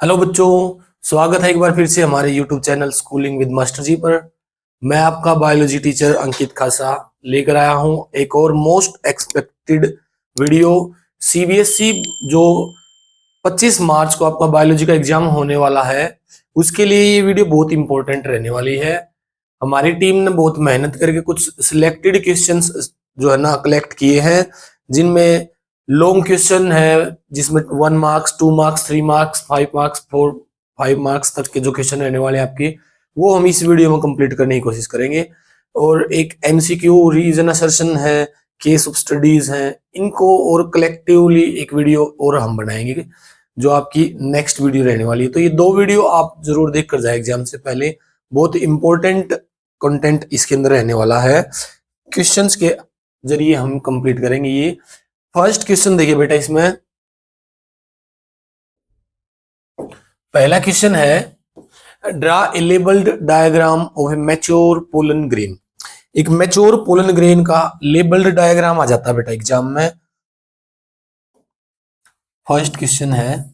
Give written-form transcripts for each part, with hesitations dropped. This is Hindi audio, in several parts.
हेलो बच्चों, स्वागत है एक बार फिर से हमारे YouTube channel schooling with master ji पर। मैं आपका बायोलॉजी टीचर अंकित खासा लेकर आया हूं एक और मोस्ट एक्सपेक्टेड वीडियो। सीबीएसई जो 25 मार्च को आपका बायोलॉजी का एग्जाम होने वाला है, उसके लिए ये वीडियो बहुत इंपॉर्टेंट रहने वाली है। हमारी टीम ने बहुत मेहनत करके कुछ सिलेक्टेड क्वेश्चंस जो है ना कलेक्ट किए हैं, जिनमें लॉन्ग क्वेश्चन है जिसमें 1 marks, 2 marks, 3 marks, 5 marks, 5 marks तक के जो क्वेश्चन रहने वाले हैं आपके, वो हम इस वीडियो में कंप्लीट करने की कोशिश करेंगे। और एक एमसीक्यू रीजन असर्शन है, केस ऑफ स्टडीज हैं, इनको और कलेक्टिवली एक वीडियो और हम बनाएंगे जो आपकी नेक्स्ट वीडियो रहने वाली है। तो ये दो वीडियो आप जरूर देख कर जाए एग्जाम से पहले, बहुत इंपॉर्टेंट कंटेंट इसके अंदर रहने वाला है। क्वेश्चंस के जरिए हम कंप्लीट करेंगे ये। फर्स्ट क्वेश्चन देखिए बेटा, इसमें पहला क्वेश्चन है, draw a labelled diagram of A mature pollen grain. एक मैच्योर पोलन ग्रेन का लेबल्ड डायग्राम आ जाता है बेटा एग्जाम में। फर्स्ट क्वेश्चन है,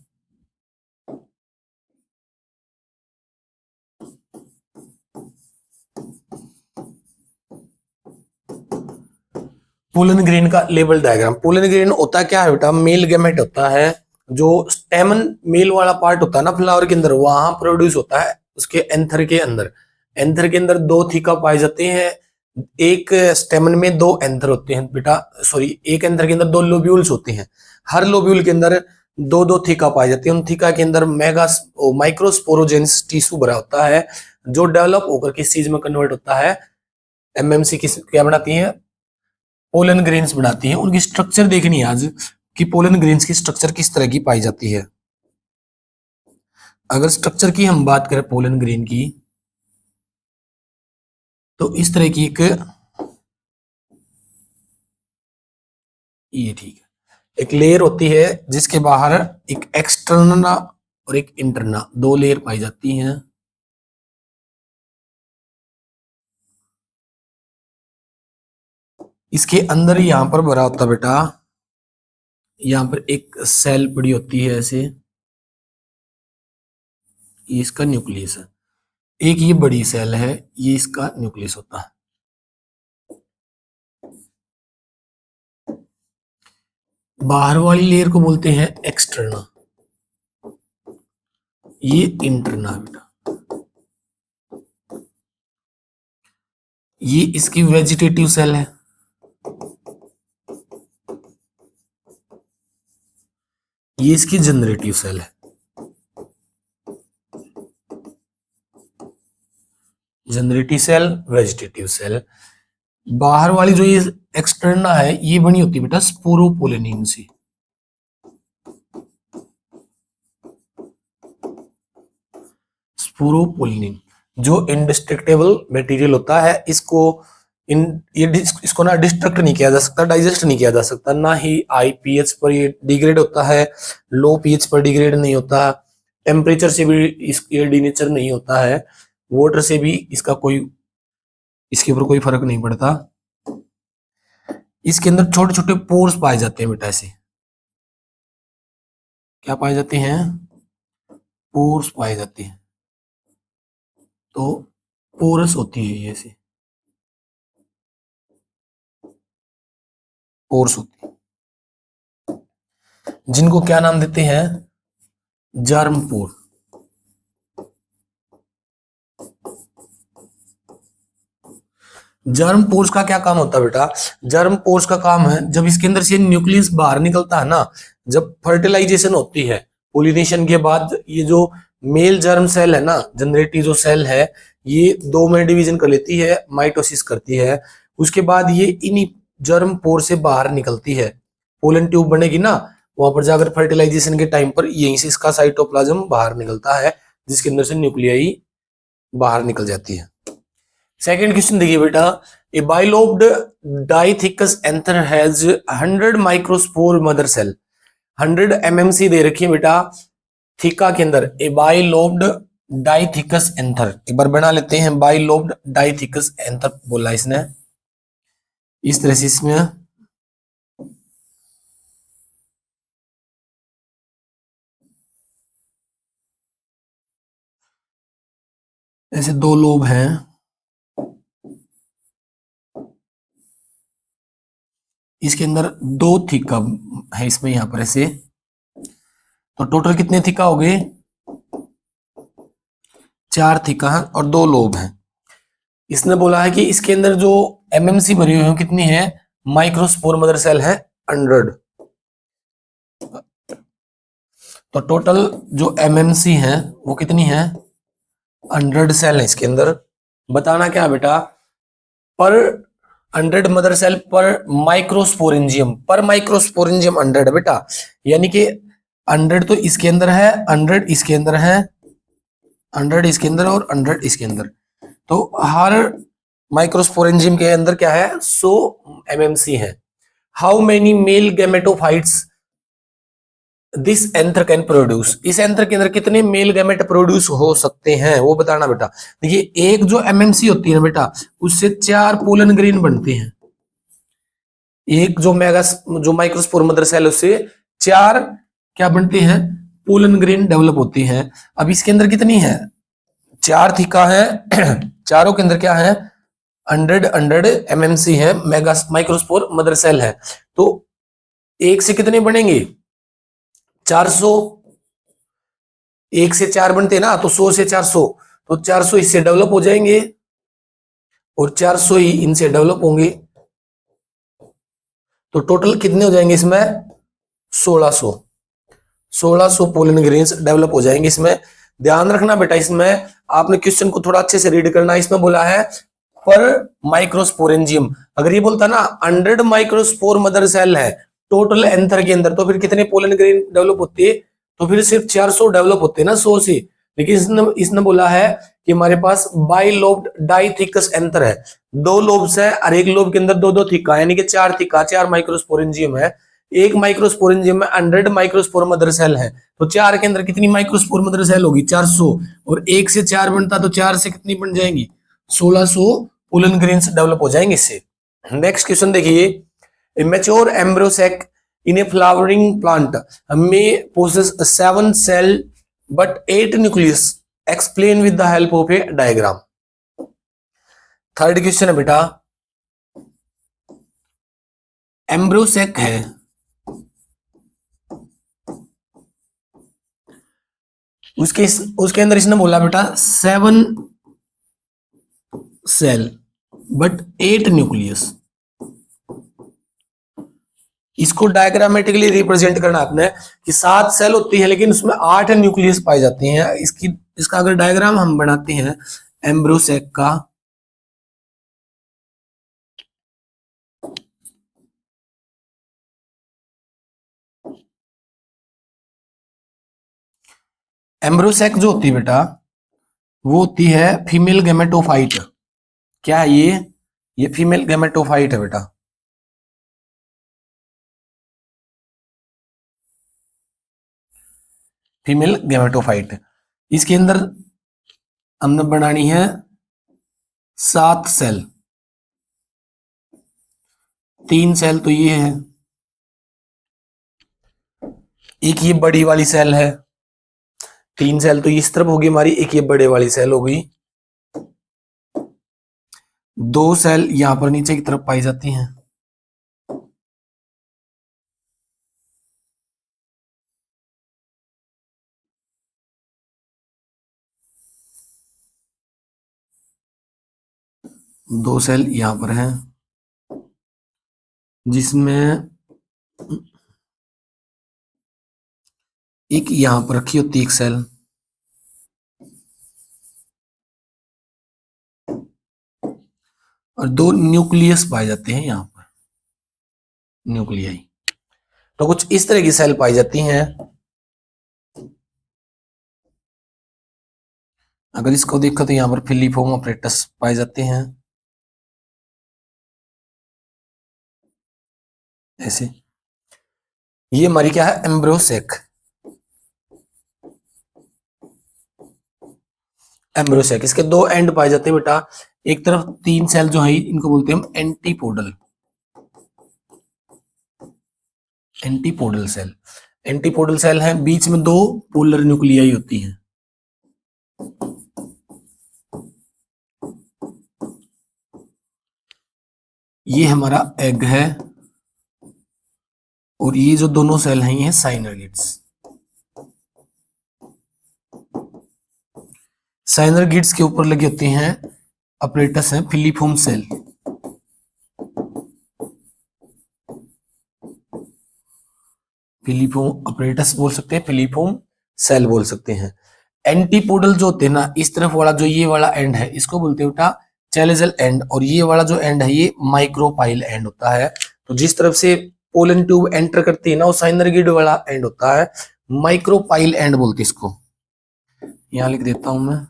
पोलन ग्रेन का लेबल डायग्राम। पोलन ग्रेन होता क्या है बेटा, मेल गैमेट होता है। जो स्टेमन मेल वाला पार्ट होता है ना फ्लावर के अंदर, वहां प्रोड्यूस होता है उसके एंथर के अंदर। एंथर के अंदर दो थीका पाए जाते हैं। एक स्टेमन में दो एंथर होते हैं बेटा, सॉरी, एक एंथर के अंदर दो लोब्यूल्स होते हैं। हर लोब्यूल के अंदर दो दो थीका पाए जाते हैं। उन थीका के अंदर मेगा माइक्रोस्पोरोजेंस टिश्यू भरा होता है, जो डेवलप होकर किस चीज में कन्वर्ट होता है, एमएमसी किस क्या बनाती है, पोलन ग्रेन्स बनाती हैं। उनकी स्ट्रक्चर देखनी है आज कि पोलन ग्रेन्स की स्ट्रक्चर किस तरह की पाई जाती है। अगर स्ट्रक्चर की हम बात करें पोलन ग्रेन की, तो इस तरह की एक, ये ठीक है, एक लेयर होती है जिसके बाहर एक एक्सटर्ना और एक इंटरना, दो लेयर पाई जाती हैं। इसके अंदर यहां पर भरा होता बेटा, यहां पर एक सेल पड़ी होती है ऐसे, ये इसका न्यूक्लियस है। एक ये बड़ी सेल है, ये इसका न्यूक्लियस होता है। बाहर वाली लेयर को बोलते हैं एक्सटर्ना, ये इंटरना बेटा। ये इसकी वेजिटेटिव सेल है, ये इसकी जनरेटिव सेल है। Generative cell, vegetative cell. बाहर वाली जो ये एक्सटर्ना है, ये बनी होती है बेटा स्पोरोपोलिनिन से। स्पोरोपोलिनिन जो इंडिस्ट्रक्टेबल मटेरियल होता है, इसको इसको ना डिस्ट्रक्ट नहीं किया जा सकता, डाइजेस्ट नहीं किया जा सकता। ना ही हाई पीएच पर ये डिग्रेड होता है, लो पीएच पर डिग्रेड नहीं होता, टेम्परेचर से भी ये डिनेचर नहीं होता है, वाटर से भी इसका कोई, इसके ऊपर कोई फर्क नहीं पड़ता। इसके अंदर छोटे छोटे पोर्स पाए जाते हैं बेटा, ऐसे क्या पाए जाते हैं, पोर्स पाए जाते हैं। तो पोरस होती है ये, ऐसे पोर्स होती है, जिनको क्या नाम देते हैं, जर्म पोर। जर्म पोर्स का क्या काम होता है बेटा, जर्म पोर्स का काम है, जब इसके अंदर से न्यूक्लियस बाहर निकलता है ना, जब फर्टिलाइजेशन होती है पोलिनेशन के बाद, ये जो मेल जर्म सेल है ना, जनरेटिव जो सेल है, ये दो में डिवीजन कर लेती है, माइटोसिस करती है। उसके बाद ये इन्हीं जर्म पोर से बाहर निकलती है, पोलन ट्यूब बनेगी ना, वहां पर जाकर फर्टिलाइजेशन के टाइम पर यहीं से इसका साइटोप्लाज्म बाहर निकलता है, जिसके अंदर से न्यूक्लियाई बाहर निकल जाती है। सेकेंड क्वेश्चन देखिए बेटा, a bilobed dithecous anther has 100 microspore mother cell. 100 MMC दे रखी है बेटा थीका के अंदर। ए बाइलोब्ड डाइथिकस एंथर, एक बार बना लेते हैं, बाइलोब्ड डाइथिकस एंथर बोला इसने, इस तरह से इसमें ऐसे दो लोब हैं, इसके अंदर दो थीका है इसमें, यहां पर ऐसे, तो टोटल कितने थीका हो गए? 4 थीका है और दो लोब हैं। इसने बोला है कि इसके अंदर जो एमएमसी भरी हुई है कितनी है? माइक्रोस्पोर मदर सेल है 100। तो टोटल जो एमएमसी है वो कितनी है? 100 सेल है इसके अंदर। बताना क्या बेटा? पर 100 मदर सेल पर माइक्रोस्पोरेंजियम, पर माइक्रोस्पोरेंजियम 100 है बेटा, यानी कि 100 तो इसके अंदर है, 100 इसके अंदर है, 100 इसके अंदर और 100 इसके अंदर। तो हर माइक्रोस्पोरेंजियम के अंदर क्या है? 100 एमएमसी है। How many male gametophytes this anther can produce, इस एंथर के अंदर कितने मेल गैमेट प्रोड्यूस हो सकते हैं वो बताना बेटा। देखिए एक जो एमएमसी होती है बेटा, उससे 4 पोलन ग्रेन बनते हैं। एक जो जो माइक्रोस्पोर मदर सेल, उससे 4 क्या बनते हैं? पोलन ग्रेन डेवलप होती हैं। अब इसके अंदर कितनी है? 4 थीका है चारों के अंदर क्या है? 100 एमएमसी है, मेगा माइक्रोस्पोर मदर सेल है। तो एक से कितने बनेंगे? 400। एक से 4 बनते ना, तो 100 से 400, तो 400 इससे डेवलप हो जाएंगे और 400 ही इनसे डेवलप होंगे। तो टोटल कितने हो जाएंगे इसमें? 1600 पोलन ग्रेन्स डेवलप हो जाएंगे इसमें। ध्यान रखना बेटा, इसमें आपने क्वेश्चन को थोड़ा अच्छे से रीड करना। इसमें बोला है पर माइक्रोस्पोरेंजियम, अगर ये बोलता ना 100 माइक्रोस्पोर मदर सेल है टोटल एंथर के अंदर, तो फिर कितने पोलन ग्रेन डेवलप होते हैं? तो फिर सिर्फ 400 डेवलप होते हैं ना 100 से। लेकिन इसने बोला है कि हमारे पास बाइलोब्ड डाइथिकस एंथर है, 2 लोब्स है और एक लोब के अंदर 2 थीका, यानी कि 4 थीका, 4 माइक्रोस्पोरेंजियम है। एक माइक्रोस्पोरेंजियम में 100 माइक्रोस्पोर मदर सेल है, तो 4 के अंदर कितनी माइक्रोस्पोर मदर सेल होगी? 400। और एक से 4 बनता, तो 4 से कितनी बन जाएंगी? 1600 पोलन ग्रेन्स डेवलप हो जाएंगे इससे। नेक्स्ट क्वेश्चन देखिए, mature embryo sac in a flowering plant may possess 7 cell but 8 nucleus, explain with the help of a diagram। Third question है बेटा, एम्ब्रियो सैक है, उसके अंदर इसने बोला बेटा 7 सेल बट 8 न्यूक्लियस। इसको डायग्रामेटिकली रिप्रेजेंट करना आपने कि 7 सेल होती है लेकिन उसमें 8 न्यूक्लियस पाई जाती हैं। इसका अगर डायग्राम हम बनाते हैं एम्ब्रियो सैक का, एम्ब्रियो सैक जो होती है बेटा वो होती है फीमेल गैमेटोफाइट। क्या है ये फीमेल गैमेटोफाइट है बेटा। फीमेल गैमेटोफाइट, इसके अंदर हमने बनानी है 7 सेल। 3 सेल तो ये है, एक ये बड़ी वाली सेल है, 3 सेल तो इस तरफ होगी हमारी, एक ये बड़े वाली सेल होगी, 2 सेल यहां पर नीचे की तरफ पाई जाती हैं। दो सेल यहां पर हैं जिसमें एक यहां पर रखी होती है एक सेल, और 2 न्यूक्लियस पाए जाते हैं यहां पर, न्यूक्लियाई। तो कुछ इस तरह की सेल पाई जाती हैं। अगर इसको देखो तो यहां पर फिलीफोम ऑपरेटस पाए जाते हैं ऐसे। ये हमारी क्या है? Embryo sac. एम्ब्रियो सैक, इसके 2 एंड पाए जाते हैं बेटा। एक तरफ 3 सेल जो है इनको बोलते हैं हम antipodal, antipodal cell. Antipodal cell है, बीच में 2 पोलर न्यूक्लियाई होती हैं। ये हमारा एग है और ये जो दोनों सेल हैं ये साइनरगिड्स। साइनरगिड्स के ऊपर लगे होते हैं अपरेटस है फिलीफोम सेल। फिलीफोम अपरेटस बोल सकते हैं, फिलीफोम सेल बोल सकते हैं। एंटीपोडल जो होते हैं ना, इस तरफ वाला जो ये वाला एंड है इसको बोलते हैं बेटा चैलेजल एंड, और ये वाला जो एंड है ये माइक्रोपाइल एंड होता है। तो जिस तरफ से पोलन ट्यूब एंटर करती है ना वो साइनरगिड वाला एंड होता है, माइक्रोपाइल एंड बोलते हैं इसको। यहां लिख देता हूं मैं,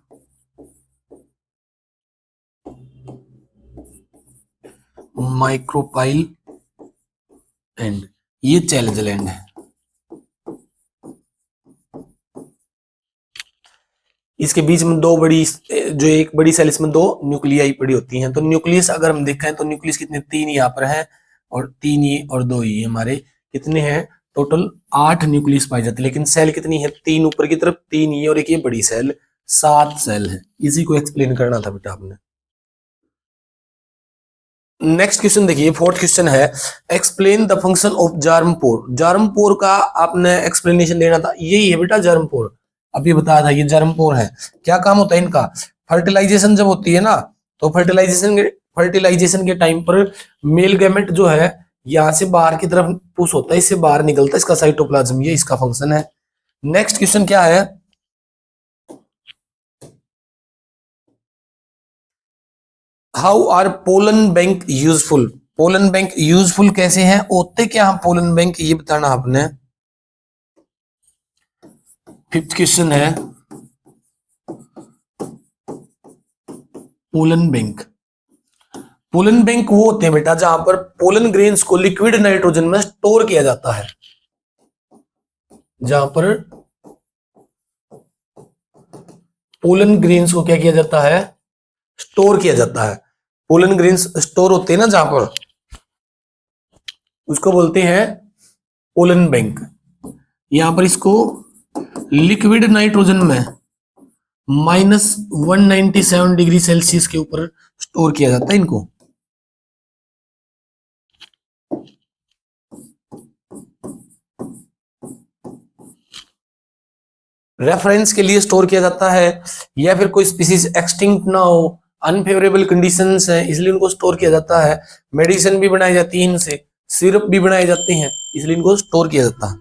माइक्रोपाइल एंड, ये चैलेंजल एंड है। इसके बीच में दो बड़ी, जो एक बड़ी सेल इसमें दो न्यूक्लियाई पड़ी होती हैं। तो न्यूक्लियस अगर हम देखें तो न्यूक्लियस कितने, तीन यहाँ पर है और तीन ये और दो ये हमारे कितने हैं, टोटल 8 न्यूक्लियस पाई जाती है। लेकिन सेल कितनी है, तीन ऊपर की तरफ, तीन ये और एक ये बड़ी सेल, 7 सेल है। इसी को एक्सप्लेन करना था बेटा आपने। नेक्स्ट क्वेश्चन देखिए, फोर्थ क्वेश्चन है explain the function of germ pore. Germ pore का आपने एक्सप्लेनेशन देना था, यही है बेटा जार्म पोर। अभी बताया था ये जार्म पोर है। क्या काम होता है इनका, फर्टिलाइजेशन जब होती है ना तो फर्टिलाइजेशन के टाइम पर मेल गैमेट जो है यहां से बाहर की तरफ पुश होता है, इससे बाहर निकलता है इसका साइटोप्लाज्म, ये इसका फंक्शन है। नेक्स्ट क्वेश्चन क्या है, how are pollen bank useful. Pollen bank useful कैसे हैं, होते क्या हम पोलन बैंक, ये बताना आपने। फिफ्थ क्वेश्चन है पोलन बैंक। पोलन बैंक वो होते हैं बेटा जहां पर पोलन ग्रेन्स को लिक्विड नाइट्रोजन में स्टोर किया जाता है, जहां पर पोलन ग्रेन्स को क्या किया जाता है, स्टोर किया जाता है। पोलन ग्रेन्स स्टोर होते हैं ना जहां पर, उसको बोलते हैं पोलन बैंक। यहां पर इसको लिक्विड नाइट्रोजन में -197 डिग्री सेल्सियस के ऊपर स्टोर किया जाता है इनको। रेफरेंस के लिए स्टोर किया जाता है, या फिर कोई स्पीसीज एक्सटिंक्ट ना हो, अनफेवरेबल कंडीशंस है इसलिए उनको स्टोर किया जाता है। मेडिसिन भी बनाई जाती है इनसे, सिरप भी बनाए जाते हैं इसलिए इनको स्टोर किया जाता है।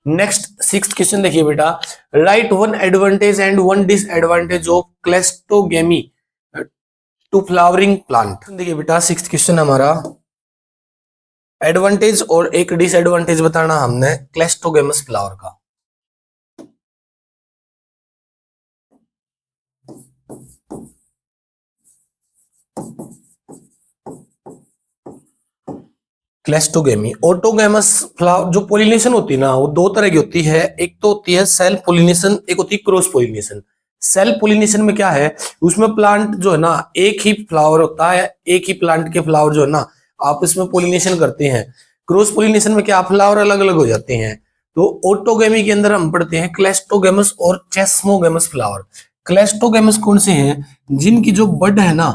नेक्स्ट सिक्स्थ क्वेश्चन देखिए बेटा, write one advantage and one disadvantage of cleistogamy to flowering plant. देखिए बेटा सिक्स्थ क्वेश्चन हमारा, एडवांटेज और एक डिसएडवांटेज बताना हमने क्लेस्टोगेमस फ्लावर का। क्लेस्टोगेमी, ऑटोगेमस फ्लावर जो पोलिनेशन होती है ना वो दो तरह की होती है, एक तो होती है सेल्फ पोलिनेशन, एक होती है क्रॉस पोलिनेशन। सेल्फ पोलिनेशन में क्या है, उसमें प्लांट जो है ना एक ही फ्लावर होता है, एक ही प्लांट के फ्लावर जो है ना आपस में पोलिनेशन करते हैं। क्रॉस पोलिनेशन में क्या, फ्लावर अलग अलग हो जाते हैं। तो ऑटोगेमी के अंदर हम पढ़ते हैं क्लेस्टोगेमस और चेस्मोगेमस फ्लावर। क्लेस्टोगेमस कौन से हैं, जिनकी जो बड है ना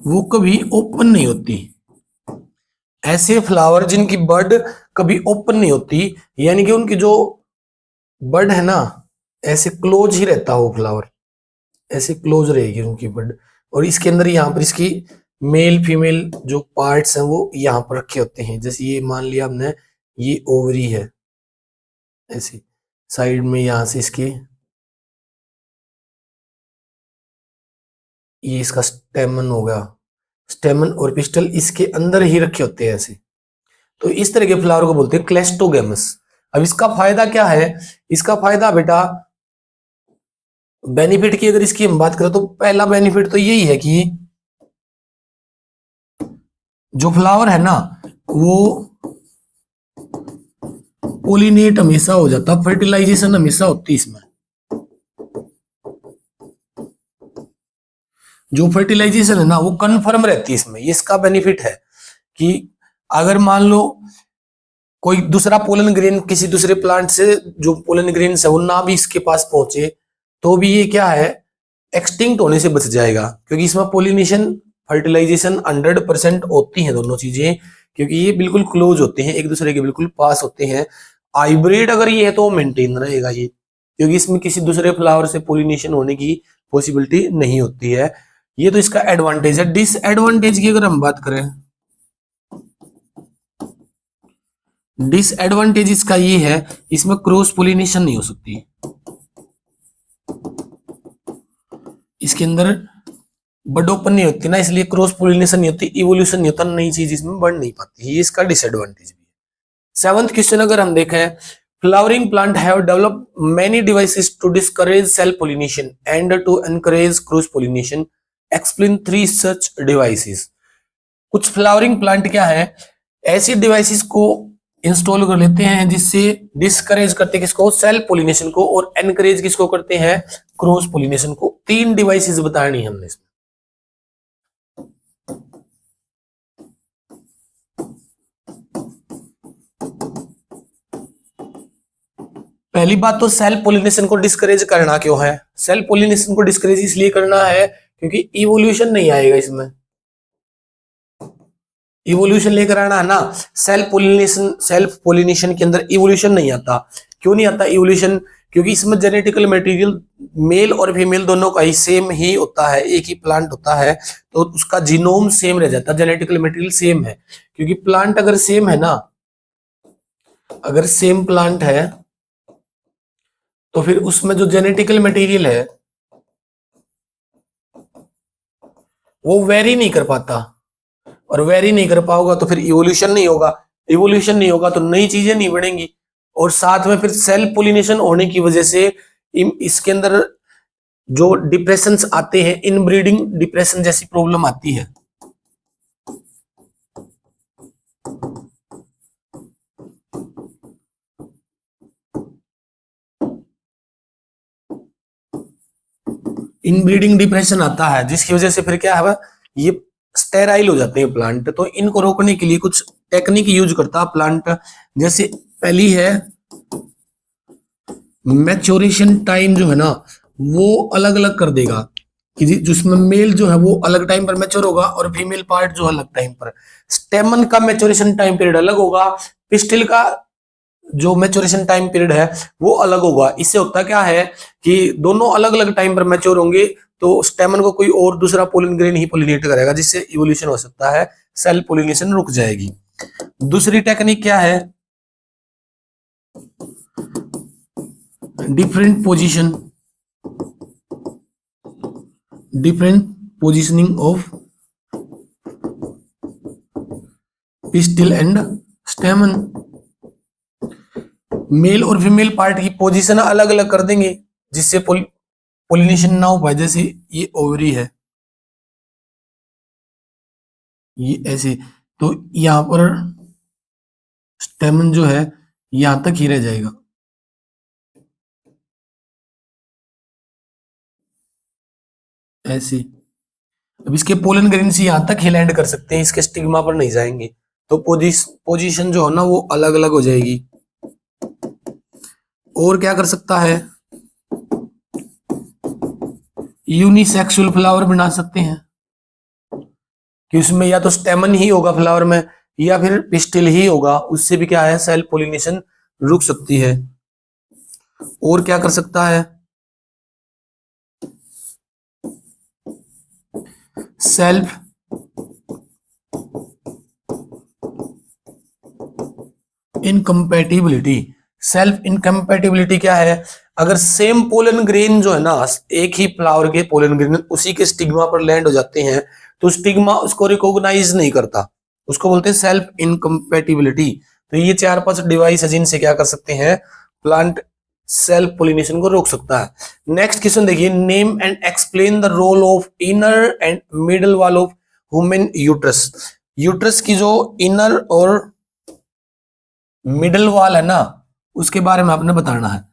वो कभी ओपन नहीं होती। ऐसे फ्लावर जिनकी बड कभी ओपन नहीं होती, यानी कि उनकी जो बड है ना ऐसे क्लोज ही रहता हो फ्लावर, ऐसे क्लोज रहेगी उनकी बड। और इसके अंदर यहाँ पर इसकी मेल फीमेल जो पार्ट्स हैं वो यहाँ पर रखे होते हैं। जैसे ये मान लिया हमने, ये ओवरी है, ऐसे साइड में यहाँ से इसके, ये इसका स्टेमन होगा, स्टेमन और पिस्टल इसके अंदर ही रखे होते हैं ऐसे। तो इस तरह के फ्लावर को बोलते हैं क्लेस्टोगेमस। अब इसका फायदा क्या है, इसका फायदा बेटा, बेनिफिट की अगर इसकी हम बात करें तो पहला बेनिफिट तो यही है कि जो फ्लावर है ना वो पोलिनेट हमेशा हो जाता, फर्टिलाइजेशन हमेशा होती है इसमें। जो फर्टिलाइजेशन है ना वो कंफर्म रहती है इसमें, ये इसका बेनिफिट है कि अगर मान लो कोई दूसरा पोलन ग्रेन किसी दूसरे प्लांट से जो पोलन ग्रेन है वो ना भी इसके पास पहुंचे तो भी ये क्या है, एक्सटिंक्ट होने से बच जाएगा, क्योंकि इसमें पोलिनेशन फर्टिलाइजेशन 100% होती है दोनों चीजें, क्योंकि ये बिल्कुल क्लोज होते हैं, एक दूसरे के बिल्कुल पास होते हैं। हाइब्रिड अगर ये है तो मेंटेन रहेगा ये, क्योंकि इसमें किसी दूसरे फ्लावर से पोलिनेशन होने की पॉसिबिलिटी नहीं होती है। ये तो इसका एडवांटेज है। डिसएडवांटेज की अगर हम बात करें, डिसएडवांटेज इसका ये है, इसमें क्रॉस पोलिनेशन नहीं हो सकती, इसके अंदर बड ओपन नहीं होती ना, इसलिए क्रॉस पोलिनेशन नहीं होती, इवोल्यूशन नहीं होता, नई चीज इसमें बढ़ नहीं पाती, ये इसका डिसएडवांटेज भी है। सेवंथ क्वेश्चन अगर हम देखें, flowering plant have develop many devices to discourage self pollination and to encourage cross pollination, explain three such devices. कुछ फ्लावरिंग प्लांट क्या है, ऐसी डिवाइसेस को इंस्टॉल कर लेते हैं जिससे डिस्करेज करते हैं किसको, सेल्फ पोलिनेशन को, और एनकरेज किसको करते हैं, क्रॉस पोलिनेशन को। तीन डिवाइसेस बतानी हमने इसमें। पहली बात तो सेल्फ पोलिनेशन को डिस्करेज करना क्यों है, सेल्फ पोलिनेशन को डिस्करेज इसलिए करना है क्योंकि इवोल्यूशन नहीं आएगा इसमें, इवोल्यूशन लेकर आना है ना। सेल्फ पोलिनेशन के अंदर इवोल्यूशन नहीं आता। क्यों नहीं आता इवोल्यूशन, क्योंकि इसमें जेनेटिकल मटेरियल मेल और फीमेल दोनों का ही सेम ही होता है, एक ही प्लांट होता है, तो उसका जीनोम सेम रह जाता है, जेनेटिकल मटेरियल सेम है। क्योंकि प्लांट अगर सेम है ना, अगर सेम प्लांट है तो फिर उसमें जो जेनेटिकल मटेरियल है वो वेरी नहीं कर पाता, और वेरी नहीं कर पाओगा तो फिर इवोल्यूशन नहीं होगा, इवोल्यूशन नहीं होगा तो नई चीजें नहीं बढ़ेंगी, और साथ में फिर सेल्फ पोलिनेशन होने की वजह से इसके अंदर जो डिप्रेशंस आते हैं, इनब्रीडिंग डिप्रेशन जैसी प्रॉब्लम आती है। इनब्रीडिंग डिप्रेशन आता है जिसकी वजह से फिर क्या है, ये स्टेराइल हो जाते हैं प्लांट। तो इनको रोकने के लिए कुछ टेक्निक यूज करता है प्लांट, जैसे पहली है मैच्योरेशन टाइम जो है ना वो अलग अलग कर देगा, कि जिसमें मेल जो है वो अलग टाइम पर मैच्योर होगा और फीमेल पार्ट जो अलग टाइम पर। स्टेमन का मैच्योरेशन टाइम पीरियड अलग होगा, पिस्टिल का जो मैच्योरेशन टाइम पीरियड है वो अलग होगा। इससे होता क्या है कि दोनों अलग अलग टाइम पर मैच्योर होंगे तो स्टेमन को कोई और दूसरा पोलिन ग्रेन ही पोलिनेट करेगा, जिससे इवोल्यूशन हो सकता है, सेल पोलिनेशन रुक जाएगी। दूसरी टेक्निक क्या है, different position, different positioning of pistil and stamen. Male और फीमेल पार्ट की पोजीशन अलग अलग कर देंगे जिससे पोलिनेशन ना हो पाए। जैसे ये ओवरी है, ये ऐसे, तो यहां पर स्टेमन जो है यहां तक ही रह जाएगा, ऐसे। अब इसके पोलन ग्रेन्स यहां तक ही लैंड कर सकते हैं, इसके स्टिग्मा पर नहीं जाएंगे, तो पोजीशन जो है ना वो अलग अलग हो जाएगी। और क्या कर सकता है, यूनिसेक्सुअल फ्लावर बना सकते हैं, कि उसमें या तो स्टेमन ही होगा फ्लावर में या फिर पिस्टिल ही होगा, उससे भी क्या है, सेल्फ पोलिनेशन रुक सकती है। और क्या कर सकता है, सेल्फ इनकम्पेटिबिलिटी। सेल्फ इनकम्पेटिबिलिटी क्या है, अगर सेम पोलन ग्रेन जो है ना, एक ही फ्लावर के पोलन ग्रेन उसी के स्टिग्मा पर लैंड हो जाते हैं तो स्टिग्मा उसको रिकॉग्नाइज नहीं करता, उसको बोलते हैं सेल्फ इनकम्पेटिबिलिटी। तो ये चार पांच डिवाइस है जिनसे क्या कर सकते हैं, प्लांट सेल्फ पोलिनेशन को रोक सकता है। नेक्स्ट क्वेश्चन देखिए, name and explain the role of inner and middle wall of human uterus. Uterus की जो इनर और मिडल वॉल है ना उसके बारे में आपने बताना है।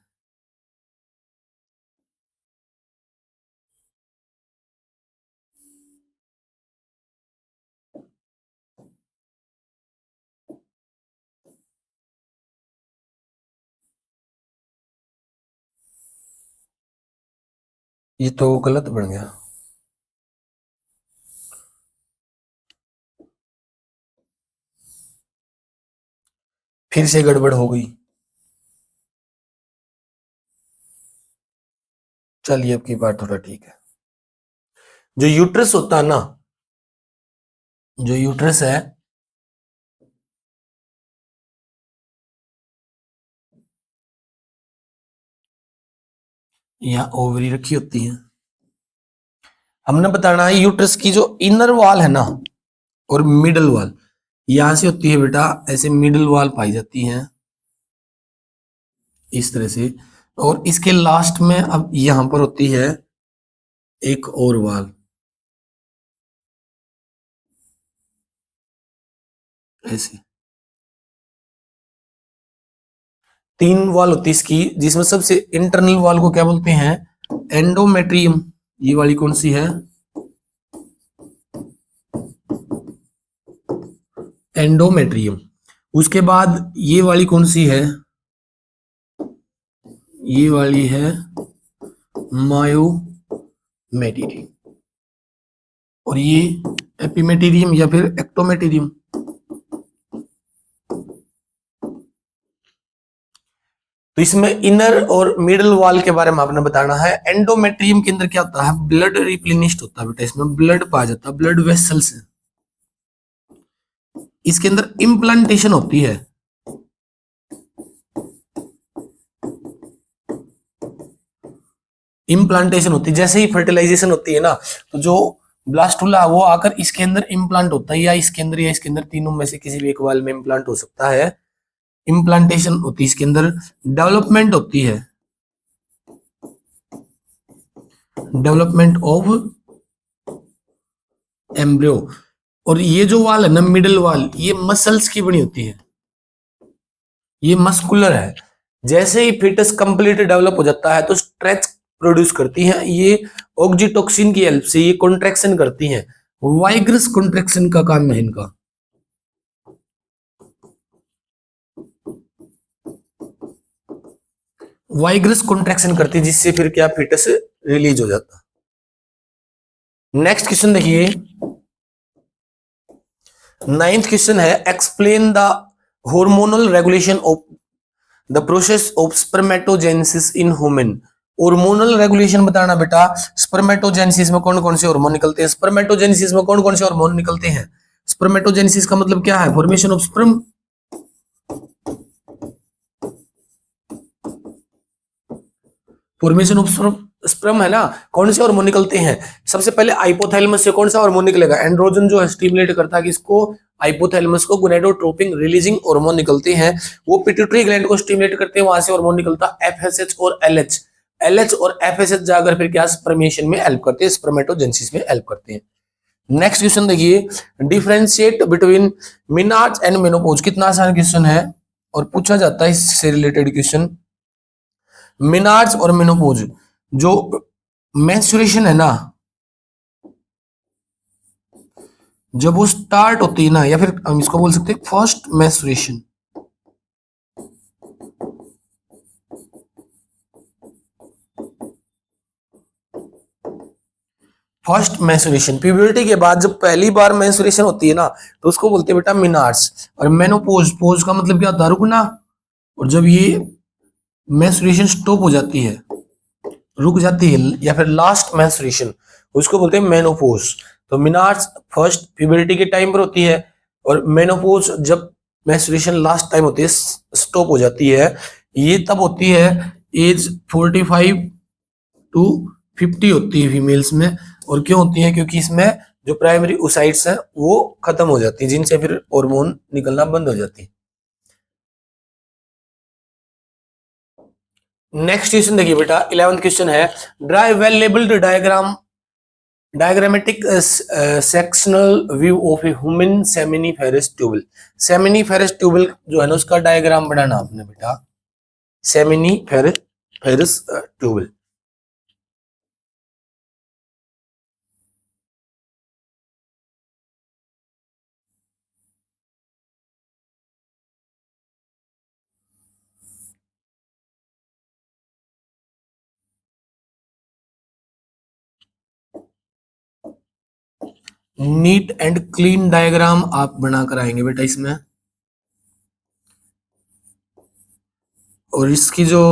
ये तो गलत बन गया, फिर से गड़बड़ हो गई। चलिए अब की बार थोड़ा ठीक है। जो यूट्रस होता है ना, जो यूट्रस है, यहाँ ओवरी रखी होती है। हमने बताना है यूट्रस की जो इनर वॉल है ना और मिडल वॉल, यहां से होती है बेटा, ऐसे मिडल वॉल पाई जाती है इस तरह से। और इसके लास्ट में अब यहां पर होती है एक और वॉल, ऐसे तीन वॉल होती है इसकी, जिसमें सबसे इंटरनल वॉल को क्या बोलते हैं, एंडोमेट्रियम। ये वाली कौन सी है, एंडोमेट्रियम। उसके बाद ये वाली कौन सी है, ये वाली है मायोमेटेरियम। और ये एपिमेटेरियम या फिर एक्टोमेटेरियम। तो इसमें इनर और मिडल वॉल के बारे में आपने बताना है। एंडोमेट्रियम के अंदर क्या होता है, ब्लड रिप्लेनिश्ड होता है बेटा, इसमें ब्लड पाया जाता है, ब्लड वेसल्स है। इसके अंदर इम्प्लांटेशन होती है, इम्प्लांटेशन होती है, जैसे ही फर्टिलाइजेशन होती है ना, तो जो ब्लास्टुला वो आकर इसके अंदर इम्प्लांट होता है, या इसके अंदर या इसके अंदर, तीनों में से किसी भी एक वाल में इम्प्लांट हो सकता है। इम्प्लांटेशन होती है इसके अंदर, डेवलपमेंट होती है, डेवलपमेंट ऑफ एम्ब्रियो। और ये जो वाल है ना, मिडल वाल, ये मसल्स की बनी होती है, ये मस्कुलर है। जैसे ही फिटस कंप्लीट डेवलप हो जाता है तो स्ट्रेच प्रोड्यूस करती है ये, ऑक्जीटोक्सिन की हेल्प से ये कॉन्ट्रैक्शन करती हैं। वाइग्रस कॉन्ट्रैक्शन का काम है इनका, वाइग्रस कॉन्ट्रैक्शन करती है, जिससे फिर क्या, फिटस रिलीज हो जाता है। नेक्स्ट क्वेश्चन देखिए, नाइन्थ क्वेश्चन है, explain the hormonal regulation of the process of spermatogenesis in human. Hormonal regulation बताना बेटा, स्पर्मेटोजेनेसिस में कौन कौन से हार्मोन निकलते हैं, स्पर्मेटोजेनेसिस में कौन कौन से हार्मोन निकलते हैं। स्पर्मेटोजेनेसिस का मतलब क्या है, formation of sperm. Formation of sperm है ना, कौन से हार्मोन निकलते हैं। सबसे पहले हाइपोथैलेमस से कौन सा हार्मोन निकलेगा, एंड्रोजन जो है स्टिमुलेट करता है किसको, हाइपोथैलेमस को। गोनेडोट्रोपिन रिलीजिंग हार्मोन निकलते हैं, वो पिट्यूटरी ग्लैंड को स्टिमुलेट करते हैं, वहां से हार्मोन निकलता है एफएसएच और एलएच। एलएच और एफएसएच जाकर फिर क्या, स्पर्मेशन में हेल्प करते हैं, स्पर्मेटोजेनेसिस में हेल्प करते हैं। नेक्स्ट क्वेश्चन देखिए, डिफरेंशिएट बिटवीन मिनार्च एंड मेनोपॉज। कितना आसान क्वेश्चन है और पूछा जाता है इससे रिलेटेड क्वेश्चन। मिनार्च और मेनोपॉज, जो मेंस्ट्रुएशन है ना, जब वो स्टार्ट होती है ना, या फिर हम इसको बोल सकते हैं first menstruation. First menstruation, puberty के बाद जब पहली बार मेंस्ट्रुएशन होती है ना, तो उसको बोलते हैं बेटा मिनार्च। और मेनोपॉज, पोज का मतलब क्या होता है, रुकना। और जब ये मेंस्ट्रुएशन स्टॉप हो जाती है, रुक जाती है, या फिर लास्ट मेंस्ट्रुएशन, उसको बोलते हैं मेनोपॉज। तो मिनार्च फर्स्ट प्यूबर्टी के टाइम पर होती है, और मेनोपॉज जब मेंस्ट्रुएशन लास्ट टाइम होती है, स्टॉप हो जाती है। ये तब होती है एज 45 टू 50 होती है फीमेल्स में। और क्यों होती है, क्योंकि इसमें जो प्राइमरी ओसाइट्स हैं वो खत्म हो जाती है, जिनसे फिर हार्मोन निकलना बंद हो जाती है। नेक्स्ट क्वेश्चन देखिए बेटा, 11th क्वेश्चन है, draw a well labelled diagram, diagrammatic sectional view of a human seminiferous tubule. Seminiferous tubule जो है ना, उसका डायग्राम बनाना आपने बेटा, सेमिनिफेरस फेरस tubule. Neat and clean diagram आप बनाकर आएंगे बेटा इसमें। और इसकी जो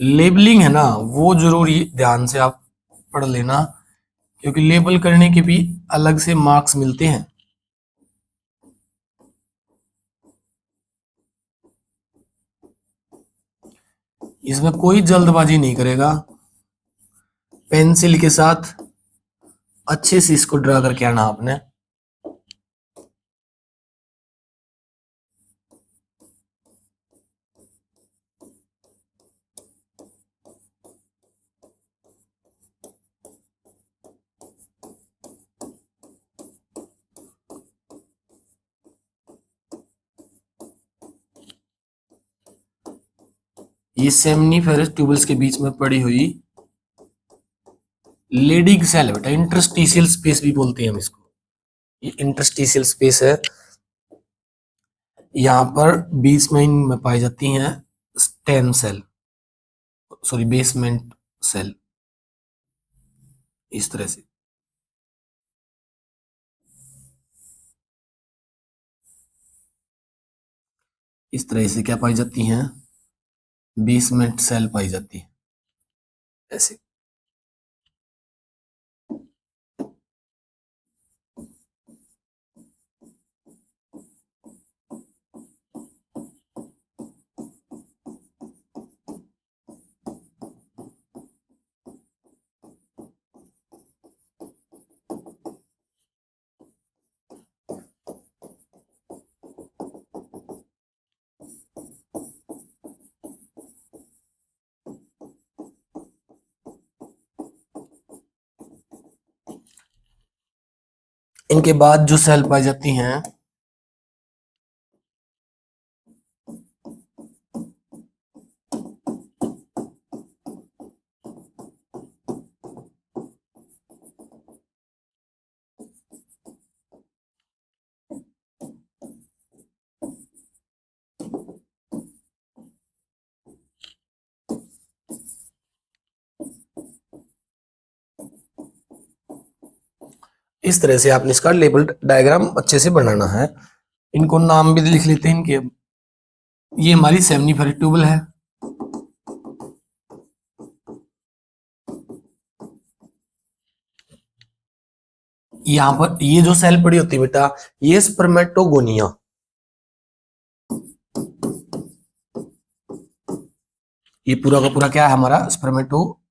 लेबलिंग है ना वो जरूरी ध्यान से आप पढ़ लेना, क्योंकि लेबल करने के भी अलग से मार्क्स मिलते हैं। इसमें कोई जल्दबाजी नहीं करेगा, पेंसिल के साथ अच्छे से इसको ड्रा करके आना आपने। ये सेमनीफेरस ट्यूबल्स के बीच में पड़ी हुई लेडिंग सेल है बेटा, इंटरस्टिशियल स्पेस भी बोलते हैं हम इसको। ये इंटरस्टिशियल स्पेस है, यहाँ पर बीच में इनमें पाई जाती हैं stem cell, sorry basement cell, इस तरह से। इस तरह से क्या पाई जाती हैं, बेसमेंट सेल पाई जाती है ऐसे। इनके बाद जो सेल पाई जाती हैं इस तरह से, आपने इसका लेबल डायग्राम अच्छे से बनाना है। इनको नाम भी लिख लेते हैं इनके। ये हमारी सेमनीफेरस ट्यूबल है, यहाँ पर ये जो सेल पड़ी होती है बेटा, ये स्पर्मेटोगोनिया, ये पूरा का पूरा क्या है हमारा स्पर्मेटोगोनिया,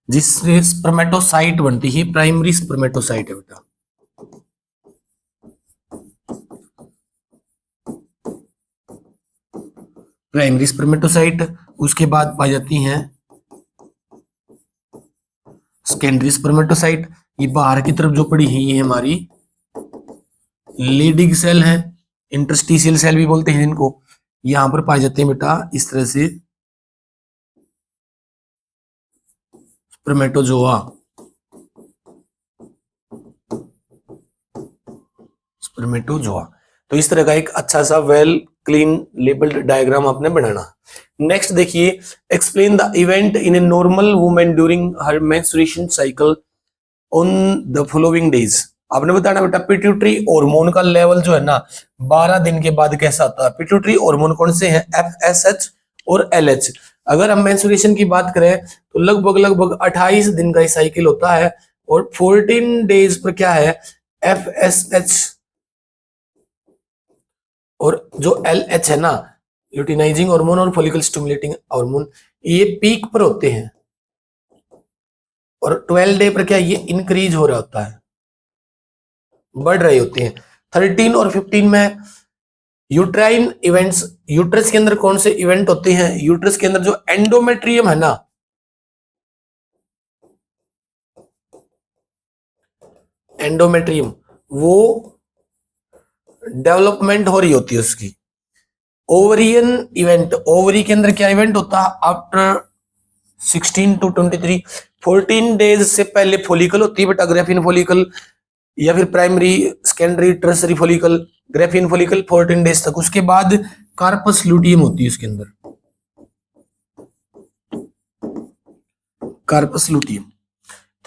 जिससे स्पर्मेटोसाइट बनती है, प्राइमरी स्पर्मेटोसाइट है बेटा। प्राइमरी स्पर्मेटोसाइट, उसके बाद पाई जाती हैं सेकेंडरी स्पर्मेटोसाइट। ये बाहर की तरफ जो पड़ी है ये हमारी लीडिंग सेल है, इंटरस्टिशियल सेल भी बोलते हैं इनको। यहां पर पाए जाते हैं बेटा इस तरह से स्पर्मेटोजोआ, स्पर्मेटोजोआ। तो इस तरह का एक अच्छा सा वेल क्लीन लेबल्ड डायग्राम आपने बनाना। नेक्स्ट देखिए, explain the event in a normal women during her menstruation cycle on the following days. आपने बताना बेटा पिट्यूटरी हार्मोन का लेवल जो है ना 12 दिन के बाद कैसा आता है। पिट्यूटरी हार्मोन कौन से हैं, FSH और LH। अगर हम मेंस्ट्रुएशन की बात करें तो लगभग लगभग 28 दिन का साइकिल होता है, और 14 डेज पर क्या है, FSH और जो LH है ना, ल्यूटिनाइजिंग हार्मोन और फॉलिकल स्टिमुलेटिंग हार्मोन, ये पीक पर होते हैं। और 12 डे पर क्या ये इंक्रीज हो रहा होता है, बढ़ रहे होते हैं। 13 और 15 में यूट्राइन इवेंट्स, यूट्रस के अंदर कौन से इवेंट होते हैं, यूट्रस के अंदर जो एंडोमेट्रियम है ना, एंडोमेट्रियम, वो डेवलपमेंट हो रही होती है उसकी। ओवरियन इवेंट, ओवरी के अंदर क्या इवेंट होता है, आफ्टर 16 to 23, 14 डेज से पहले फॉलिकल होती है बेटा, ग्रेफिन फॉलिकल या फिर primary secondary tertiary follicle, Graafian follicle 14 days तक। उसके बाद कार्पस लूटियम होती है उसके अंदर, कार्पस लूटियम।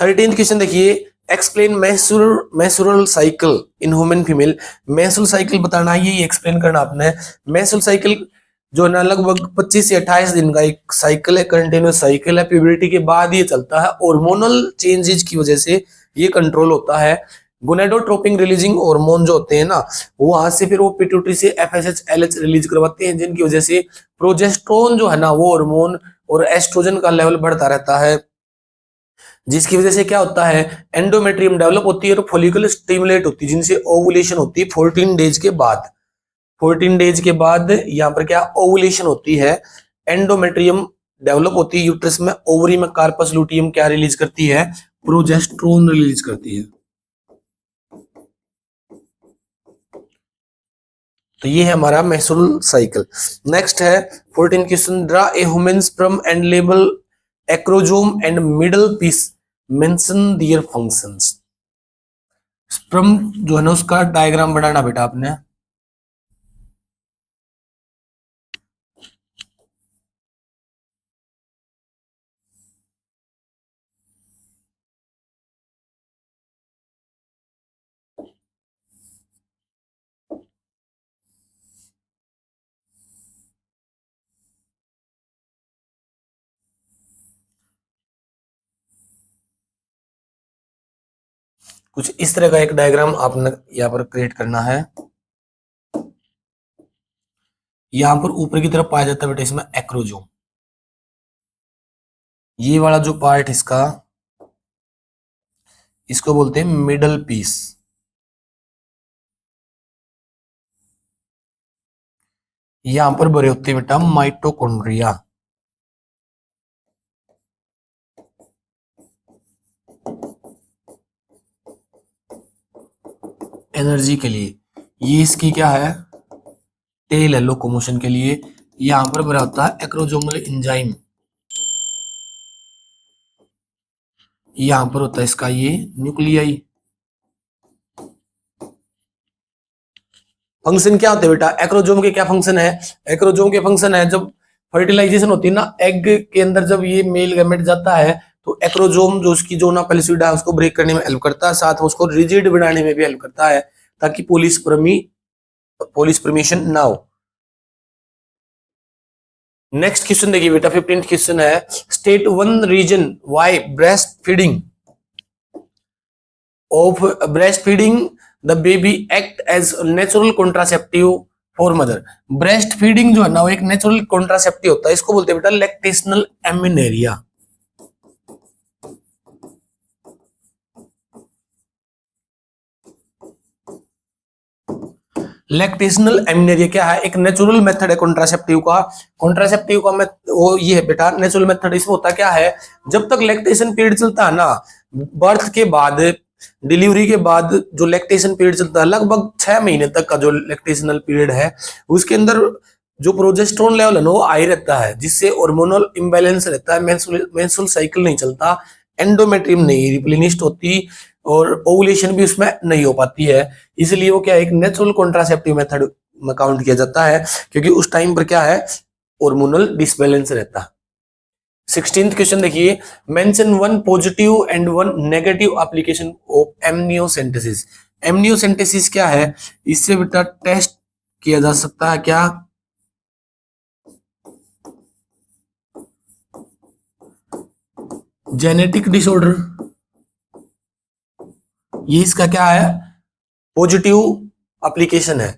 13th क्वेश्चन देखिए, explain menstrual cycle in human female. Menstrual cycle बताना है, ये एक्सप्लेन करना आपने। मेंस्ट्रुअल साइकिल जो है ना लगभग 25 से 28 दिन का एक साइकिल है, कंटिन्यूस साइकिल है। प्यूबर्टी के बाद ये चलता है, हार्मोनल चेंजेस की वजह से ये कंट्रोल होता है। गोनेडोट्रोपिन रिलीजिंग हार्मोन जो होते हैं ना, वो वहां से फिर वो पिट्यूटरी से एफएसएच एलएच रिलीज करवाते हैं, जिनकी वजह से प्रोजेस्टेरोन जो है ना वो हार्मोन और एस्ट्रोजन का लेवल बढ़ता रहता है, जिसकी वजह से क्या होता है, एंडोमेट्रियम डेवलप होती है और फॉलिकल स्टिमुलेट होती है, जिनसे ओवुलेशन होती है 14 डेज के बाद। 14 डेज के बाद यहाँ पर क्या ओवुलेशन होती है, एंडोमेट्रियम डेवलप होती है यूट्रस में, ओवरी में कार्पस लुटियम क्या रिलीज करती है, प्रोजेस्टेरोन रिलीज करती है। तो ये है हमारा मेंस्ट्रुअल साइकिल। नेक्स्ट है 14 question, draw a human sperm and label acrosome and middle piece, mention their functions. Sperm जो है ना उसका डायग्राम बनाना बेटा आपने। कुछ इस तरह का एक डायग्राम आपने यहाँ पर क्रिएट करना है। यहां पर ऊपर की तरफ पाया जाता है बेटा इसमें एक्रोजोम, ये वाला जो पार्ट इसका, इसको बोलते हैं मिडल पीस। यहां पर भरे होते हैं बेटा माइटोकॉन्ड्रिया। एनर्जी के लिए, ये इसकी क्या है, टेल है लोकोमोशन के लिए। यहां पर भरा होता है एक्रोजोमल एंजाइम, यहां पर होता है इसका ये न्यूक्लियाई। फंक्शन क्या होते हैं बेटा, एक्रोजोम के क्या फंक्शन है, एक्रोजोम के फंक्शन है जब फर्टिलाइजेशन होती है ना एग के अंदर, जब ये मेल गैमेट जाता है तो एक्रोजोम जो उसकी जो ना पेलिसिड है उसको ब्रेक करने में हेल्प करता है, साथ में उसको रिजिड बनाने में भी हेल्प करता है, ताकि पोलिस्पर्मेशन ना हो। नेक्स्ट क्वेश्चन देखिए बेटा, 15th क्वेश्चन है, state one reason why breast feeding of breast feeding the baby act as natural contraceptive for mother. Breast feeding जो है ना वो एक नेचुरल कॉन्ट्रासेप्टिव होता है, इसको बोलते हैं बेटा लैक्टेशनल एमिनेरिया। लैक्टेशनल एमिनेरिया क्या है, एक नेचुरल मेथड है कॉन्ट्रासेप्टिव का। कॉन्ट्रासेप्टिव का वो ये है बेटा नेचुरल मेथड। इसमें होता क्या है, जब तक लैक्टेशन पीरियड चलता है ना, बर्थ के बाद, डिलीवरी के बाद जो लैक्टेशन पीरियड चलता है लगभग 6 महीने तक का जो लैक्टेशनल पीरियड है, उसके अंदर जो प्रोजेस्टेरोन लेवल है ना वो हाई रहता है, जिससे हार्मोनल इंबैलेंस रहता है, मेंस्ट्रुअल साइकिल नहीं चलता, एंडोमेट्रियम नहीं रिप्लेनिश्ड होती और ओवुलेशन भी उसमें नहीं हो पाती है। इसलिए वो क्या है, एक नेचुरल कॉन्ट्रासेप्टिव मेथड में काउंट किया जाता है, क्योंकि उस टाइम पर क्या है हार्मोनल डिसबैलेंस रहता है। 16th क्वेश्चन देखिए, mention one positive and one negative application of amniocentesis. Amniocentesis क्या है, इससे बेटा टेस्ट किया जा सकता है क्या, जेनेटिक डिसऑर्डर। ये इसका क्या है, पॉजिटिव एप्लीकेशन है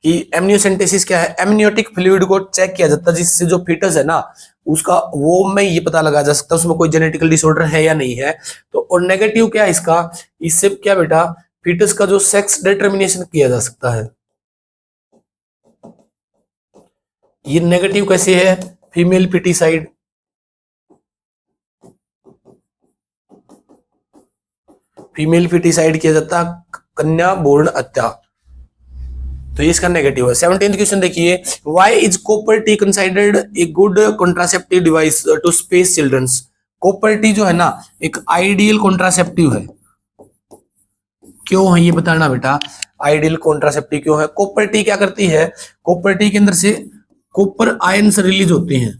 कि एमनियोसेंटेसिस क्या है, एमनियोटिक फ्लूइड को चेक किया जाता है, जिससे जो फीटस है ना उसका वो में ये पता लगा जा सकता है उसमें कोई जेनेटिकल डिसऑर्डर है या नहीं है। तो और नेगेटिव क्या है इसका, इससे क्या बेटा फीटस का जो सेक्स डिटरमिनेशन किया जा सकता है। ये नेगेटिव कैसे है, फीमेल पिटीसाइड, फीमेल फिटिसाइड किया जाता, कन्या भ्रूण हत्या, तो ये इसका नेगेटिव है। 17th क्वेश्चन देखिए, why is copper T considered a good contraceptive device to space childrens. Copper T जो है ना एक आइडियल कॉन्ट्रासेप्टिव है, क्यों है ये बताना बेटा, आइडियल कॉन्ट्रासेप्टिव क्यों है। कॉपर टी क्या करती है, कॉपर टी के अंदर से कॉपर आयंस रिलीज होते हैं,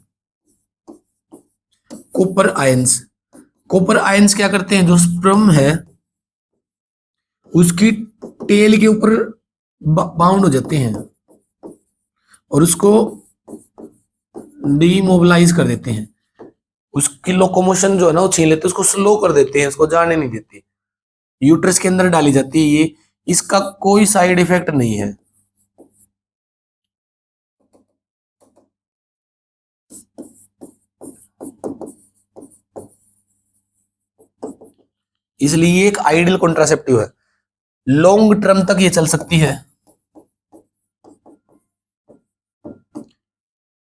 कॉपर आयंस। कॉपर आयंस क्या करते हैं, जो स्पर्म है उसकी टेल के ऊपर बाउंड हो जाते हैं और उसको डीमोबिलाइज कर देते हैं, उसकी लोकोमोशन जो है ना वो छीन लेते हैं, उसको स्लो कर देते हैं, उसको जाने नहीं देते, यूट्रस के अंदर डाली जाती है ये। इसका कोई साइड इफेक्ट नहीं है। इसलिए ये एक आइडियल कॉन्ट्रासेप्टिव है, लॉन्ग टर्म तक ये चल सकती है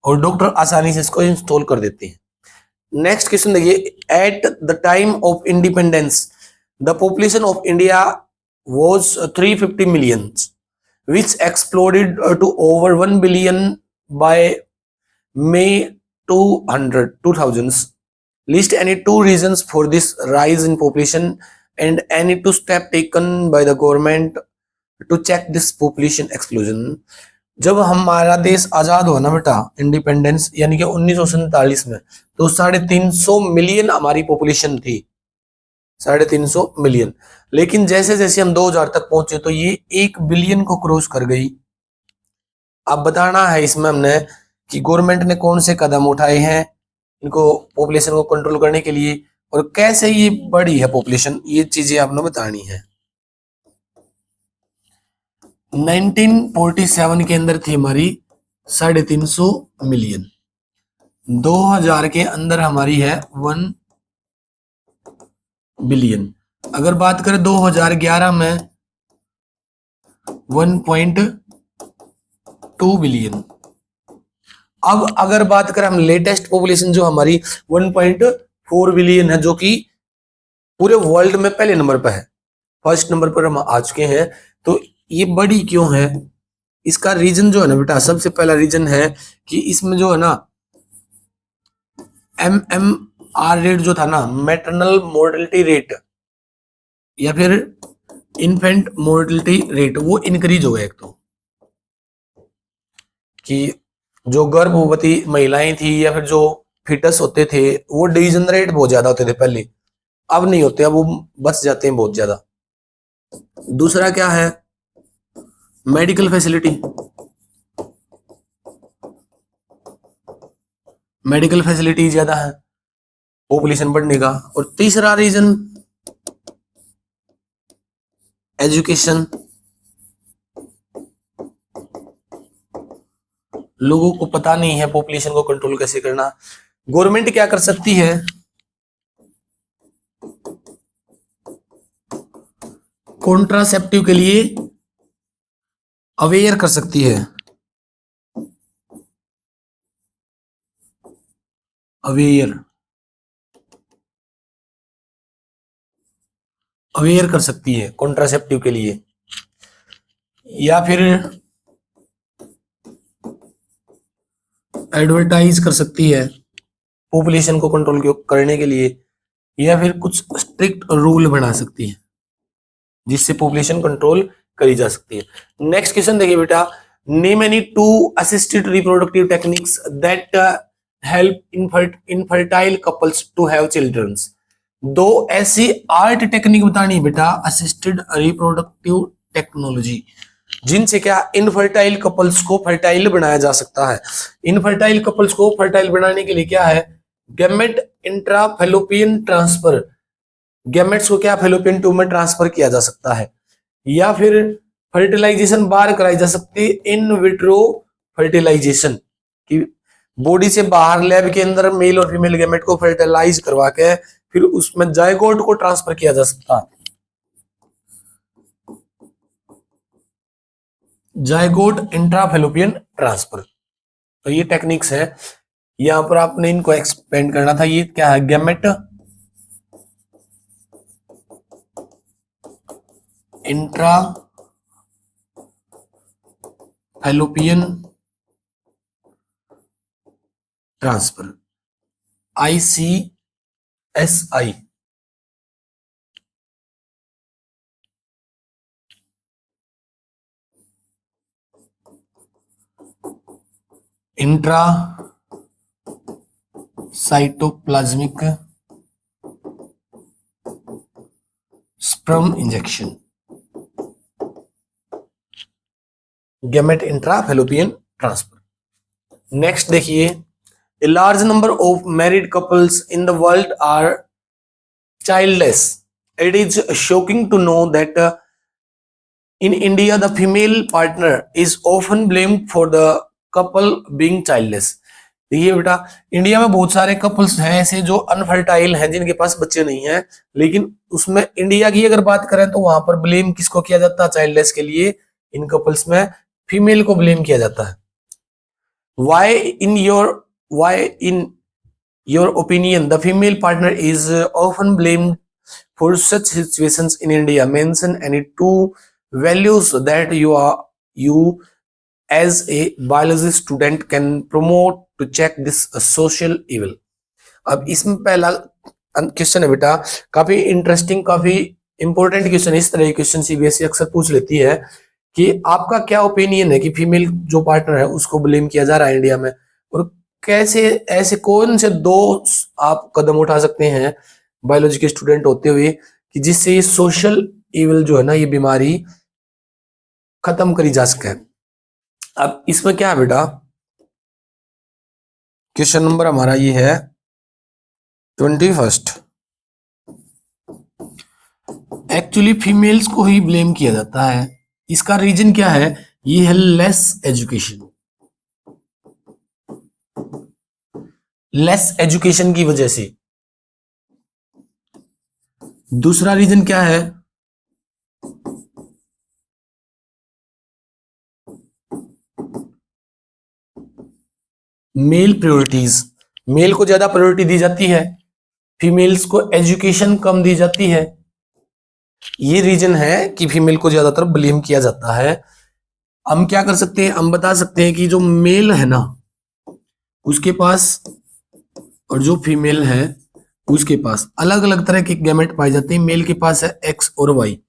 और डॉक्टर आसानी से इसको इंस्टॉल कर देते हैं। नेक्स्ट क्वेश्चन देखिए, at the time of independence the population of India was 350 million which exploded to over 1 billion by May 2000s. List any two reasons for this rise in population and any two steps taken by the government to check this population explosion. जब हमारा देश आजाद हुआ ना बेटा, इंडिपेंडेंस यानी कि 1947 में, तो 350 मिलियन हमारी पॉपुलेशन थी, 350 मिलियन। लेकिन जैसे जैसे हम 2000 तक पहुंचे तो ये 1 बिलियन को क्रॉस कर गई। अब बताना है इसमें हमने कि गवर्नमेंट ने कौन से कदम उठाए हैं इनको पॉपुलेशन को कंट्रोल करने के लिए और कैसे ये बढ़ी है पॉपुलेशन, ये चीजें आपने बतानी है। 1947 के अंदर थी हमारी 350 मिलियन, 2000 के अंदर हमारी है 1 बिलियन। अगर बात करें 2011 में 1.2 बिलियन। अब अगर बात करें हम लेटेस्ट पॉपुलेशन जो हमारी 1.4 बिलियन है, जो कि पूरे वर्ल्ड में पहले नंबर पर है, फर्स्ट नंबर पर हम आ चुके हैं। तो ये बड़ी क्यों है, इसका रीजन जो है ना बेटा, सबसे पहला रीजन है कि इसमें जो है ना MMR रेट जो था ना, मैटरनल मोर्टेलिटी रेट या फिर इन्फेंट मोर्टेलिटी रेट, वो इंक्रीज हो गया। एक तो कि जो गर्भवती महिलाएं थी या फिर जो फिटस होते थे वो डिजनरेट बहुत ज्यादा होते थे पहले, अब नहीं होते, अब वो बच जाते हैं बहुत ज्यादा। दूसरा क्या है, मेडिकल फैसिलिटी, मेडिकल फैसिलिटी ज्यादा है पॉपुलेशन बढ़ने का। और तीसरा रीजन एजुकेशन, लोगों को पता नहीं है पॉपुलेशन को कंट्रोल कैसे करना। गवर्नमेंट क्या कर सकती है, कॉन्ट्रासेप्टिव के लिए अवेयर कर सकती है, अवेयर अवेयर कर सकती है कॉन्ट्रासेप्टिव के लिए, या फिर एडवर्टाइज कर सकती है पॉपुलेशन को कंट्रोल करने के लिए, या फिर कुछ स्ट्रिक्ट रूल बना सकती है जिससे पॉपुलेशन कंट्रोल करी जा सकती है। नेक्स्ट क्वेश्चन देखिए बेटा, name any two assisted reproductive techniques that help infertile couples to have childrens. दो ऐसी आर्ट टेक्निक बतानी है बेटा, असिस्टेड रिप्रोडक्टिव टेक्नोलॉजी, जिनसे क्या इनफर्टाइल कपल्स को फर्टाइल बनाया जा सकता है। इनफर्टाइल कपल्स को फर्टाइल बनाने के लिए क्या है, गैमेट इंट्राफेलोपियन ट्रांसफर, गैमेट्स को क्या फेलोपियन ट्यूब में ट्रांसफर किया जा सकता है, या फिर फर्टिलाइजेशन बाहर कराई जा सकती है, इन विट्रो फर्टिलाइजेशन, कि बॉडी से बाहर लैब के अंदर मेल और फीमेल गैमेट को फर्टिलाइज करवा के फिर उसमें जायगोट को ट्रांसफर किया जा सकता है, जायगोट इंट्राफेलोपियन ट्रांसफर। तो ये टेक्निक्स है, यहां पर आपने इनको एक्सपेंड करना था। ये क्या है, gamete intra fallopian transfer, ICSI। Intra cytoplasmic from injection. Gamete intra-fallopian transfer. Next देखिए, a large number of married couples in the world are childless. It is shocking to know that in India the female partner is often blamed for the couple being childless. देखिए बेटा, इंडिया में बहुत सारे कपल्स हैं ऐसे जो अनफर्टाइल हैं, जिनके पास बच्चे नहीं हैं, लेकिन उसमें इंडिया की अगर बात करें तो वहां पर ब्लेम किसको किया जाता है? चाइल्डलेस के लिए इन कपल्स में फीमेल को ब्लेम किया जाता है. Why in your opinion the female partner is often blamed for such situations in India? Mention any two values that you as a biology student can promote to check this social evil. अब इसमें पहला क्वेश्चन है बेटा, काफी इंटरेस्टिंग, काफी इंपॉर्टेंट क्वेश्चन. इस तरह के क्वेश्चन सीबीएसई अक्सर पूछ लेती है कि आपका क्या ओपिनियन है कि फीमेल जो पार्टनर है उसको ब्लेम किया जा रहा है इंडिया में, और कैसे, ऐसे कौन से दो आप कदम उठा सकते हैं बायोलॉजी के स्टूडेंट होते हुए कि जिससे ये सोशल इविल जो है ना, ये बीमारी खत्म करी जा सके. अब इसमें क्या है बेटा, क्वेश्चन नंबर हमारा ये है 21. एक्चुअली फीमेल्स को ही ब्लेम किया जाता है. इसका रीजन क्या है? ये है लेस एजुकेशन. लेस एजुकेशन की वजह से. दूसरा रीजन क्या है? Mail priorities. मेल को ज्यादा प्रायोरिटी दी जाती है, फीमेल्स को एजुकेशन कम दी जाती है. ये रीजन है कि फीमेल को ज्यादातर ब्लेम किया जाता है. हम क्या कर सकते हैं? हम बता सकते हैं कि जो मेल है ना उसके पास और जो फीमेल है उसके पास अलग अलग तरह के गैमेट पाए जाते हैं. मेल के पास है एक्स और वाई,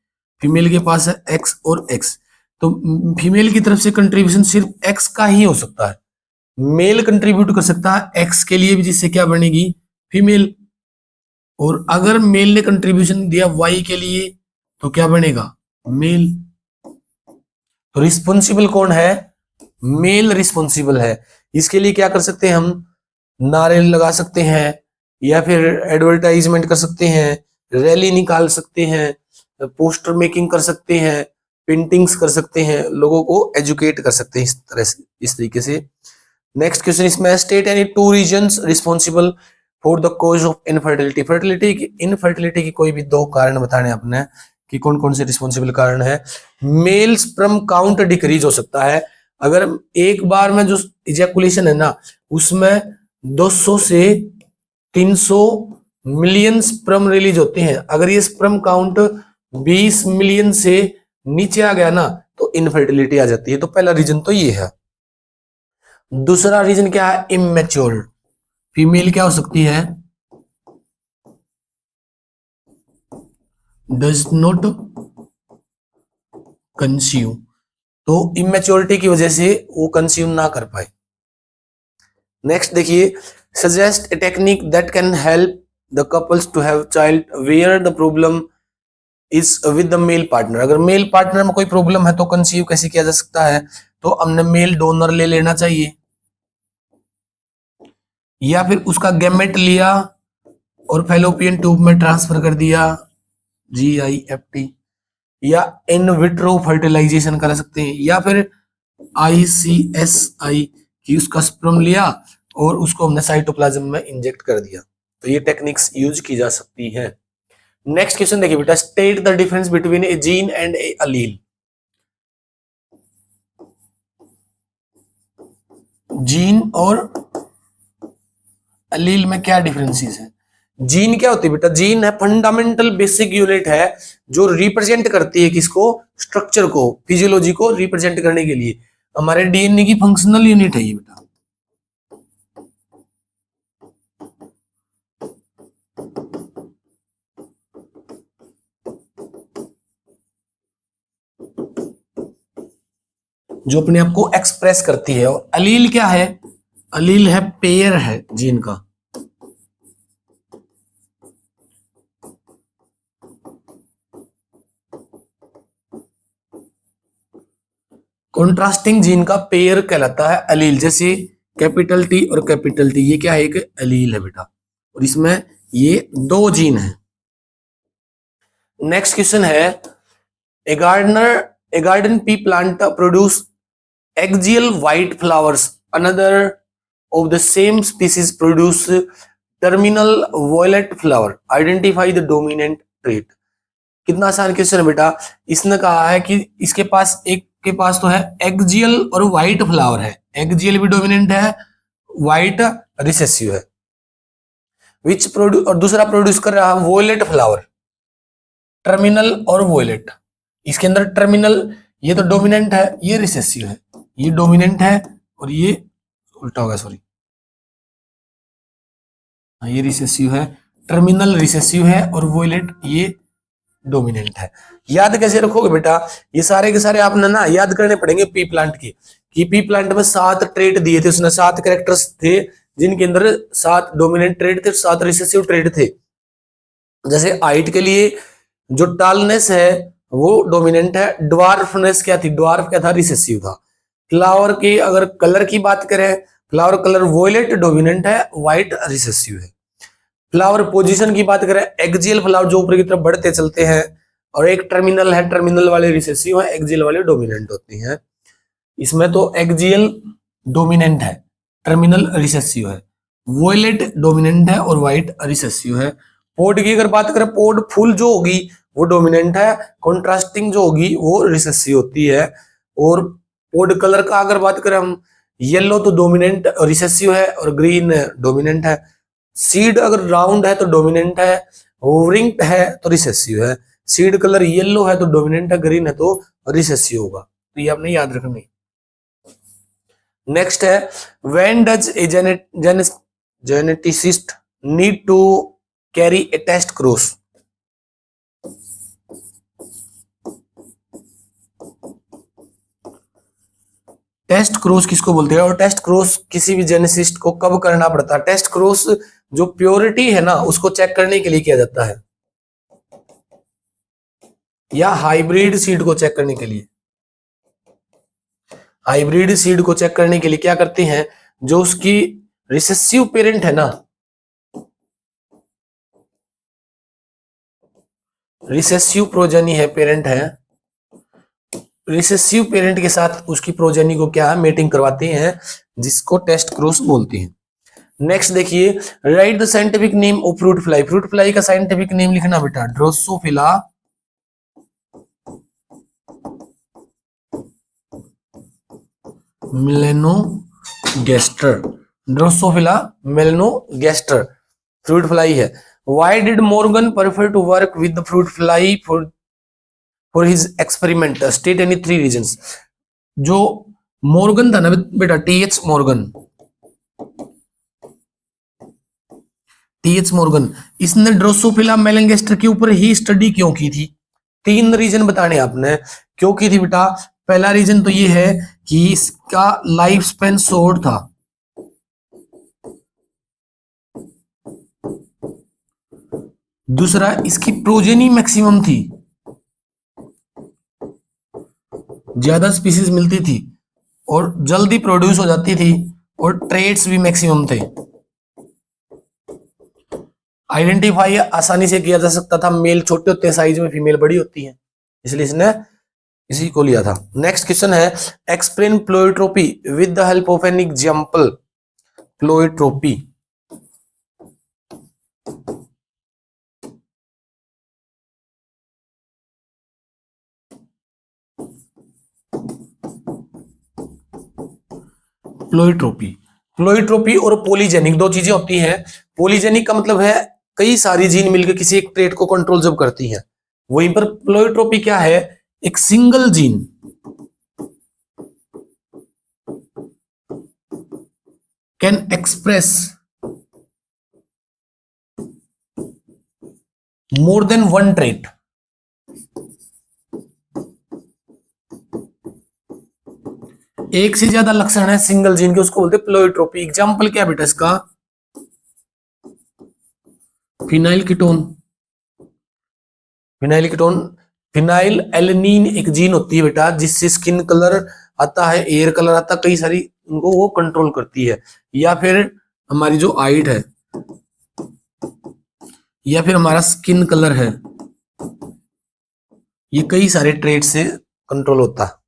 फीमेल के पास है एक्स और एक्स. तो फीमेल की तरफ से कंट्रीब्यूशन सिर्फ एक्स का ही हो सकता है. मेल कंट्रीब्यूट कर सकता है एक्स के लिए भी, जिससे क्या बनेगी? फीमेल. और अगर मेल ने कंट्रीब्यूशन दिया वाई के लिए तो क्या बनेगा? मेल. तो रिस्पॉन्सिबल कौन है? मेल रिस्पॉन्सिबल है. इसके लिए क्या कर सकते हैं हम? नारे लगा सकते हैं, या फिर एडवर्टाइजमेंट कर सकते हैं, रैली निकाल सकते हैं, पोस्टर मेकिंग कर सकते हैं, पेंटिंग्स कर सकते हैं, लोगों को एजुकेट कर सकते हैं इस तरह से, इस तरीके से. नेक्स्ट क्वेश्चन इसमें, state any two reasons responsible for the cause of infertility. Infertility की कोई भी दो कारण बताने अपने कि कौन कौन से रिस्पॉन्सिबल कारण है. मेल स्पर्म काउंट डिक्रीज हो सकता है. अगर एक बार में जो इजैकुलेशन है ना उसमें 200 से 300 मिलियन स्पर्म रिलीज होते हैं. अगर ये स्पर्म काउंट 20 मिलियन से नीचे आ गया ना तो इनफर्टिलिटी आ जाती है. तो पहला रीजन तो ये है. दूसरा रीजन क्या है? इमेच्योर. फीमेल क्या हो सकती है? Does not consume. तो इमेच्योरिटी की वजह से वो कंज्यूम ना कर पाए. नेक्स्ट देखिए, suggest a technique that can help the couples to have child where the problem is with the male partner. अगर मेल पार्टनर में कोई प्रॉब्लम है तो कंसीव कैसे किया जा सकता है? तो हमने मेल डोनर ले लेना चाहिए, या फिर उसका गैमेट लिया और फैलोपियन ट्यूब में ट्रांसफर कर दिया, GIFT, या इन विट्रो फर्टिलाइजेशन कर सकते हैं, या फिर ICSI की उसका स्पर्म लिया और उसको हमने साइटोप्लाज्म में इंजेक्ट कर दिया. तो ये टेक्निक्स यूज की जा सकती है. नेक्स्ट क्वेश्चन देखिए बेटा, state the difference between a gene and a allele. Gene और अलील में क्या डिफरेंसेस है? जीन क्या होती है बेटा? जीन है फंडामेंटल बेसिक यूनिट है जो रिप्रेजेंट करती है किसको? स्ट्रक्चर को, फिजियोलॉजी को रिप्रेजेंट करने के लिए. हमारे DNA की फंक्शनल यूनिट है ये बेटा. जो अपने आप को एक्सप्रेस करती है. और अलील क्या है? अलील है पेयर है जीन का. कॉन्ट्रास्टिंग जीन का पेयर कहलाता है अलील। जैसे कैपिटल टी और कैपिटल टी, ये क्या है, एक अलील है बेटा, और इसमें ये दो जीन है। नेक्स्ट क्वेश्चन है, a garden pea plant produce axial white flowers, another of the same species produce terminal violet flower, identify the dominant trait. कितना आसान क्वेश्चन है बेटा। इसने कहा है कि इसके पास, एक के पास तो है एक्सियल और व्हाइट फ्लावर है, एक्सियल भी डोमिनेंट है, व्हाइट रिसेसिव है, विच प्रोड्यूस, और दूसरा प्रोड्यूस कर रहा है वॉयलेट फ्लावर, टर्मिनल और वॉयलेट। इसके अंदर टर्मिनल, ये तो डोमिनेंट है, ये रिसेसिव है, ये डोमिनेंट है और ये उल्टा होगा, सॉरी, ये रिसेसिव है, टर्मिनल रिसेसिव है और वॉयलेट ये डोमिनेंट है। याद कैसे रखोगे बेटा, ये सारे के सारे आपने ना याद करने पड़ेंगे पी प्लांट की, कि पी प्लांट में 7 ट्रेट दिए थे, उसने 7 कैरेक्टर्स थे जिनके अंदर 7 डोमिनेंट ट्रेट थे, 7 रिसेसिव ट्रेट थे। जैसे हाइट के लिए जो टालनेस है वो डोमिनेंट है, ड्वार्फनेस क्या थी, ड्वार्फ क्या था, रिसेसिव था। फ्लावर की अगर कलर की बात करें, फ्लावर कलर वॉयलेट डोमिनेंट है, व्हाइट रिसेसिव है। फ्लावर पोजीशन की बात करें, एक्सियल फ्लावर जो ऊपर की तरफ बढ़ते चलते हैं, और एक टर्मिनल है, टर्मिनल वाले रिसेसिव है, एक्सियल वाले डोमिनेंट होती हैं। इसमें तो एक्सियल डोमिनेंट है, टर्मिनल रिसेसिव है, वॉयलेट डोमिनेंट है और व्हाइट रिसेसिव है। पोड की अगर बात करें, पोड फुल जो होगी वो डोमिनेंट है, कॉन्ट्रास्टिंग जो होगी वो रिसेसिव होती है। और पोड कलर का अगर बात करें हम, येलो तो डोमिनेंट रिसेसिव है और ग्रीन डोमिनेंट है। सीड अगर राउंड है तो डोमिनेंट है, रिंग्ड है तो रिसेसिव है। सीड कलर येलो है तो डोमिनेंट है, ग्रीन है तो रिसेसिव होगा। तो ये आपने याद रखनी। नेक्स्ट है, when does a geneticist need to carry a test cross. Test cross किसको बोलते हैं, और टेस्ट क्रॉस किसी भी जेनेसिस्ट को कब करना पड़ता है। टेस्ट क्रॉस जो प्योरिटी है ना उसको चेक करने के लिए किया जाता है, या हाइब्रिड सीड को चेक करने के लिए। हाइब्रिड सीड को चेक करने के लिए क्या करते हैं, जो उसकी रिसेसिव पेरेंट है ना, रिसेसिव प्रोजेनी है, पेरेंट है, रिसेसिव पेरेंट के साथ उसकी प्रोजेनी को क्या है, मेटिंग करवाते हैं, जिसको टेस्ट क्रॉस बोलते हैं। नेक्स्ट देखिए, write the scientific name of fruit fly. Fruit fly का साइंटिफिक नेम लिखना बेटा, Drosophila melanogaster, Drosophila melanogaster fruit fly है। Why did Morgan prefer to work with the fruit fly for his experiment, state any 3 reasons. जो मॉर्गन था ना बेटा, टीएच मॉर्गन, इसने ड्रोसोफिला मेलेनोगेस्टर के ऊपर ही स्टडी क्यों की थी। 3 रीजन बताने आपने क्यों की थी बेटा। पहला रीजन तो ये है कि इसका लाइफ स्पेन शॉर्ट था, दूसरा इसकी प्रोजेनी मैक्सिमम थी, ज्यादा स्पीसीज मिलती थी और जल्दी प्रोड्यूस हो जाती थी, और ट्रेड्स भी मैक्सिमम थे। आइडेंटिफाई आसानी से किया जा सकता था, मेल छोटे होते हैं साइज में, फीमेल बड़ी होती है, इसलिए इसने इसी को लिया था। नेक्स्ट क्वेश्चन है, explain pleiotropy with the help of an example. Pleiotropy, pleiotropy, pleiotropy और पॉलीजेनिक दो चीजें होती हैं। पॉलीजेनिक का मतलब है कई सारी जीन मिलकर किसी एक ट्रेट को कंट्रोल जब करती हैं, वहीं पर प्लोइट्रोपी क्या है, एक single gene can express more than one trait. एक से ज्यादा लक्षण है सिंगल जीन के, उसको बोलते हैं प्लोइट्रोपी। एग्जांपल क्या बेटा इसका, phenyl ketone, phenyl ketone, phenyl alanine एक जीन होती है बेटा, जिससे स्किन कलर आता है, एयर कलर आता है, कई सारी उनको वो कंट्रोल करती है। या फिर हमारी जो हाइट है, या फिर हमारा स्किन कलर है, ये कई सारे ट्रेड से कंट्रोल होता है।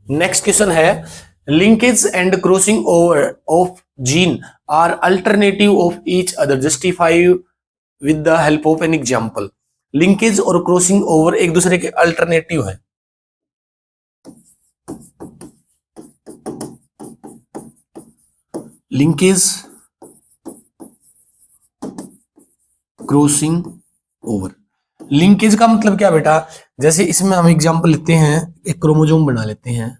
नेक्स्ट क्वेश्चन है, linkage and crossing over of gene are alternative of each other, justify with the help of an example. Linkage और क्रॉसिंग ओवर एक दूसरे के अल्टरनेटिव है। Linkage, crossing over. लिंकेज का मतलब क्या बेटा, जैसे इसमें हम एग्जांपल लेते हैं, एक क्रोमोसोम बना लेते हैं,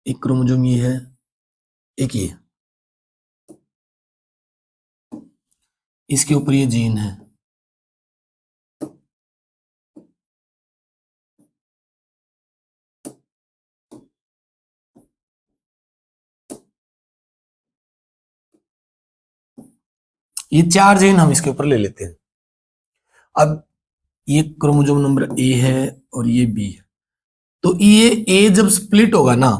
एक क्रोमोसोम ये है, एक ये, इसके ऊपर ये जीन है, ये 4 जीन हम इसके ऊपर ले लेते हैं। अब ये क्रोमोसोम नंबर ए है और ये बी है, तो ये ए जब स्प्लिट होगा ना,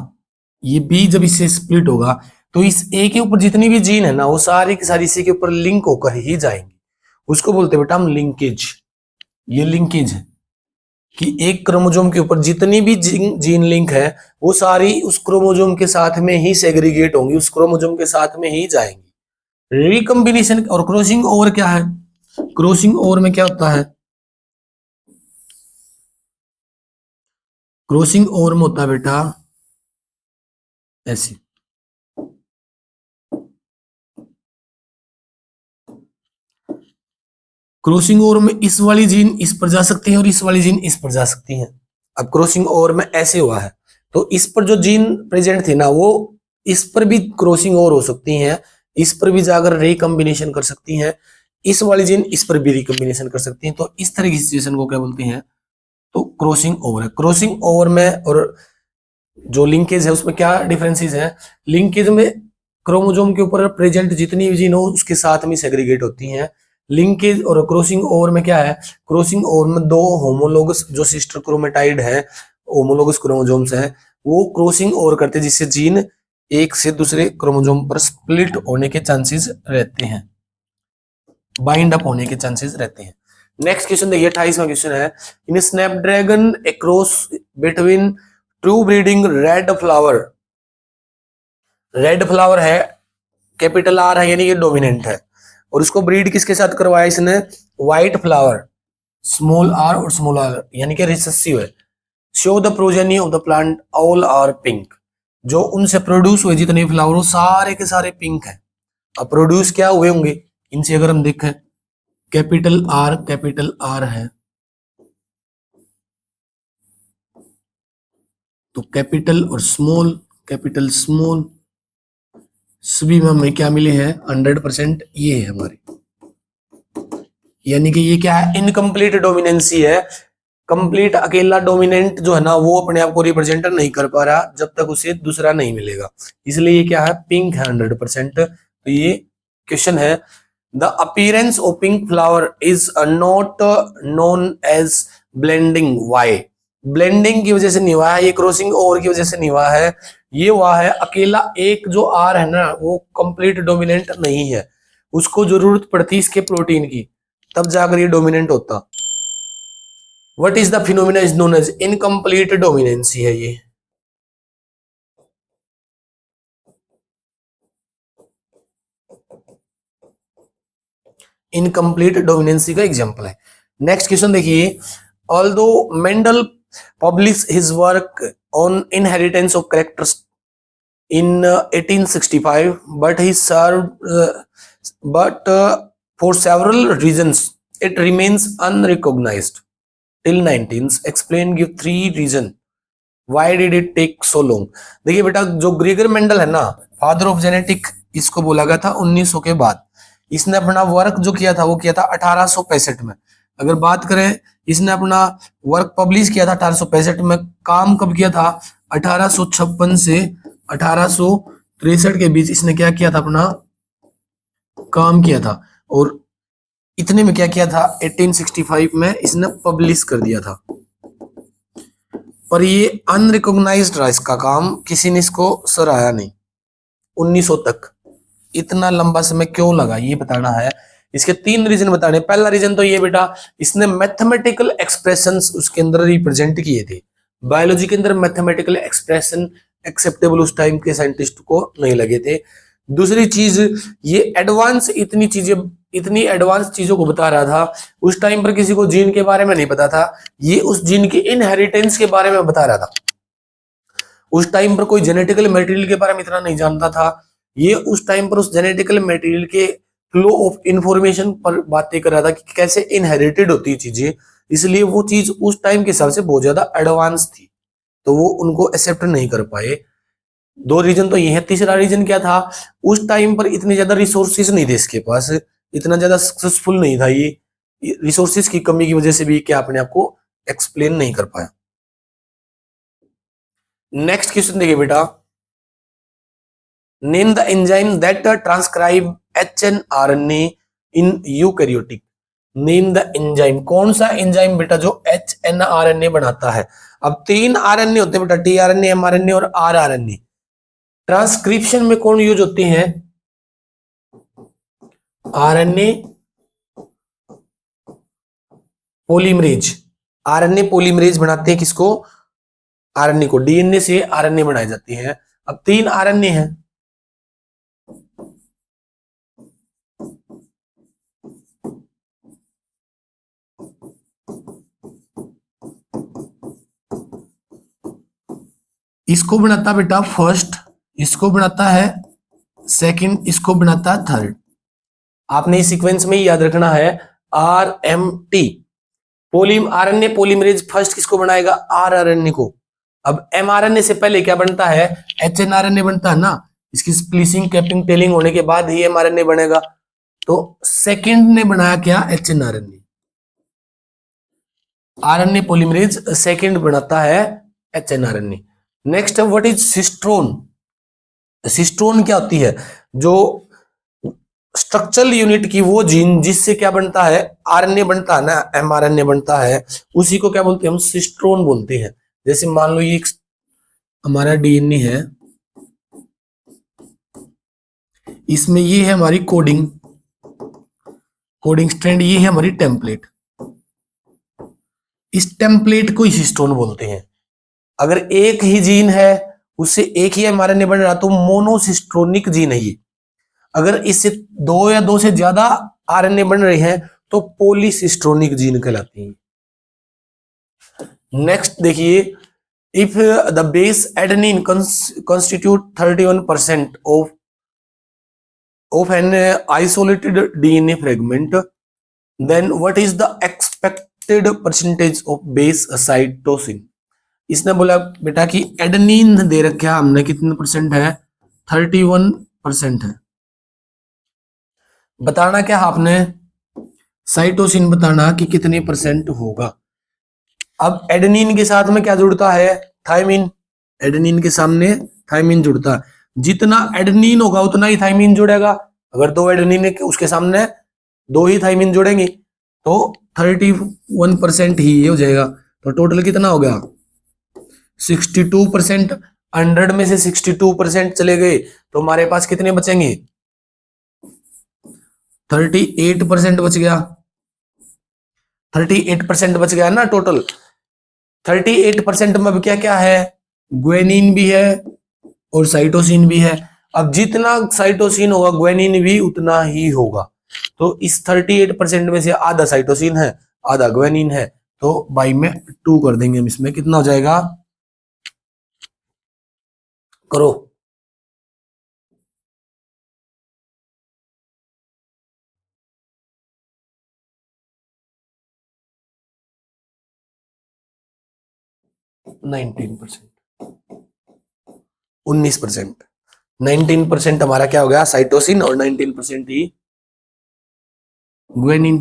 ये बी जब इससे स्प्लिट होगा, तो इस ए के ऊपर जितनी भी जीन है ना, वो सारी की सारी इसी के ऊपर लिंक होकर ही जाएंगी। उसको बोलते हैं बेटा हम लिंकेज। ये लिंकेज है कि एक क्रोमोसोम के ऊपर जितनी भी जीन लिंक है, वो सारी उस क्रोमोसोम के साथ में ही सेग्रीगेट होंगी, उस क्रोमोसोम के साथ में ही जाएंगी। रिकम्बिनेशन और क्रॉसिंग ओवर क्या है, क्रॉसिंग ओवर में क्या होता है, क्रॉसिंग ओवर में होता है बेटा ऐसे, क्रॉसिंग ओवर में इस वाली जीन इस पर जा सकती है और इस वाली जीन इस पर जा सकती है। अब क्रॉसिंग ओवर में ऐसे हुआ है, तो इस पर जो जीन प्रेजेंट थी ना, वो इस पर भी क्रॉसिंग ओवर हो सकती हैं, इस पर भी जाकर रिकम्बिनेशन कर सकती हैं, इस वाली जीन इस पर भी रिकम्बिनेशन कर सकती हैं। तो इस तरह की सिचुएशन को क्या बोलते हैं, तो क्रॉसिंग ओवर है। क्रॉसिंग ओवर में और जो लिंकेज है उसमें क्या डिफरेंसेस है, लिंकेज में क्रोमोसोम के ऊपर प्रेजेंट जितनी भी जीन हो उसके साथ में सेग्रीगेट होती हैं। लिंकेज और क्रॉसिंग ओवर में क्या है, क्रॉसिंग ओवर में दो होमोलोगस जो सिस्टर क्रोमेटाइड है, होमोलोगस क्रोमोसोम्स हैं, वो क्रॉसिंग ओवर करते हैं, जिससे जीन एक से दूसरे क्रोमोसोम पर स्प्लिट होने के चांसेस रहते हैं, बाइंड अप होने के चांसेस रहते हैं। नेक्स्ट क्वेश्चन देखिए, 28वां क्वेश्चन है, in snapdragon a cross between true breeding red flower, red flower है, कैपिटल आर है यानी कि डोमिनेंट है, और इसको ब्रीड किसके साथ करवाया इसने, व्हाइट फ्लावर, स्मॉल आर और स्मॉल आर यानी कि रिसेसिव है। Show the progeny of the plant all are pink, जो उनसे प्रोड्यूस हुए जितने फ्लावर वो सारे के सारे पिंक है। अब प्रोड्यूस क्या हुए होंगे इनसे, अगर हम देखें, कैपिटल आर है, तो कैपिटल और स्मॉल, कैपिटल स्मॉल सभी में हमें क्या मिले हैं 100%, ये है हमारे, यानी कि ये क्या है, इनकम्प्लीट डोमिनेंसी है। कंप्लीट अकेला डोमिनेंट जो है ना, वो अपने आप को रिप्रेजेंट नहीं कर पा रहा जब तक उसे दूसरा नहीं मिलेगा, इसलिए ये क्या है, पिंक है 100%। तो ये क्वेश्चन है, the appearance of pink flower is not known as blending, why, blending की वजह से नहीं हुआ है, ये क्रॉसिंग ओवर की वजह से नहीं हुआ है, ये हुआ है अकेला एक जो आर है ना, वो कंप्लीट डोमिनेंट नहीं है, उसको जरूरत पड़ती इसके प्रोटीन की, तब जाकर ये डोमिनेंट होता। What is the phenomena is known as incomplete dominancy है ये। इनकम्प्लीट डोमिनेंसी का एग्जांपल है। नेक्स्ट क्वेश्चन देखिए, although Mendel publish his work on inheritance of characters in 1865, but he served but for several reasons it remains unrecognized till 19th, explain, give 3 reason why did it take so long। देखिए बेटा, जो ग्रेगर मेंडल है ना, फादर ऑफ जेनेटिक इसको बोला गया था 1900 के बाद। इसने अपना वर्क जो किया था वो किया था 1865 में। अगर बात करें, इसने अपना वर्क पब्लिश किया था 1865 में, काम कब किया था, 1856 से 1863 के बीच इसने क्या किया था, अपना काम किया था, और इतने में क्या किया था, 1865 में इसने पब्लिश कर दिया था। पर ये अनरिकॉग्नाइज्ड रहा इसका काम, किसी ने इसको सराहा नहीं 1900 तक। इतना लंबा समय क्यों लगा ये बताना है। इसके 3 रीजन बताने। पहला रीजन तो ये बेटा, इसने मैथमेटिकल एक्सप्रेशंस उसके अंदर रिप्रेजेंट किए थे। बायोलॉजी के अंदर मैथमेटिकल एक्सप्रेशन एक्सेप्टेबल उस टाइम के साइंटिस्ट को नहीं लगे थे। दूसरी चीज, ये एडवांस इतनी एडवांस चीजों को बता रहा था। उस टाइम पर किसी को जीन के बारे में नहीं पता था, ये उस जीन के इनहेरिटेंस के बारे में बता रहा था। उस टाइम पर कोई जेनेटिकल मटेरियल के बारे में इतना नहीं जानता था। ये उस टाइम पर उस जेनेटिकल मटेरियल के फ्लो ऑफ इंफॉर्मेशन पर बातें कर रहा था कि कैसे इनहेरिटेड होती है चीजें। इसलिए वो चीज उस टाइम के हिसाब से बहुत ज्यादा एडवांस थी, तो वो उनको एक्सेप्ट नहीं कर पाए। 2 रीजन तो ये है। तीसरा रीजन क्या था, उस टाइम पर इतने ज्यादा रिसोर्सेज नहीं थे इसके पास, इतना ज्यादा सक्सेसफुल नहीं था ये। रिसोर्सेज की कमी की वजह से भी क्या अपने आप को एक्सप्लेन नहीं कर पाया। नेक्स्ट क्वेश्चन देखिए बेटा, name the enzyme that transcribe HNRNA in eukaryotic. Name the enzyme, कौन सा एंजाइम बेटा जो HNRNA बनाता है। अब 3 RNA होते हैं बेटा, tRNA, mRNA और rRNA। ट्रांसक्रिप्शन में कौन यूज होते हैं, RNA पॉलीमरेज। RNA पॉलीमरेज बनाते हैं किसको, RNA को। DNA से RNA बनाए जाते हैं। अब 3 RNA हैं, इसको बनाता बेटा फर्स्ट, इसको बनाता है सेकंड, इसको बनाता है थर्ड। आपने इस सीक्वेंस में ही याद रखना है RMT। RNA पॉलीमरेज फर्स्ट किसको बनाएगा, rRNA को। अब mRNA से पहले क्या बनता है, HNRNA बनता है ना। इसकी स्प्लिसिंग, कैपिंग, टेलिंग होने के बाद ही mRNA बनेगा। तो सेकंड ने बनाया क्या, HNRNA। RNA पॉलीमरेज सेकंड बनाता है HNRNA। Next, what is cistron. Cistron क्या होती है, जो स्ट्रक्चरल यूनिट की वो जीन जिससे क्या बनता है, RNA बनता है ना, mRNA बनता है, उसी को क्या बोलते हैं हम, सिस्ट्रोन बोलते हैं। जैसे मान लो ये हमारा DNA है, इसमें ये है हमारी कोडिंग स्ट्रैंड, ये है हमारी टेम्पलेट। इस टेम्पलेट को ही सिस्ट्रोन बोलते हैं। अगर एक ही जीन है, उससे एक ही mRNA बन रहा तो मोनोसिस्ट्रोनिक जीन है ये। अगर इससे 2 या 2 से ज्यादा RNA बन रहे हैं तो पॉलीसिस्ट्रोनिक जीन कहलाती है। नेक्स्ट देखिए, if the base adenine constitute 31% of an isolated DNA fragment, then what is the expected percentage of base cytosine। इसने बोला बेटा कि एडेनिन दे रखा हमने, कितने परसेंट है, 31% है। बताना क्या आपने, साइटोसिन बताना कि कितने परसेंट होगा। अब एडेनिन के साथ में क्या जुड़ता है, थायमिन। एडेनिन के सामने थायमिन जुड़ता है, जितना एडेनिन होगा उतना ही थायमिन जुड़ेगा। अगर 2 एडेनिन है उसके सामने 2 ही थायमिन जुड़ेंगे तो 31% ही ये हो जाएगा। तो टोटल कितना हो गया, 62%। 100 में से 62% चले गए तो हमारे पास कितने बचेंगे, 38% बच गया। 38% बच गया ना टोटल। 38% में अब क्या क्या है, ग्वेनिन भी है और साइटोसिन भी है। अब जितना साइटोसिन होगा ग्वेनिन भी उतना ही होगा। तो इस 38% में से आधा साइटोसिन है, आधा ग्वेनिन है, तो बाई में 2 कर देंगे हम। इसमें कितना हो जाएगा, करो। नाइनटीन 19%। 19% हमारा क्या हो गया, साइटोसिन, और 19% ही ग्वेनिन।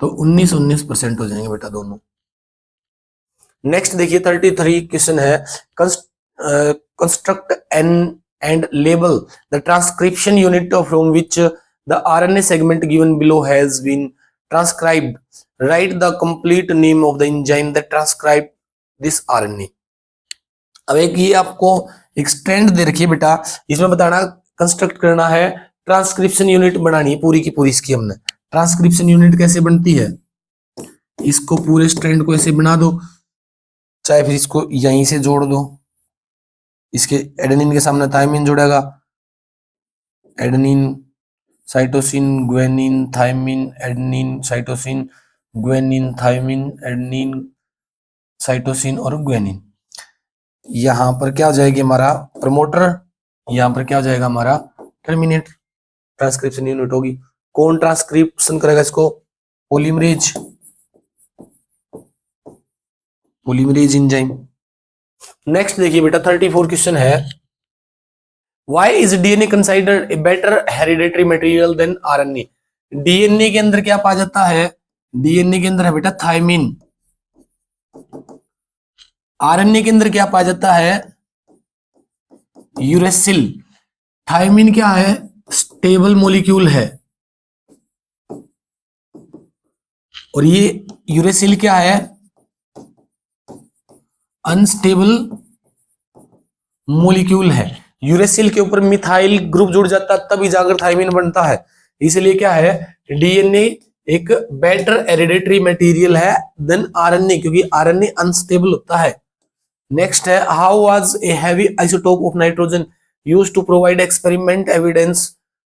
तो 19% हो जाएंगे बेटा दोनों। नेक्स्ट देखिए 33 क्वेश्चन है, construct and label the transcription unit from which the RNA segment given below has been transcribed write the complete name of the enzyme that transcribe this RNA. अब एक ये आपको एक स्ट्रैंड दे रखी है बेटा, इसमें बताना कंस्ट्रक्ट करना है, ट्रांसक्रिप्शन यूनिट बनानी है पूरी की पूरी इसकी। हमने ट्रांसक्रिप्शन यूनिट कैसे बनती है, इसको पूरे स्ट्रैंड को ऐसे बना दो, चाहे फिर इसको यहीं से जोड़ दो, इसके एडेनिन के सामने थाइमिन जुड़ेगा, adenine cytosine guanine thymine adenine cytosine guanine thymine adenine cytosine और ग्वेनिन। यहां पर क्या हो जाएगी हमारा प्रमोटर, यहां पर क्या हो जाएगा हमारा टर्मिनेट, ट्रांसक्रिप्शन यूनिट होगी। कौन ट्रांसक्रिप्शन करेगा इसको, पॉलीमरेज, पॉलीमरेज एंजाइम। नेक्स्ट देखिए बेटा 34 क्वेश्चन है, Why is DNA considered a better hereditary material than RNA? DNA के अंदर क्या पाया जाता है, डीएनए के अंदर है बेटा थाइमिन, आरएनए के अंदर क्या पाया जाता है, यूरेसिल। थाइमिन क्या है, स्टेबल मॉलिक्यूल है, और ये यूरेसिल क्या है, अनस्टेबल मॉलिक्यूल है। यूरेसिल के ऊपर मिथाइल ग्रुप जुड़ जाता है तभी जाकर थाइमिन बनता है, इसलिए क्या है डीएनए एक बेटर हेरिडिटरी मटेरियल है देन आरएनए, क्योंकि आरएनए अनस्टेबल होता है। नेक्स्ट है, how was a heavy isotope of nitrogen used to provide experiment evidence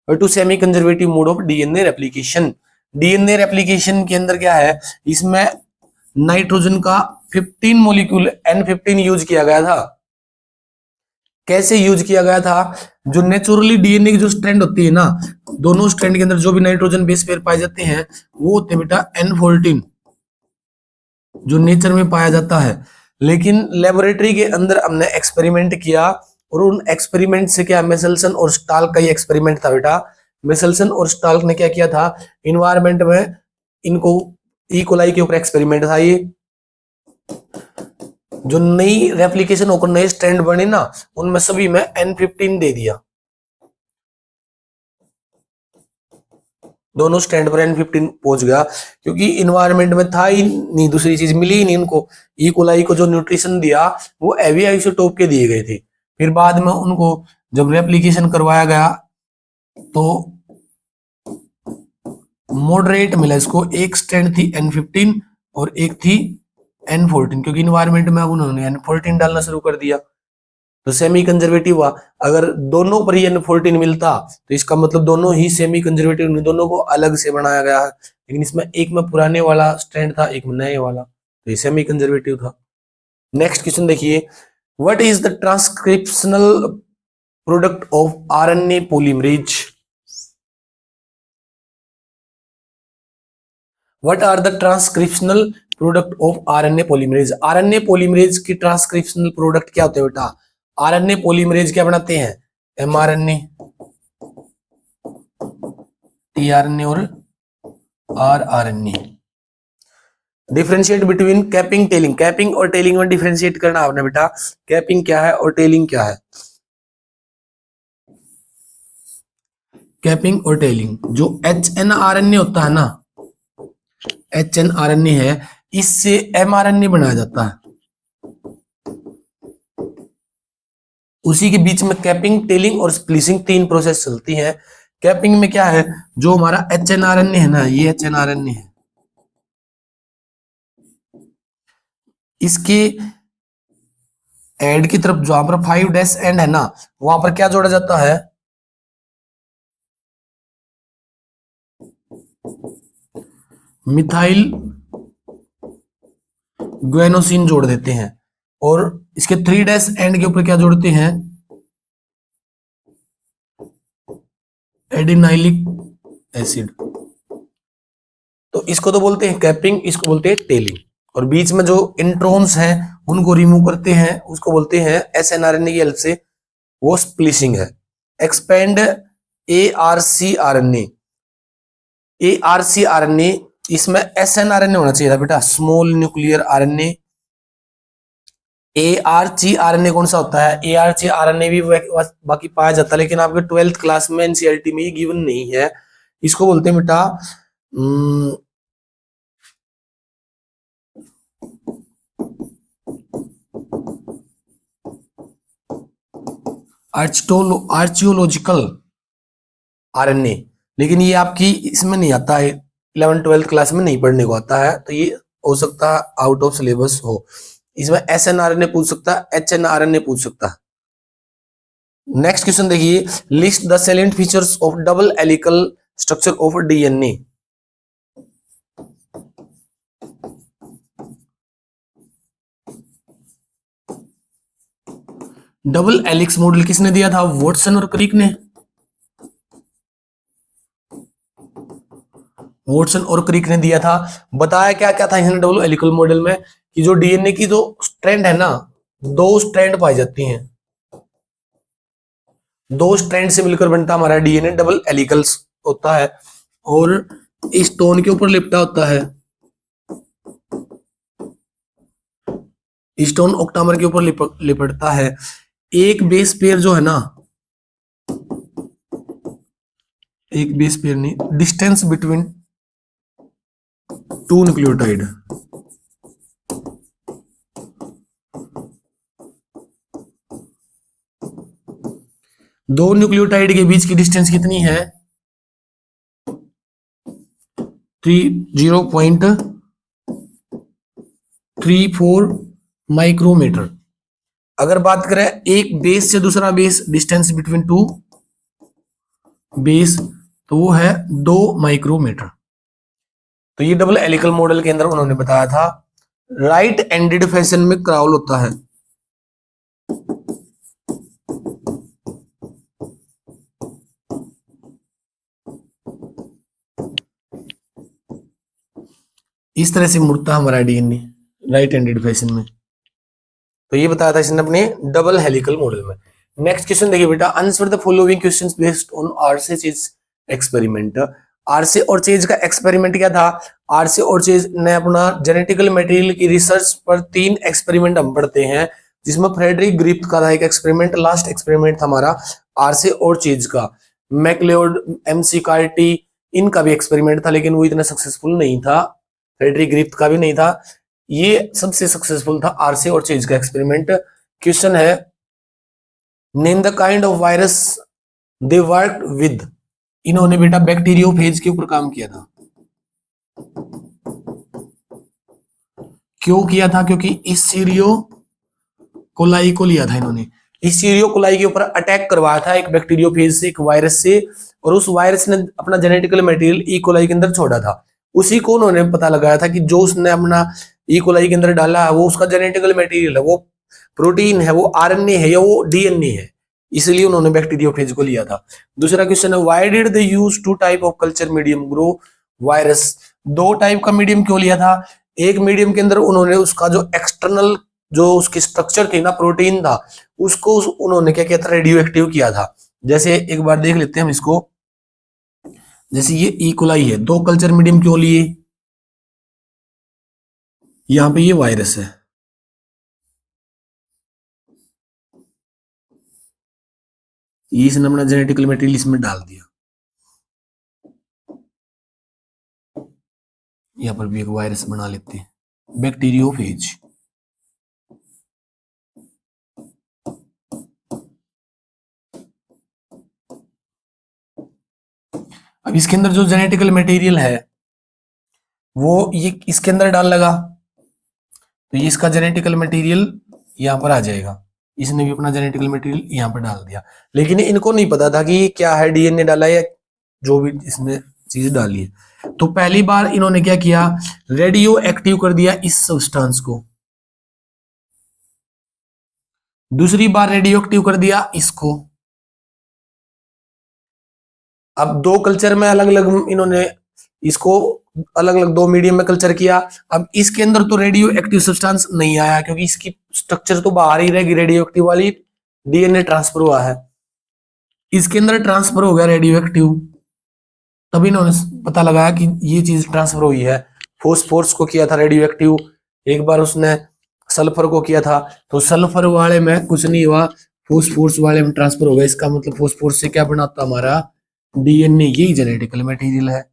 to semi conservative mode of DNA replication. DNA replication के अंदर क्या है, इसमें नाइट्रोजन का 15 मॉलिक्यूल N15 यूज किया गया था। कैसे यूज किया गया था, जो नेचुरली डीएनए की जो स्ट्रैंड होती है ना, दोनों स्ट्रैंड के अंदर जो भी नाइट्रोजन बेस पेयर पाए जाते हैं वो होते हैं बेटा N14, जो नेचर में पाया जाता है। लेकिन लेबोरेटरी के अंदर हमने एक्सपेरिमेंट किया, और उन एक्सपेरिमेंट से क्या, मेसेल्सन और स्टाल्क का ही एक्सपेरिमेंट था बेटा। मेसेल्सन और स्टाल्क ने क्या किया था, इन्वायरमेंट में इनको ई कोलाई के ऊपर एक्सपेरिमेंट था ये, जो नई रेप्लिकेशन होकर नए स्ट्रैंड बने ना, उनमें सभी में N15 दे दिया, दोनों स्ट्रैंड पर N15 पहुंच गया, क्योंकि इन्वायरमेंट में था ही नहीं, दूसरी चीज मिली ही नहीं उनको। ई कोलाई को जो न्यूट्रिशन दिया वो हेवी आइसोटोप के दिए गए थे। फिर बाद में उनको जब रेप्लिकेशन करवाया गया तो मॉडरेट मिला इसको, एक स्ट्रैंड थी N15 और एक थी N14, क्योंकि इन्वायरमेंट में अब उन्होंने N14 डालना शुरू कर दिया, तो सेमी कंजर्वेटिव हुआ। अगर दोनों पर ही N14 मिलता तो इसका मतलब दोनों ही सेमी कंजर्वेटिव, दोनों को अलग से बनाया गया है, लेकिन इसमें एक में पुराने वाला स्ट्रैंड था, एक में नए वाला, तो ये सेमी कंजर्वेटिव था। नेक्स्ट क्वेश्चन देखिए, what is the transcriptional product of RNA polymerase? What are the transcriptional product of RNA polymerase? RNA polymerase की ट्रांसक्रिप्शनल प्रोडक्ट क्या होते हैं बेटा? आरएनए पॉलीमरेज क्या बनाते हैं, एमआरएनए, टीआरएनए और rRNA. Differentiate between capping tailing, capping और टेलिंग में डिफरेंशिएट करना आपने बेटा, कैपिंग क्या है और टेलिंग क्या है। कैपिंग और टेलिंग, जो एचएनआरएनए होता है ना, एचएनआरएनए है, इससे एमआरएनए बनाया जाता है, उसी के बीच में कैपिंग, टेलिंग और स्प्लिसिंग तीन प्रोसेस चलती हैं। कैपिंग में क्या है, जो हमारा एचएनआरएनए है ना, ये एचएनआरएनए है, इसके एंड की तरफ जहां पर 5' एंड है ना, वहां पर क्या जोड़ा जाता है, मिथाइल ग्वेनोसिन जोड़ देते हैं, और इसके 3' एंड के ऊपर क्या जोड़ते हैं, एडिनाइलिक एसिड। तो इसको तो बोलते हैं कैपिंग, इसको बोलते हैं टेलिंग, और बीच में जो इंट्रॉन्स हैं उनको रिमूव करते हैं, उसको बोलते हैं एसएनआरएनए की हेल्प से, वो स्प्लिसिंग है। एक्सपेंड ARC-RNA, ARC-RNA, इसमें SNRNA होना चाहिए था बेटा, स्मॉल न्यूक्लियर आरएनए। ARC-RNA कौन सा होता है, ARC-RNA भी बाकी पाया जाता है, लेकिन आपके 12th क्लास में एनसीईआरटी में गिवन नहीं है। इसको बोलते हैं बेटा आर्चियोलॉजिकल आरएनए, लेकिन ये आपकी इसमें नहीं आता है, 11th-12th क्लास में नहीं पढ़ने को आता है, तो ये हो सकता है आउट ऑफ सिलेबस हो। इसमें SNRNA पूछ सकता है, HNRNA पूछ सकता है। नेक्स्ट क्वेश्चन देखिए, list the salient features of double helical structure of DNA. Double helix model किसने दिया था? वॉटसन और क्रिक ने। वॉटसन और क्रिक ने दिया था। बताया क्या क्या था इसने डबल हेलिकल मॉडल में, कि जो डीएनए की जो स्ट्रैंड है ना, दो स्ट्रैंड पाई जाती हैं, दो स्ट्रैंड से मिलकर बनता हमारा डीएनए डबल हेलिकल्स होता है, और स्टोन के ऊपर लिपटा होता है, स्टोन ऑक्टामर के ऊपर लिपटता है। एक बेस पेयर जो है ना, एक बेस पेयर नहीं, डिस्टेंस बिटवीन टू न्यूक्लियोटाइड, दो न्यूक्लियोटाइड के बीच की डिस्टेंस कितनी है? 0.34 माइक्रोमीटर। अगर बात करें एक बेस से दूसरा base, distance between two base, तो वो है 2 माइक्रोमीटर। तो ये डबल हेलिकल मॉडल के अंदर उन्होंने बताया था। राइट एंडेड फैशन में क्राउल होता है। इस तरह से मुड़ता है हमारा डीएनए राइट हैंडेड फैशन में। तो ये बताया था इसने अपने डबल हेलिकल मॉडल में। नेक्स्ट क्वेश्चन देखिए बेटा, answer the following questions based on आरसे चेज एक्सपेरिमेंट। आरसे और चेज का एक्सपेरिमेंट क्या था? आरसे और चेज ने अपना जेनेटिकल मटेरियल की रिसर्च पर 3 एक्सपेरिमेंट हम पढ़ते हैं, जिसमें फ्रेडरिक ग्रिफ्थ का था एक एक्सपेरिमेंट, लास्ट एक्सपेरिमेंट था हमारा आरसे और चेज का। मैकलियोड, MC कार्टी, इनका भी एक्सपेरिमेंट था, लेकिन वो इतना सक्सेसफुल नहीं था। फ्रेडरिक ग्रिफ्थ का भी नहीं था। ये सबसे सक्सेसफुल था आरसे और चेज का एक्सपेरिमेंट। क्वेश्चन है, name the kind of virus they work with. इन्होंने बेटा बैक्टीरियोफेज के ऊपर काम किया था। क्यों किया था? क्योंकि इस सीरियो कोलाई को लिया था इन्होंने। इस सीरियो कोलाई के ऊपर अटैक करवाया था एक बैक्टीरियोफेज से, एक वायरस से, और उस वायरस ने अपना जेनेटिकल मटेरियल ई कोलाई के अंदर छोड़ा था। उसी को उन्होंने पता लगाया था कि जो उसने अपना ई कोलाई के अंदर डाला है वो उसका जेनेटिकल मटेरियल है, वो प्रोटीन है, वो आरएनए है या वो डीएनए है। इसलिए उन्होंने बैक्टीरियोफेज को लिया था। दूसरा क्वेश्चन है, why did they use 2 type of culture medium grow virus. 2 type का मीडियम क्यों लिया था? एक मीडियम के अंदर उन्होंने उसका जो एक्सटर्नल जो उसकी स्ट्रक्चर थी ना, प्रोटीन था, उसको उन्होंने क्या किया था? रेडियो एक्टिव किया था। जैसे एक बार देख लेते हैं हम इसको। जैसे ये ई कोलाई है, 2 कल्चर मीडियम क्यों लिए? यहां पे ये वायरस है, ये इसने अपना जेनेटिकल मटेरियल इसमें डाल दिया। यहां पर भी एक वायरस बना लेते हैं, बैक्टीरियोफेज। अब इसके अंदर जो जेनेटिकल मटेरियल है वो ये इसके अंदर डाल लगा, तो ये इसका जेनेटिकल मटेरियल यहां पर आ जाएगा। इसने भी अपना जेनेटिकल मटेरियल यहां पर डाल दिया, लेकिन इनको नहीं पता था कि क्या है, डीएनए डाला है या जो भी इसने चीज डाली है। तो पहली बार इन्होंने क्या किया? रेडियो एक्टिव कर दिया इस सब्सटेंस को। दूसरी बार रेडियो एक्टिव कर दिया इसको। अब 2 कल्चर में अलग अलग इन्होंने इसको अलग अलग 2 मीडियम में कल्चर किया। अब इसके अंदर तो रेडियो एक्टिव सब्सटेंस नहीं आया, क्योंकि इसकी स्ट्रक्चर तो बाहर ही रहेगी, रेडियो एक्टिव वाली डीएनए ट्रांसफर हुआ है, इसके अंदर ट्रांसफर हो गया रेडियो एक्टिव। तभी इन्होंने पता लगाया कि ये चीज ट्रांसफर हुई है। फोस्फोरस को किया था रेडियो एक्टिव, एक बार उसने सल्फर को किया था, तो सल्फर वाले में कुछ नहीं हुआ, फोस्फोरस वाले में ट्रांसफर हो गया। इसका मतलब फोस्फोरस से क्या बनाता हमारा डीएनए, यही जेनेटिकल मटेरियल है।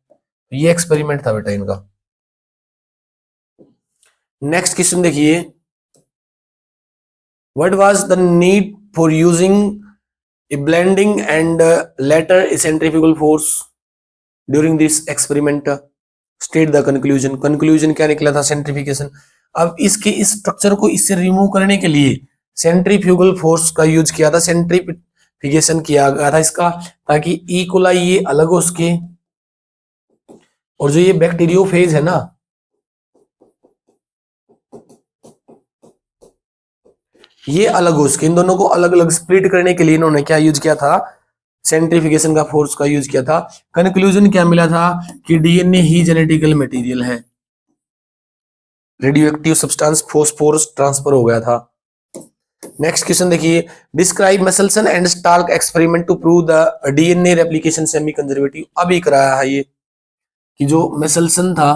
ये एक्सपेरिमेंट था बेटा इनका। नेक्स्ट क्वेश्चन देखिए, what was the need for using A blending and later centrifugal force during this experiment state the conclusion. Conclusion क्या निकला था? सेंट्रीफिकेशन। अब इसके इस स्ट्रक्चर को इससे रिमूव करने के लिए सेंट्रीफ्यूगल फोर्स का यूज किया था, सेंट्रीफिकेशन किया गया था इसका, ताकि ई कोलाई ये अलग हो उसके, और जो ये बैक्टीरियोफेज है ना, ये अलग हो उसके। इन दोनों को अलग अलग स्प्लिट करने के लिए इन्होंने क्या यूज किया था? सेंट्रीफिकेशन का फोर्स का यूज किया था। कंक्लूजन क्या मिला था? कि डीएनए ही जेनेटिकल मटेरियल है, radio active substance phosphorus transfer हो गया था। नेक्स्ट क्वेश्चन देखिए, describe Meselson and Stahl experiment to prove the DNA replication semi conservative. अभी कराया है ये कि जो मेसल्सन था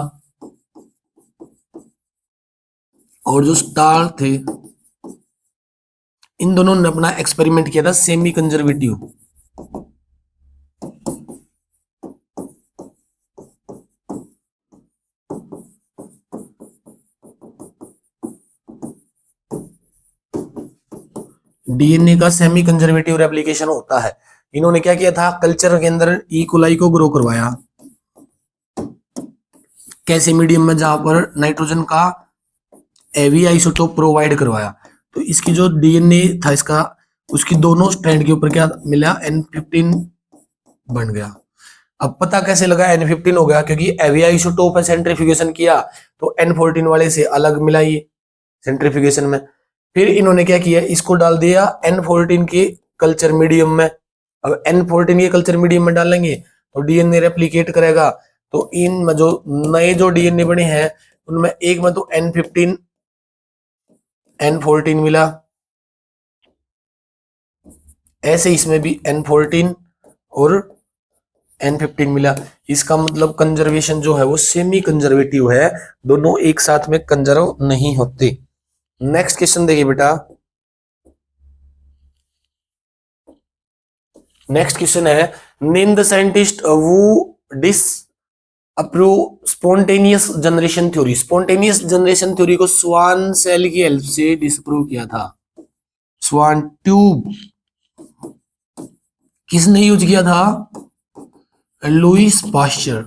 और जो स्टार्क थे, इन दोनों ने अपना एक्सपेरिमेंट किया था सेमी कंजर्वेटिव। डीएनए का सेमी कंजर्वेटिव रेप्लिकेशन होता है। इन्होंने क्या किया था? कल्चर के अंदर ई कोलाई को ग्रो करवाया। कैसे? मीडियम में, जहां पर नाइट्रोजन का एवी आइसोटोप प्रोवाइड करवाया। तो इसकी जो डीएनए था इसका, उसकी दोनों स्ट्रैंड के ऊपर क्या मिला? N15 बन गया। अब पता कैसे लगा N15 हो गया? क्योंकि एवी आइसोटोप है, सेंट्रीफ्यूगेशन किया तो N14 वाले से अलग मिला ये सेंट्रीफ्यूगेशन में। फिर इन्होंने क्या किया? इसको डाल दिया N14 के कल्चर मीडियम में। अब N14 के कल्चर मीडियम में डालेंगे तो डीएनए रेप्लिकेट करेगा। तो इन जो नए जो डीएनए बने हैं उनमें एक में तो N15 N14 मिला, ऐसे इसमें भी N14 और N15 मिला। इसका मतलब कंजर्वेशन जो है वो सेमी कंजर्वेटिव है, दोनों एक साथ में कंजर्व नहीं होते। नेक्स्ट क्वेश्चन देखिए बेटा, नेक्स्ट क्वेश्चन है, name the scientist who disapprove spontaneous generation theory. Spontaneous generation theory को स्वान सेल की हेल्प से डिसअप्रूव किया था। स्वान ट्यूब किसने यूज किया था? Louis Pasteur.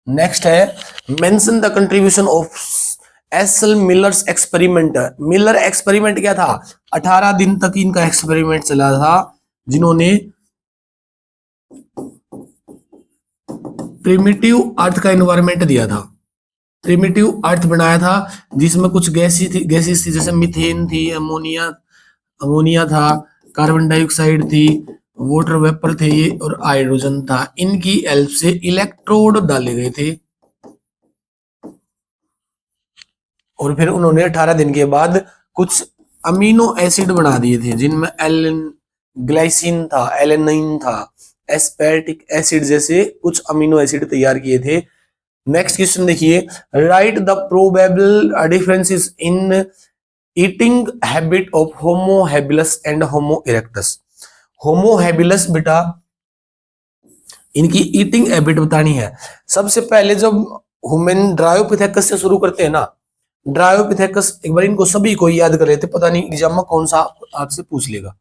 नेक्स्ट है, mention the contribution of S L Miller's experiment. Miller experiment क्या था? 18 दिन तक इनका एक्सपेरिमेंट चला था, जिन्होंने प्रिमिटिव अर्थ का एनवायरनमेंट दिया था। प्रिमिटिव अर्थ बनाया था जिसमें कुछ गैसेस थी, जैसे मीथेन थी, अमोनिया था, कार्बन डाइऑक्साइड थी, वाटर वेपर थे ये, और हाइड्रोजन था। इनकी हेल्प से इलेक्ट्रोड डाले गए थे और फिर उन्होंने 18 दिन के बाद कुछ अमीनो एसिड बना दिए थे, जिनमें एलन ग्लाइसिन था, एलेनाइन था, एस्पेटिक एसिड जैसे कुछ अमीनो एसिड तैयार किए थे। नेक्स्ट क्वेश्चन देखिए, write the probable differences in eating habit of homo habilis and homo erectus. Homo habilis बेटा, इनकी ईटिंग हैबिट बतानी है। सबसे पहले जब ह्यूमन ड्रायोपिथेकस से शुरू करते हैं ना, ड्रायोपिथेकस, एक बार इनको सभी को याद कर लेते, पता नहीं एग्जाम में कौन सा आपसे पूछ लेगा।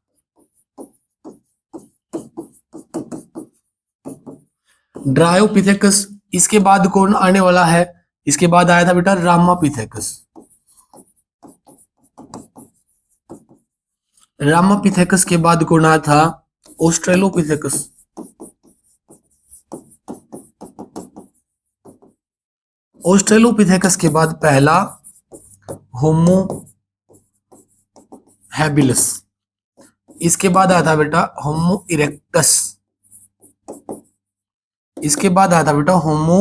ड्रायोपिथेकस, इसके बाद कौन आने वाला है? इसके बाद आया था बेटा रामापिथेकस। रामापिथेकस के बाद कौन आया था? ऑस्ट्रेलोपिथेकस। ऑस्ट्रेलोपिथेकस के बाद पहला होमो हैबिलस। इसके बाद आया था बेटा होमो इरेक्टस। इसके बाद आया था बेटा होमो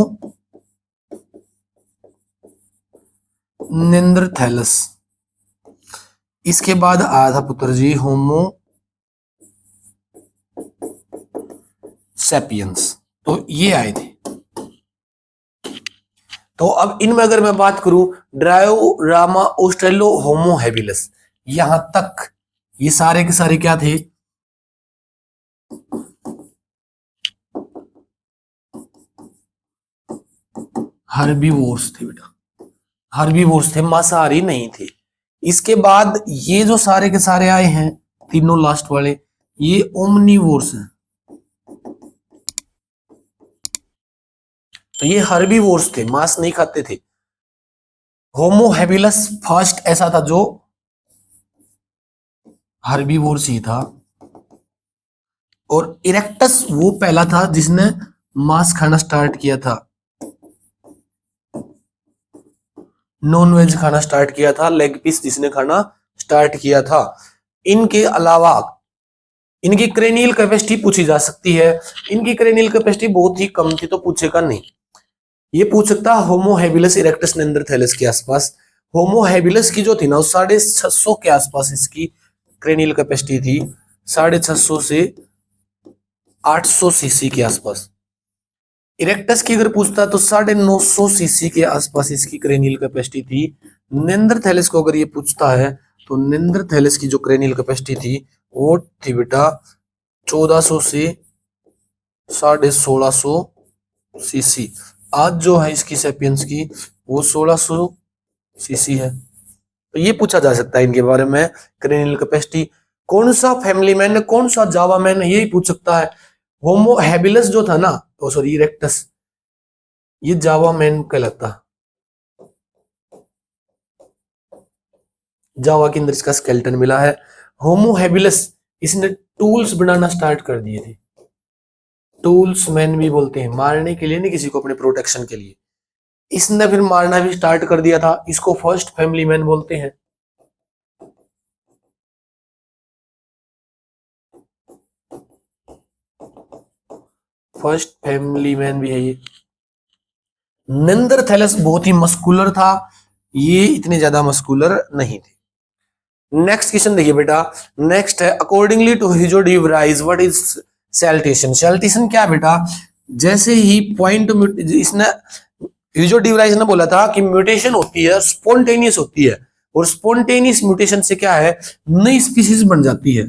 नेंडरथैलस। इसके बाद आया था पुत्र जी होमो सैपियंस। तो ये आए थे। तो अब इनमें अगर मैं बात करूं, ड्रायो, रामा, ऑस्ट्रेलो, होमो हैबिलस, यहां तक ये सारे के सारे क्या थे? हर्बीवोर्स थे बेटा, हर्बीवोर्स थे, मांसाहारी नहीं थे। इसके बाद ये जो सारे के सारे आए हैं, तीनों लास्ट वाले ये ओमनीवोर्स हैं। तो ये हर्बीवोर्स थे, मांस नहीं खाते थे। होमो हैबिलस फर्स्ट ऐसा था जो हर्बीवोर्स ही था, और इरेक्टस वो पहला था जिसने मांस खाना स्टार्ट किया था, नॉन वेज खाना स्टार्ट किया था, लेग पीस जिसने खाना स्टार्ट किया था। इनके अलावा इनकी क्रेनियल कैपेसिटी पूछी जा सकती है। इनकी क्रेनियल कैपेसिटी बहुत ही कम थी तो पूछेगा नहीं। ये पूछ सकता है होमो हैबिलस इरेक्टस नेंडरथैलस के आसपास। होमो हैबिलस की जो थी ना 650 के आसपास इसकी क्रेनियल कैपेसिटी थी, 650 से 800 सीसी के आसपास। इरेक्टस की अगर पूछता तो 950 सीसी के आसपास इसकी क्रेनियल कैपेसिटी थी। नेंडरथैलस को अगर ये पूछता है तो नेंडरथैलस की जो क्रेनियल कैपेसिटी थी वो थी बेटा 1400 से 1650 सीसी। आज जो है इसकी सेपियंस की वो 1600 सीसी है। तो ये पूछा जा सकता है इनके बारे में, क्रेनियल कैपेसिटी। कौन सा फैमिली मैन, कौन सा जावा मैन, यही पूछ सकता है। होमो हैबिलस जो था ना, ओ सॉरी इरेक्टस, ये जावा मैन कहलाता। जावा के अंदर इसका स्केलेटन मिला है। होमो हैबिलस इसने टूल्स बनाना स्टार्ट कर दिए थे। टूल्स मैन भी बोलते हैं, मारने के लिए नहीं, किसी को अपने प्रोटेक्शन के लिए। इसने फिर मारना भी स्टार्ट कर दिया था, इसको फर्स्ट फैमिली मैन बोलते हैं। फर्स्ट फैमिली मैन भी है ये। नेंडरथैलस बहुत ही मस्कुलर था, ये इतने ज्यादा मस्कुलर नहीं थे। नेक्स्ट क्वेश्चन देखिए बेटा, नेक्स्ट है accordingly to Hugo de Vries what is saltation. Saltation क्या है बेटा? जैसे ही पॉइंट इसने ह्यूजो डी वराइज ने बोला था कि म्यूटेशन होती है, स्पॉन्टेनियस होती है, और स्पॉन्टेनियस म्यूटेशन से क्या है, नई स्पीसीज बन जाती है।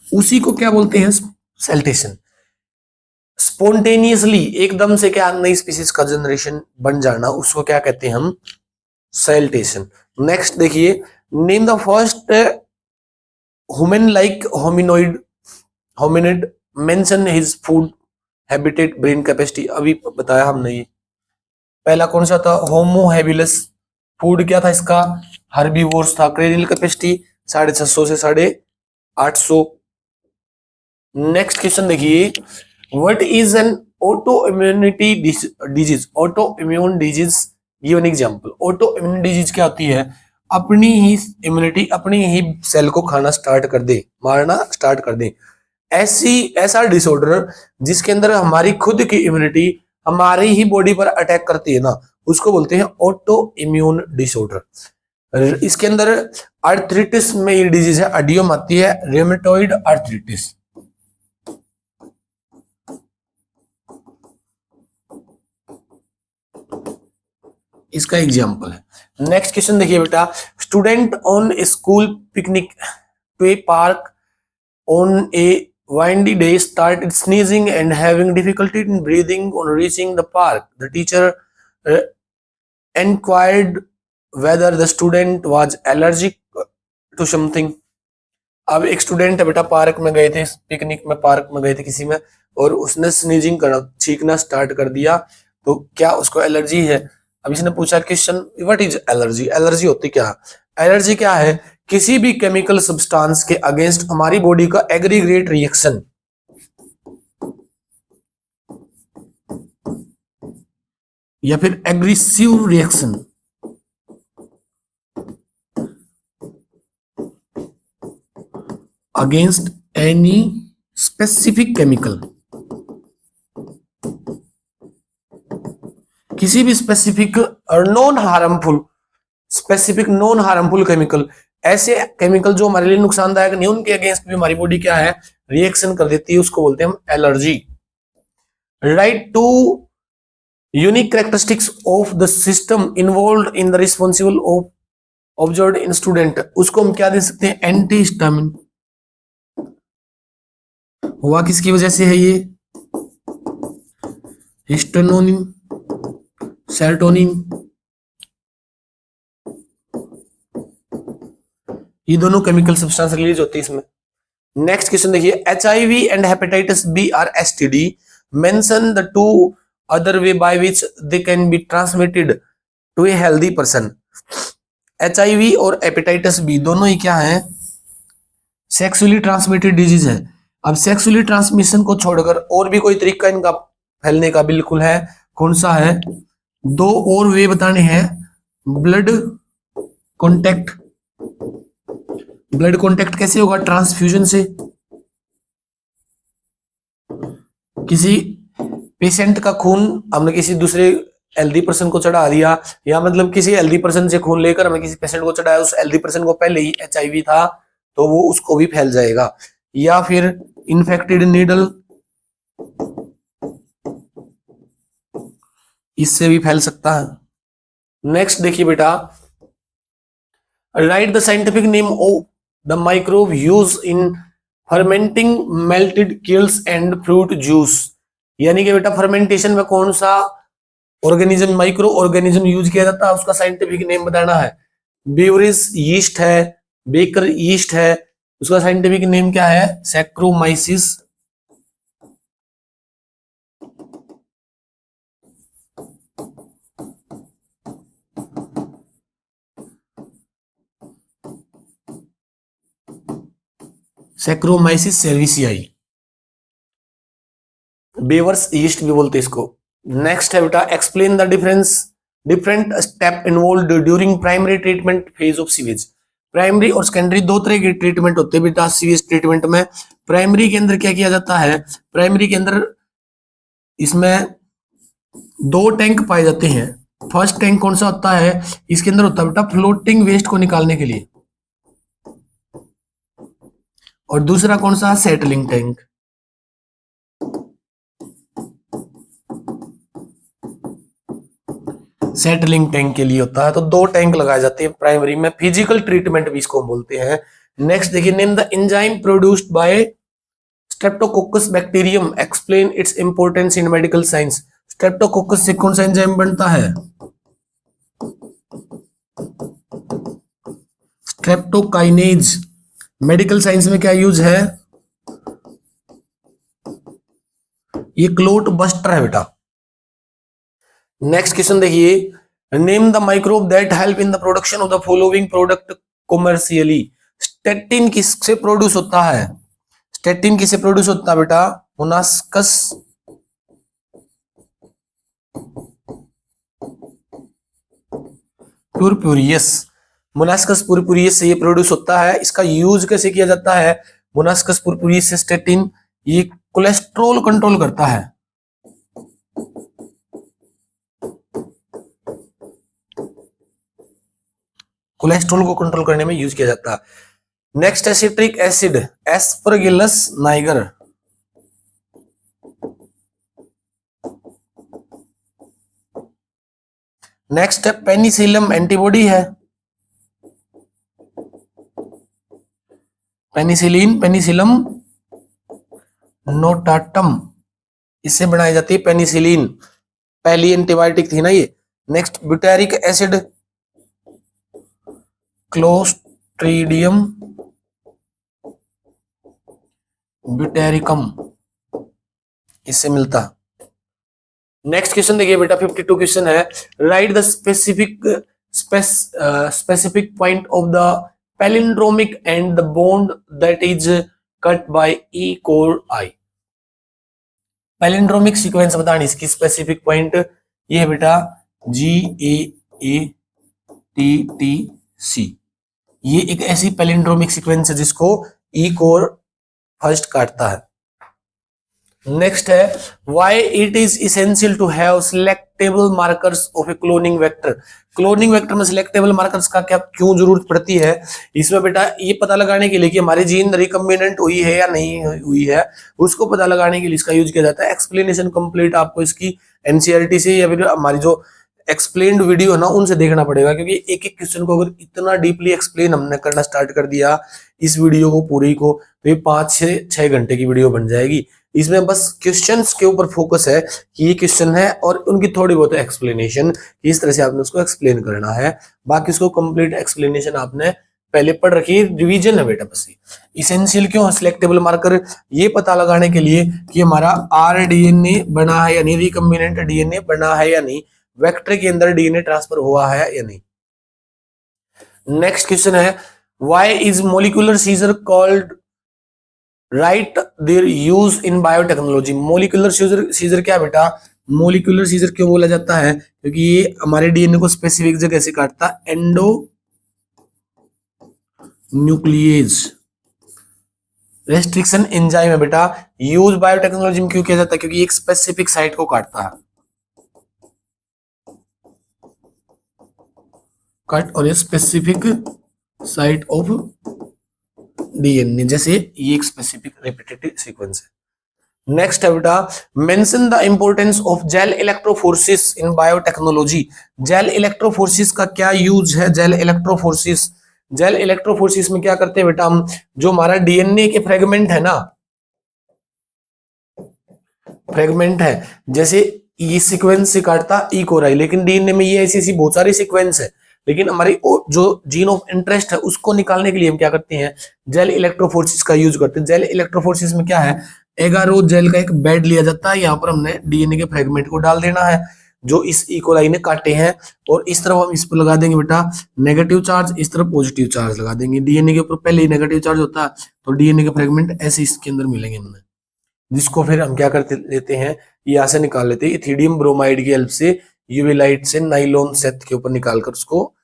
उसी को क्या बोलते हैं? सैल्टेशन। स्पॉन्टेनियसली एकदम से क्या नई स्पीसीज का जनरेशन बन जाना, उसको क्या कहते हैं हम? सैल्टेशन। नेक्स्ट देखिए, name the first human like hominid mention his food habitat brain capacity. अभी बताया हमने ये। पहला कौन सा था? होमो हैबिलस। फूड क्या था इसका? हर्बीवोर्स था। क्रेनियल कैपेसिटी 650 से 850। नेक्स्ट क्वेश्चन देखिए, what is an auto immunity disease? Auto immune disease, give an example. Auto immune disease क्या होती है? अपनी ही इम्यूनिटी अपनी ही सेल को खाना स्टार्ट कर दे, मारना स्टार्ट कर दे। ऐसा डिसऑर्डर जिसके अंदर हमारी खुद की इम्यूनिटी हमारी ही बॉडी पर अटैक करती है ना, उसको बोलते हैं ऑटो इम्यून डिसऑर्डर। इसके अंदर आर्थराइटिस में ये डिजीज है, अडियम आती है, रेमेटॉइड आर्थराइटिस। इसका एग्जाम्पल है। नेक्स्ट क्वेश्चन देखिए बेटा, student on school picnic to a park on a windy day started sneezing and having difficulty in breathing. On reaching the park, the teacher uh, inquired whether the student was allergic to something. अब एक स्टूडेंट है बेटा, पार्क में गए थे, पिकनिक में पार्क में गए थे किसी में, और उसने स्नीजिंग करना, छींकना स्टार्ट कर दिया, तो क्या उसको एलर्जी है? अब इसने पूछा question, what is allergy? Allergy होती क्या? एलर्जी क्या है? किसी भी केमिकल सब्सटेंस के अगेंस्ट हमारी बॉडी का एग्रीगेट रिएक्शन, या फिर aggressive reaction against any specific chemical. किसी भी स्पेसिफिक और non harmful, specific non harmful chemical, ऐसे केमिकल जो हमारे लिए नुकसानदायक नहीं, उनके अगेंस्ट भी हमारी बॉडी क्या है? रिएक्शन कर देती है, उसको बोलते हैं हम allergy. Write two unique characteristics of the system involve in the responsible of observed in student, उसको हम क्या दे सकते हैं? Anti histamine. हुआ किसकी वजह से है ये? हिस्टामिन, सेरोटोनिन, ये दोनों केमिकल सब्सटेंस रिलीज होती है इसमें। नेक्स्ट क्वेश्चन देखिए, HIV and hepatitis B are STD, mention the two other way by which they can be transmitted to a healthy person. HIV और हेपेटाइटिस बी दोनों ही क्या है, सेक्सुअली ट्रांसमिटेड डिजीज है। अब सेक्सुअली ट्रांसमिशन को छोड़कर और भी कोई तरीका इनका फैलने का बिल्कुल है, कौन सा है, दो और वे बताने हैं, ब्लड कॉन्टेक्ट। ब्लड कॉन्टेक्ट कैसे होगा, ट्रांसफ्यूजन से। किसी पेशेंट का खून हमने किसी दूसरे हेल्दी पर्सन को चढ़ा दिया, या मतलब किसी हेल्दी पर्सन से खून लेकर हमें किसी पेशेंट को चढ़ाया, उस हेल्दी पर्सन को पहले ही HIV था तो वो उसको भी फैल जाएगा। या फिर इन्फेक्टेड नीडल, इससे भी फैल सकता है। नेक्स्ट देखिए बेटा, write the scientific name of the microbe use in fermenting malted cereals and fruit juice. यानी कि बेटा फर्मेंटेशन में कौन सा ऑर्गेनिज्म, माइक्रो ऑर्गेनिज्म यूज किया जाता है, उसका साइंटिफिक नेम बताना है। बेवरेज यीस्ट है, बेकर यीस्ट है, उसका साइंटिफिक नेम क्या है, सैक्रोमाइसिस। सैक्रोमाइसिस सेर्विसियाई, बेवर्स यीस्ट भी बोलते हैं इसको। नेक्स्ट है बेटा, explain the different step involved during primary treatment phase of sewage. Primary और सेकेंडरी दो तरह के ट्रीटमेंट होते हैं बेटा सीवेज ट्रीटमेंट में। प्राइमरी के अंदर क्या किया जाता है, प्राइमरी के अंदर इसमें दो टैंक पाए जाते हैं। फर्स्ट टैंक कौन सा होता है, इसके अंदर होता है बेटा फ्लोटिंग वेस्ट को निकालने के लिए, और दूसरा कौन सा, सेटलिंग टैंक। सेटलिंग टैंक के लिए होता है। तो दो टैंक लगाए जाते हैं प्राइमरी में, फिजिकल ट्रीटमेंट भी इसको बोलते हैं। नेक्स्ट देखिए, name the enzyme produced by streptococcus bacterium, explain its importance in medical science. Streptococcus से कौन सा एंजाइम बनता है, स्ट्रेप्टोकाइनेज। मेडिकल साइंस में क्या यूज है, ये क्लोट बस्टर है बेटा। नेक्स्ट क्वेश्चन देखिए, name the microbe that help in the production of the following product commercially. Statin किससे प्रोड्यूस होता है, स्टेटिन किससे प्रोड्यूस होता है बेटा, मोनास्कस पुरपुरियस। मोनास्कस पुरपुरियस से ये प्रोड्यूस होता है। इसका यूज कैसे किया जाता है, मोनास्कस पुरपुरियस से स्टेटिन, ये कोलेस्ट्रॉल कंट्रोल करता है। कोलेस्ट्रॉल को कंट्रोल करने में यूज किया जाता है। नेक्स्ट है citric acid, Aspergillus Niger. Next है पेनिसिलम, एंटीबॉडी है। पेनिसिलिन, पेनिसिलम नोटाटम, इससे बनाई जाती है पेनिसिलिन, पहली एंटीबायोटिक थी ना ये। नेक्स्ट ब्यूटेरिक एसिड, क्लोस्ट्रीडियम ब्यूटेरिकम, इससे मिलता। नेक्स्ट क्वेश्चन देखिए बेटा, 52 क्वेश्चन है, right the specific point of the palindromic and the bond that is cut by E core I. Palindromic sequence बतानी, इसकी स्पेसिफिक पॉइंट ये है बेटा GAATTC। ये एक ऐसी पैलिंड्रोमिक सीक्वेंस है जिसको ई कोर फर्स्ट काटता है। नेक्स्ट है, why it is essential to have selectable markers of a cloning vector. Cloning vector में सिलेक्टेबल मार्कर्स का क्या क्यों जरूरत पड़ती है, इसमें बेटा ये पता लगाने के लिए कि हमारी जीन रिकम्बिनेंट हुई है या नहीं हुई है, उसको पता लगाने के लिए इसका यूज किया जाता है। एक्सप्लेनेशन कंप्लीट आपको इसकी एनसीईआरटी से या फिर हमारी जो एक्सप्लेन्ड वीडियो है ना उनसे देखना पड़ेगा, क्योंकि एक एक क्वेश्चन को अगर इतना डीपली एक्सप्लेन हमने करना स्टार्ट कर दिया इस वीडियो को पूरी को, तो ये 5 से 6 घंटे की वीडियो बन जाएगी। इसमें बस क्वेश्चंस के ऊपर फोकस है कि ये क्वेश्चन है और उनकी थोड़ी बहुत एक्सप्लेनेशन, इस तरह से आपने उसको एक्सप्लेन करना है। बाकी उसको कंप्लीट एक्सप्लेनेशन आपने पहले पढ़ रखी है, रिवीजन है बेटा बस। इसेंशियल क्यों है सिलेक्टेबल मार्कर, ये पता लगाने के लिए कि हमारा आरडीएनए बना है या नहीं, रिकम्बिनेंट डीएनए बना है या नहीं, वेक्टर के अंदर डीएनए ट्रांसफर हुआ है या नहीं। नेक्स्ट क्वेश्चन है why is molecular scissor called write their use in biotechnology. Molecular scissor क्या बेटा, मोलिकुलर सीजर क्यों बोला जाता है, क्योंकि ये हमारे डीएनए को स्पेसिफिक जगह से काटता है, एंडो न्यूक्लियेज रेस्ट्रिक्शन एंजाइम है बेटा। यूज बायोटेक्नोलॉजी में क्यों किया जाता है, क्योंकि एक स्पेसिफिक साइट को काटता है, कट और ये स्पेसिफिक साइट ऑफ डीएनए, जैसे ये एक स्पेसिफिक रिपीटेटिव सीक्वेंस है। नेक्स्ट है बेटा mention the importance of gel electrophoresis in biotechnology. Gel electrophoresis का क्या यूज है, जेल इलेक्ट्रोफोर्सिस, जेल इलेक्ट्रोफोर्सिस में क्या करते हैं बेटा हम, जो हमारा डीएनए के फ्रेगमेंट है ना, फ्रेगमेंट है, जैसे ये सीक्वेंस से काटता ई कोराई, लेकिन डीएनए में ये ऐसी बहुत सारी सीक्वेंस है, लेकिन हमारी जो जीन ऑफ इंटरेस्ट है उसको निकालने के लिए हम क्या करते हैं, जेल इलेक्ट्रोफोर्सिस का यूज करते हैं। जेल इलेक्ट्रोफोर्सिस में क्या है, एगारो जेल का एक बेड लिया जाता है, यहाँ पर हमने डीएनए के फ्रेगमेंट को डाल देना है जो इस इकोलाई ने काटे हैं, और इस तरफ हम इस पर लगा देंगे बेटा नेगेटिव चार्ज, इस तरफ पॉजिटिव चार्ज लगा देंगे। डीएनए के ऊपर पहले ही नेगेटिव चार्ज होता है, तो डीएनए के फ्रेगमेंट ऐसे इसके अंदर मिलेंगे हमें, जिसको फिर हम क्या करते लेते हैं, यहाँ से निकाल लेते हैं इथिडियम ब्रोमाइड की हेल्प से, यूवी लाइट से नाइलॉन सेट के ऊपर निकालकर उसको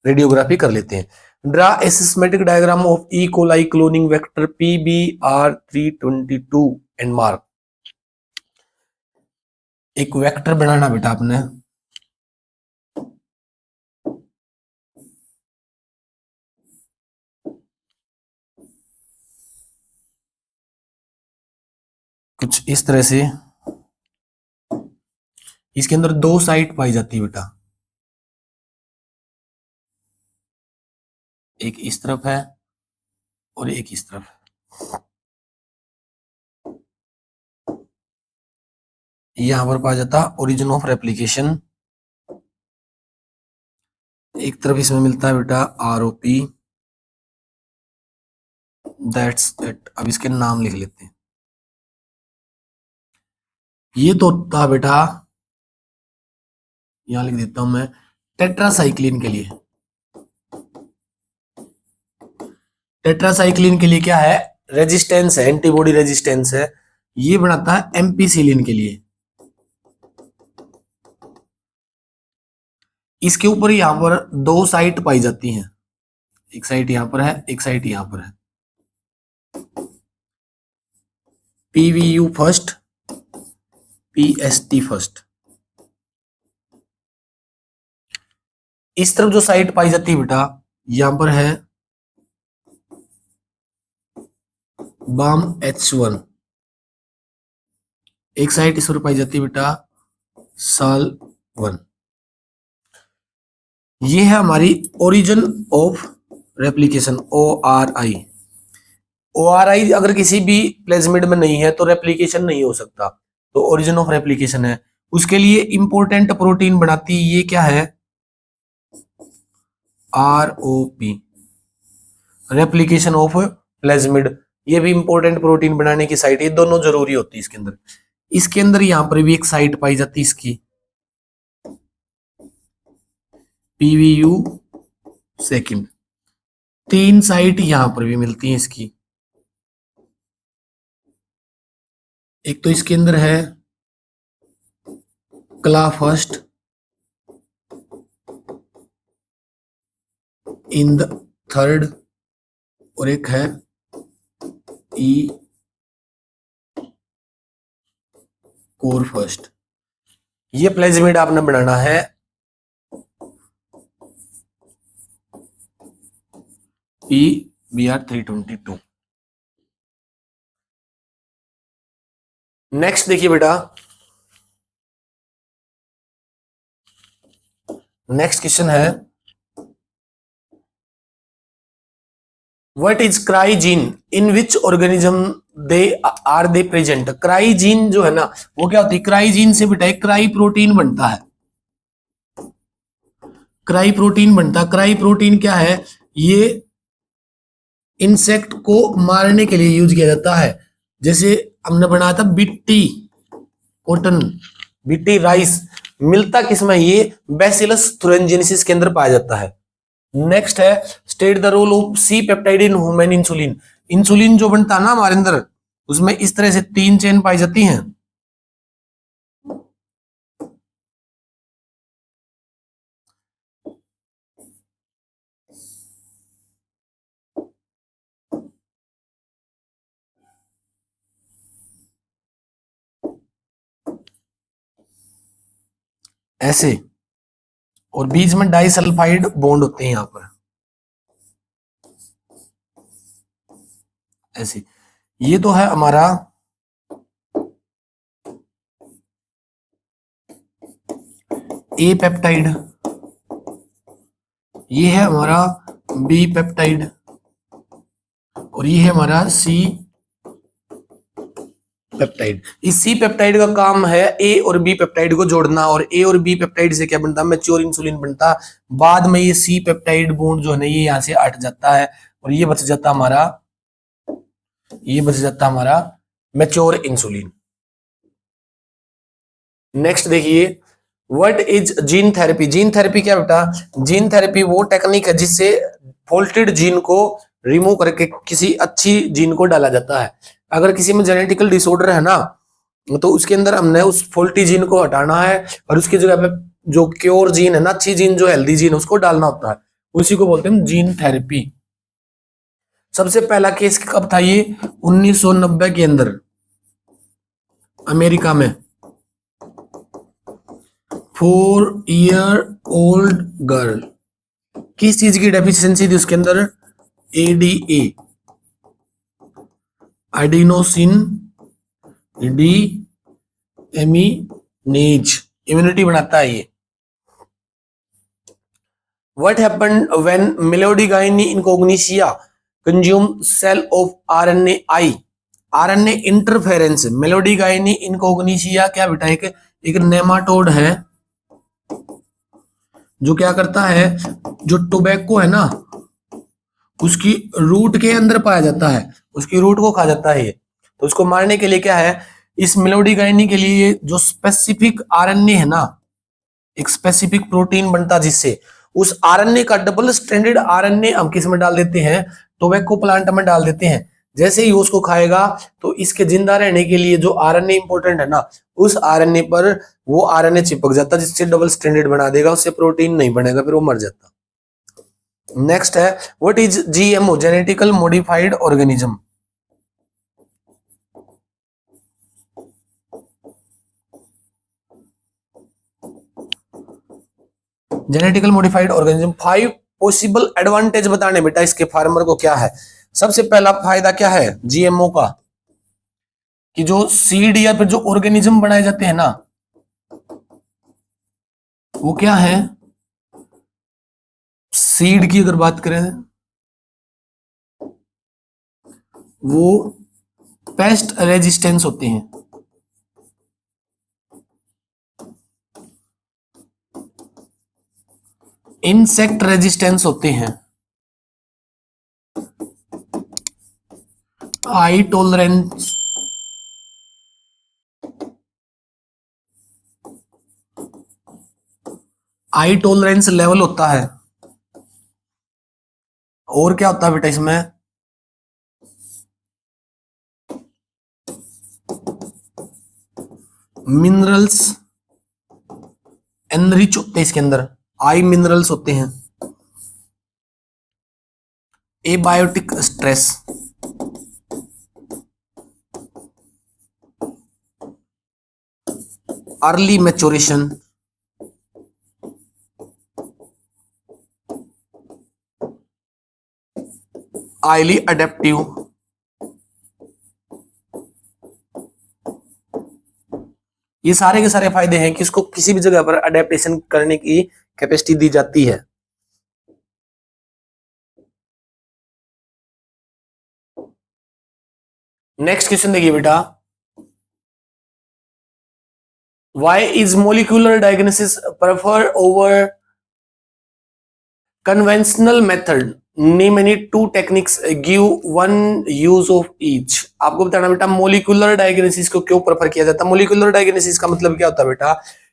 रेडियोग्राफी कर लेते हैं। Draw a schematic diagram of E coli cloning vector PBR322 and mark. एक वेक्टर बनाना बेटा आपने, कुछ इस तरह से, इसके अंदर दो साइट पाई जाती है बेटा, एक इस तरफ है और एक इस तरफ है। यहां पर पाया जाता ओरिजिन ऑफ रेप्लिकेशन, एक तरफ इसमें मिलता है बेटा ROP, दैट्स इट। अब इसके नाम लिख लेते हैं। ये तो था बेटा, यहां लिख देता हूं मैं टेट्रासाइक्लिन के लिए, टेट्रासाइक्लिन के लिए क्या है, रेजिस्टेंस है, एंटीबॉडी रेजिस्टेंस है। ये बनाता है एम्पीसिलिन के लिए, इसके ऊपर यहां पर दो साइट पाई जाती हैं, एक साइट यहां पर है, एक साइट यहां पर है, PVU फर्स्ट, PST फर्स्ट। इस तरफ जो साइट पाई जाती है बेटा, यहां पर है बाम H1, एक साइट इस पर पाई जाती है बेटा साल 1। ये है हमारी origin of replication ORI। ORI अगर किसी भी प्लेज्मिड में नहीं है तो रेप्लिकेशन नहीं हो सकता, तो ओरिजिन ऑफ रेप्लिकेशन है। उसके लिए इंपॉर्टेंट प्रोटीन बनाती है, ये क्या है, ROP, रेप्लिकेशन ऑफ प्लेज्मिड। ये भी इंपॉर्टेंट प्रोटीन बनाने की साइट, ये दोनों जरूरी होती है इसके अंदर। इसके अंदर यहां पर भी एक साइट पाई जाती है इसकी, PVU सेकंड। तीन साइट यहां पर भी मिलती हैं इसकी, एक तो इसके अंदर है क्ला फर्स्ट इन द थर्ड, और एक है ई कोर फर्स्ट। ये प्लेज्मिड आपने बनाना है PBR322। नेक्स्ट देखिए बेटा, नेक्स्ट क्वेश्चन है what is cry gene in which organism they are they present. Cry gene जो है ना, वो क्या होती है, क्राइजीन से बेटा एक क्राई प्रोटीन बनता है, क्राई प्रोटीन बनता है। क्राई प्रोटीन क्या है, ये इंसेक्ट को मारने के लिए यूज किया जाता है। जैसे हमने बनाया था बिट्टी कॉटन, बिट्टी राइस, मिलता किसमें? ये बैसिलस थुरिनजेंसिस के अंदर पाया जाता है। नेक्स्ट है state the role of C peptide in human insulin. Insulin जो बनता है ना हमारे अंदर, उसमें इस तरह से 3 चेन पाई जाती हैं। ऐसे, और बीच में डाइसल्फाइड बॉन्ड होते हैं यहां पर, ऐसे। ये तो है हमारा ए पेप्टाइड, ये है हमारा बी पेप्टाइड, और ये है हमारा सी पेप्टाइड। इस सी पेप्टाइड का काम है ए और बी पेप्टाइड को जोड़ना, और ए और बी पेप्टाइड से क्या बनता है? मैच्योर इंसुलिन बनता। बाद में ये सी पेप्टाइड बॉन्ड जो है ना, ये यहां से हट जाता है, और ये बच जाता हमारा, ये बच जाता हमारा मैच्योर इंसुलिन। नेक्स्ट देखिए, what is gene therapy? Gene therapy क्या बेटा? जीन थेरेपी वो टेक्निक है जिससे फॉल्टेड जीन को रिमूव करके किसी अच्छी जीन को डाला जाता है। अगर किसी में जेनेटिकल डिसऑर्डर है ना, तो उसके अंदर हमने उस फॉल्टी जीन को हटाना है, और उसकी जगह पे जो क्योर जीन है ना, अच्छी जीन, जो हेल्दी जीन, उसको डालना होता है। उसी को बोलते हैं जीन थेरेपी। सबसे पहला केस कब था? ये 1990 के अंदर अमेरिका में। 4-year-old गर्ल, किस चीज की डेफिशिएंसी थी उसके अंदर? एडीए, एडिनोसिन डी एमिनेज, इम्यूनिटी बढ़ाता है ये। What happened when Melodygyne incognitia consume cell of RNAi? RNA interference. Melodygyne incognitia क्या बेटा? एक नेमाटोड है जो क्या करता है, जो टोबैको है ना, उसकी रूट के अंदर पाया जाता है, उसकी रूट को खा जाता है ये। तो उसको मारने के लिए क्या है, इस मेलोडीगाइनी के लिए जो स्पेसिफिक आरएनए है ना, एक स्पेसिफिक प्रोटीन बनता जिससे, उस आरएनए का डबल स्ट्रैंडेड आरएनए हम किस में डाल देते हैं? टोबैको प्लांट में डाल देते हैं। जैसे ही उसको खाएगा तो इसके जिंदा रहने के लिए जो आरएनए इंपॉर्टेंट है ना, उस आरएनए पर वो आरएनए चिपक जाता जिससे डबल स्ट्रैंडेड बना देगा, उससे प्रोटीन नहीं बनेगा, फिर वो मर जाता। नेक्स्ट है what is GMO? Genetical modified organism. Genetical modified organism. 5 possible advantage बताने बेटा इसके फार्मर को क्या है। सबसे पहला फायदा क्या है जीएमओ का, कि जो सीड या फिर जो ऑर्गेनिज्म बनाए जाते हैं ना, वो क्या है? सीड की अगर बात करें, वो पेस्ट रेजिस्टेंस होते हैं, इंसेक्ट रेजिस्टेंस होते हैं, high tolerance, high tolerance level होता है। और क्या होता है बेटा इसमें? मिनरल्स एनरिच होते हैं इसके अंदर, हाई मिनरल्स होते हैं। Abiotic stress, early maturation, highly adaptive, ये सारे के सारे फायदे हैं कि इसको किसी भी जगह पर अडेप्टेशन करने की कैपेसिटी दी जाती है। नेक्स्ट क्वेश्चन देखिए बेटा, why is molecular diagnosis prefer over conventional method? Name any to techniques, give one use of each. आपको बताना बेटा मोलिकुलर डायग्नोसिस को क्यों प्रेफर किया जाता है। मोलिकुलर डायग्नोसिस का मतलब क्या होता है बेटा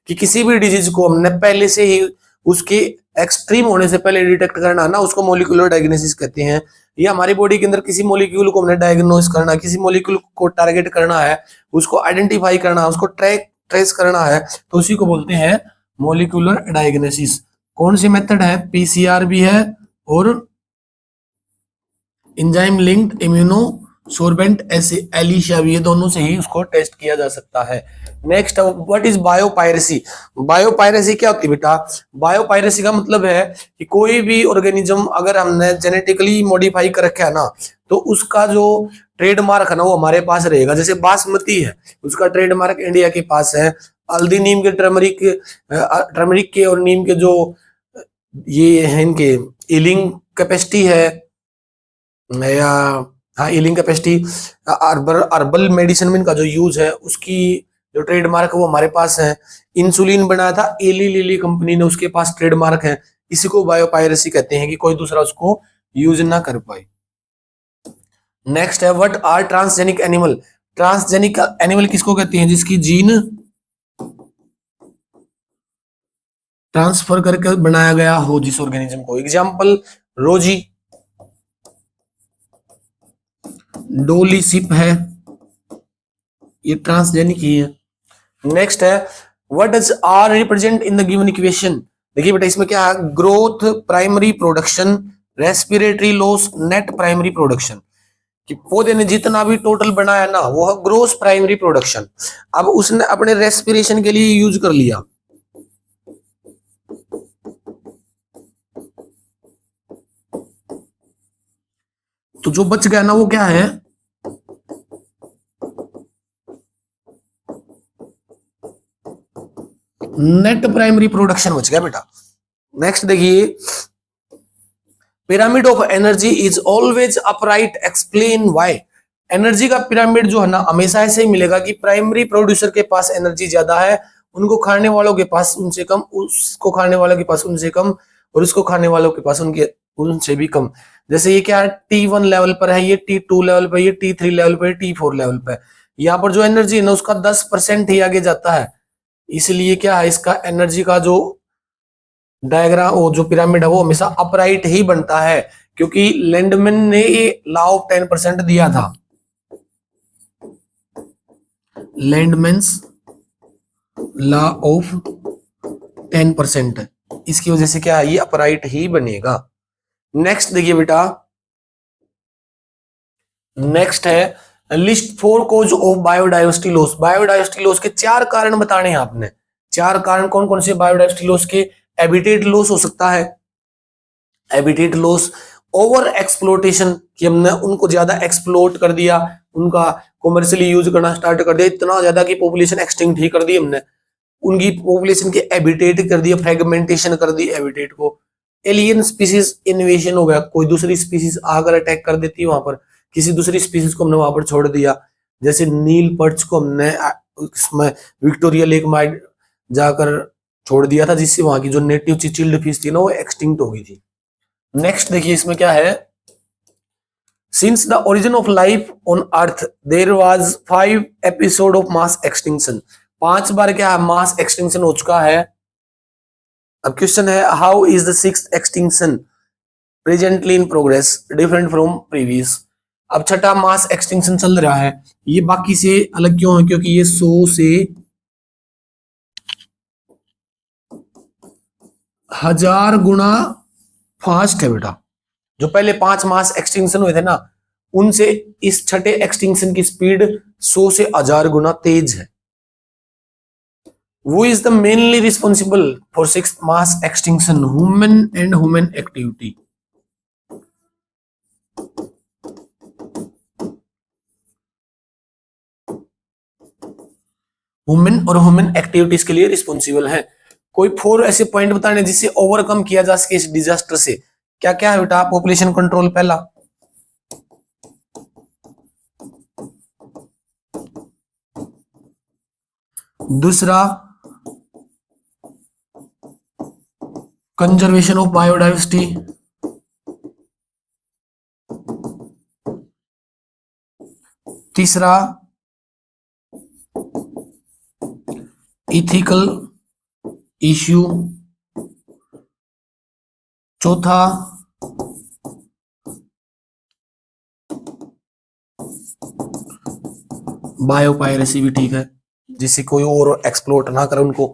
कि किसी भी डिजीज को हमने पहले से ही उसके एक्सट्रीम होने से पहले डिटेक्ट करना ना, उसको मोलिकुलर डायग्नोसिस कहते हैं। ये हमारी बॉडी के अंदर किसी मोलिक्यूल को हमने डायग्नोस करना, किसी मोलिक्यूल को टारगेट करना है, उसको आइडेंटिफाई करना है, उसको ट्रेस करना है, तो उसी को बोलते हैं मोलिकुलर डायग्नोसिस। कौन सी मेथड है, पीसीआर भी है और एंजाइम लिंक्ड इम्यूनो सोर्बेंट एलिशा भी, ये दोनों से ही उसको टेस्ट किया जा सकता है। Next, what is biopiracy. Biopiracy क्या होती है बेटा, बायोपायरेसी का मतलब है कि कोई भी ऑर्गेनिज्म अगर हमने जेनेटिकली मॉडिफाई कर रखा है ना, तो उसका जो ट्रेडमार्क है ना वो हमारे पास रहेगा। जैसे बासमती है, उसका ट्रेडमार्क इंडिया के पास है। हल्दी, नीम के, टर्मरिक के और नीम के जो ये है, इनके हीलिंग कैपेसिटी है, या हाँ हीलिंग कैपेसिटी, अर्बल मेडिसिन में इनका जो यूज है उसकी जो ट्रेडमार्क है वो हमारे पास है। इंसुलिन बनाया था एली लिली कंपनी ने, उसके पास ट्रेडमार्क है। इसी को बायोपायरेसी कहते हैं कि कोई दूसरा उसको यूज ना कर पाए। नेक्स्ट है, what are transgenic animal. Transgenic animal किसको कहते हैं, जिसकी जीन ट्रांसफर करके बनाया गया हो जिस ऑर्गेनिज्म को। एग्जांपल, रोजी, डोली सिप है, ये ट्रांसजेनिक ही है। नेक्स्ट है, what does R represent in the given equation. देखिए बेटा इसमें क्या है, growth, primary production, respiratory loss, net primary production. कि पौधे ने जितना भी टोटल बनाया ना वो है ग्रोस प्राइमरी प्रोडक्शन। अब उसने अपने रेस्पिरेशन के लिए यूज कर लिया, तो जो बच गया ना वो क्या है, नेट प्राइमरी प्रोडक्शन बच गया बेटा। नेक्स्ट देखिए, pyramid of energy is always upright, explain why. Energy का पिरामिड जो है ना हमेशा ऐसे ही मिलेगा कि प्राइमरी प्रोड्यूसर के पास एनर्जी ज्यादा है, उनको खाने वालों के पास उनसे कम, उसको खाने वालों के पास उनसे कम, और उसको खाने वालों के पास उनके उनसे भी कम। जैसे ये क्या है, T1 लेवल पर है, ये T2 लेवल पर, ये T3 लेवल पर, T4 लेवल पर। यहाँ पर जो एनर्जी है ना उसका 10% ही आगे जाता है। इसलिए क्या है, इसका एनर्जी का जो डायग्राम, वो जो पिरामिड है वो हमेशा अपराइट ही बनता है, क्योंकि लैंडमैन ने लॉ ऑफ 10% दिया था। लैंडमैन्स लॉ ऑफ 10%, इसकी वजह से क्या है, ये अपराइट ही बनेगा। नेक्स्ट देखिए बेटा, नेक्स्ट है list 4 cause of biodiversity loss. Biodiversity loss के 4 कारण बताने हैं आपने। 4 कारण कौन कौन से बायोडाइवर्सिटी लॉस के। हैबिटेट लॉस हो सकता है, हैबिटेट लॉस, ओवर एक्सप्लोटेशन कि हमने उनको ज्यादा एक्सप्लोट कर दिया, उनका कॉमर्शियली यूज करना स्टार्ट कर दिया, इतना ज्यादा कि पॉपुलेशन एक्सटिंक्ट ही कर दी हमने, उनकी पॉपुलेशन के हैबिटेट कर दिया, फ्रेगमेंटेशन कर दी हैबिटेट को। एलियन स्पीसीज इन्वेशन हो गया, कोई दूसरी स्पीसीज आकर अटैक कर देती है वहां पर, किसी दूसरी स्पीसीज को हमने वहां पर छोड़ दिया। जैसे नील पर्च को हमने इसमें विक्टोरिया लेक में जाकर छोड़ दिया था, जिससे वहां की जो नेटिव चिल्ड फिश थी ना वो एक्सटिंक्ट हो गई थी। नेक्स्ट देखिए इसमें क्या है, since the origin of life on earth there was 5 episode of mass extinction. 5 बार क्या मास एक्सटिंक्शन हो चुका है। अब क्वेश्चन है, how is the 6th extinction presently in progress different from previous. अब छठा मास एक्सटिंक्शन चल रहा है, ये बाकी से अलग क्यों है, क्योंकि ये 100 से 1000 गुना फास्ट है बेटा। जो पहले 5 मास एक्सटिंक्शन हुए थे ना, उनसे इस छठे एक्सटिंक्शन की स्पीड 100 से 1000 गुना तेज है। Who is the mainly responsible for 6th mass extinction? Human and human activity. Human और ह्यूमन एक्टिविटीज के लिए रिस्पॉन्सिबल है। कोई 4 ऐसे पॉइंट बताने जिससे ओवरकम किया जा सके इस डिजास्टर से। क्या क्या है बेटा, पॉपुलेशन कंट्रोल पहला, दूसरा कंजर्वेशन ऑफ बायोडाइवर्सिटी, तीसरा इथिकल इश्यू, चौथा बायोपायरेसी भी ठीक है, जिससे कोई और एक्सप्लोट ना करे उनको।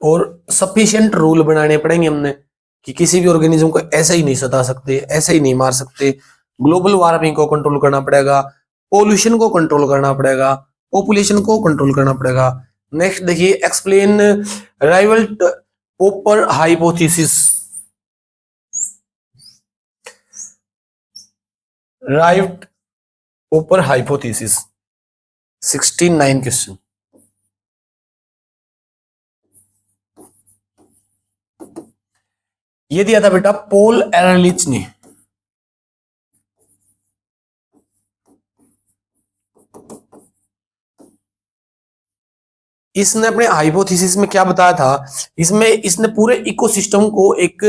और सफिशिएंट रूल बनाने पड़ेंगे हमने कि किसी भी ऑर्गेनिज्म को ऐसे ही नहीं सता सकते, ऐसे ही नहीं मार सकते। ग्लोबल वार्मिंग को कंट्रोल करना पड़ेगा, पोल्यूशन को कंट्रोल करना पड़ेगा, पॉपुलेशन को कंट्रोल करना पड़ेगा। नेक्स्ट देखिए, एक्सप्लेन राइवल्ट पोपर हाइपोथेसिस। राइवल्ट पोपर हाइपोथेसिस 69 क्वेश्चन। ये दिया था बेटा पॉल एरलिच ने। इसने अपने हाइपोथेसिस में क्या बताया था, इसमें इसने पूरे इकोसिस्टम को एक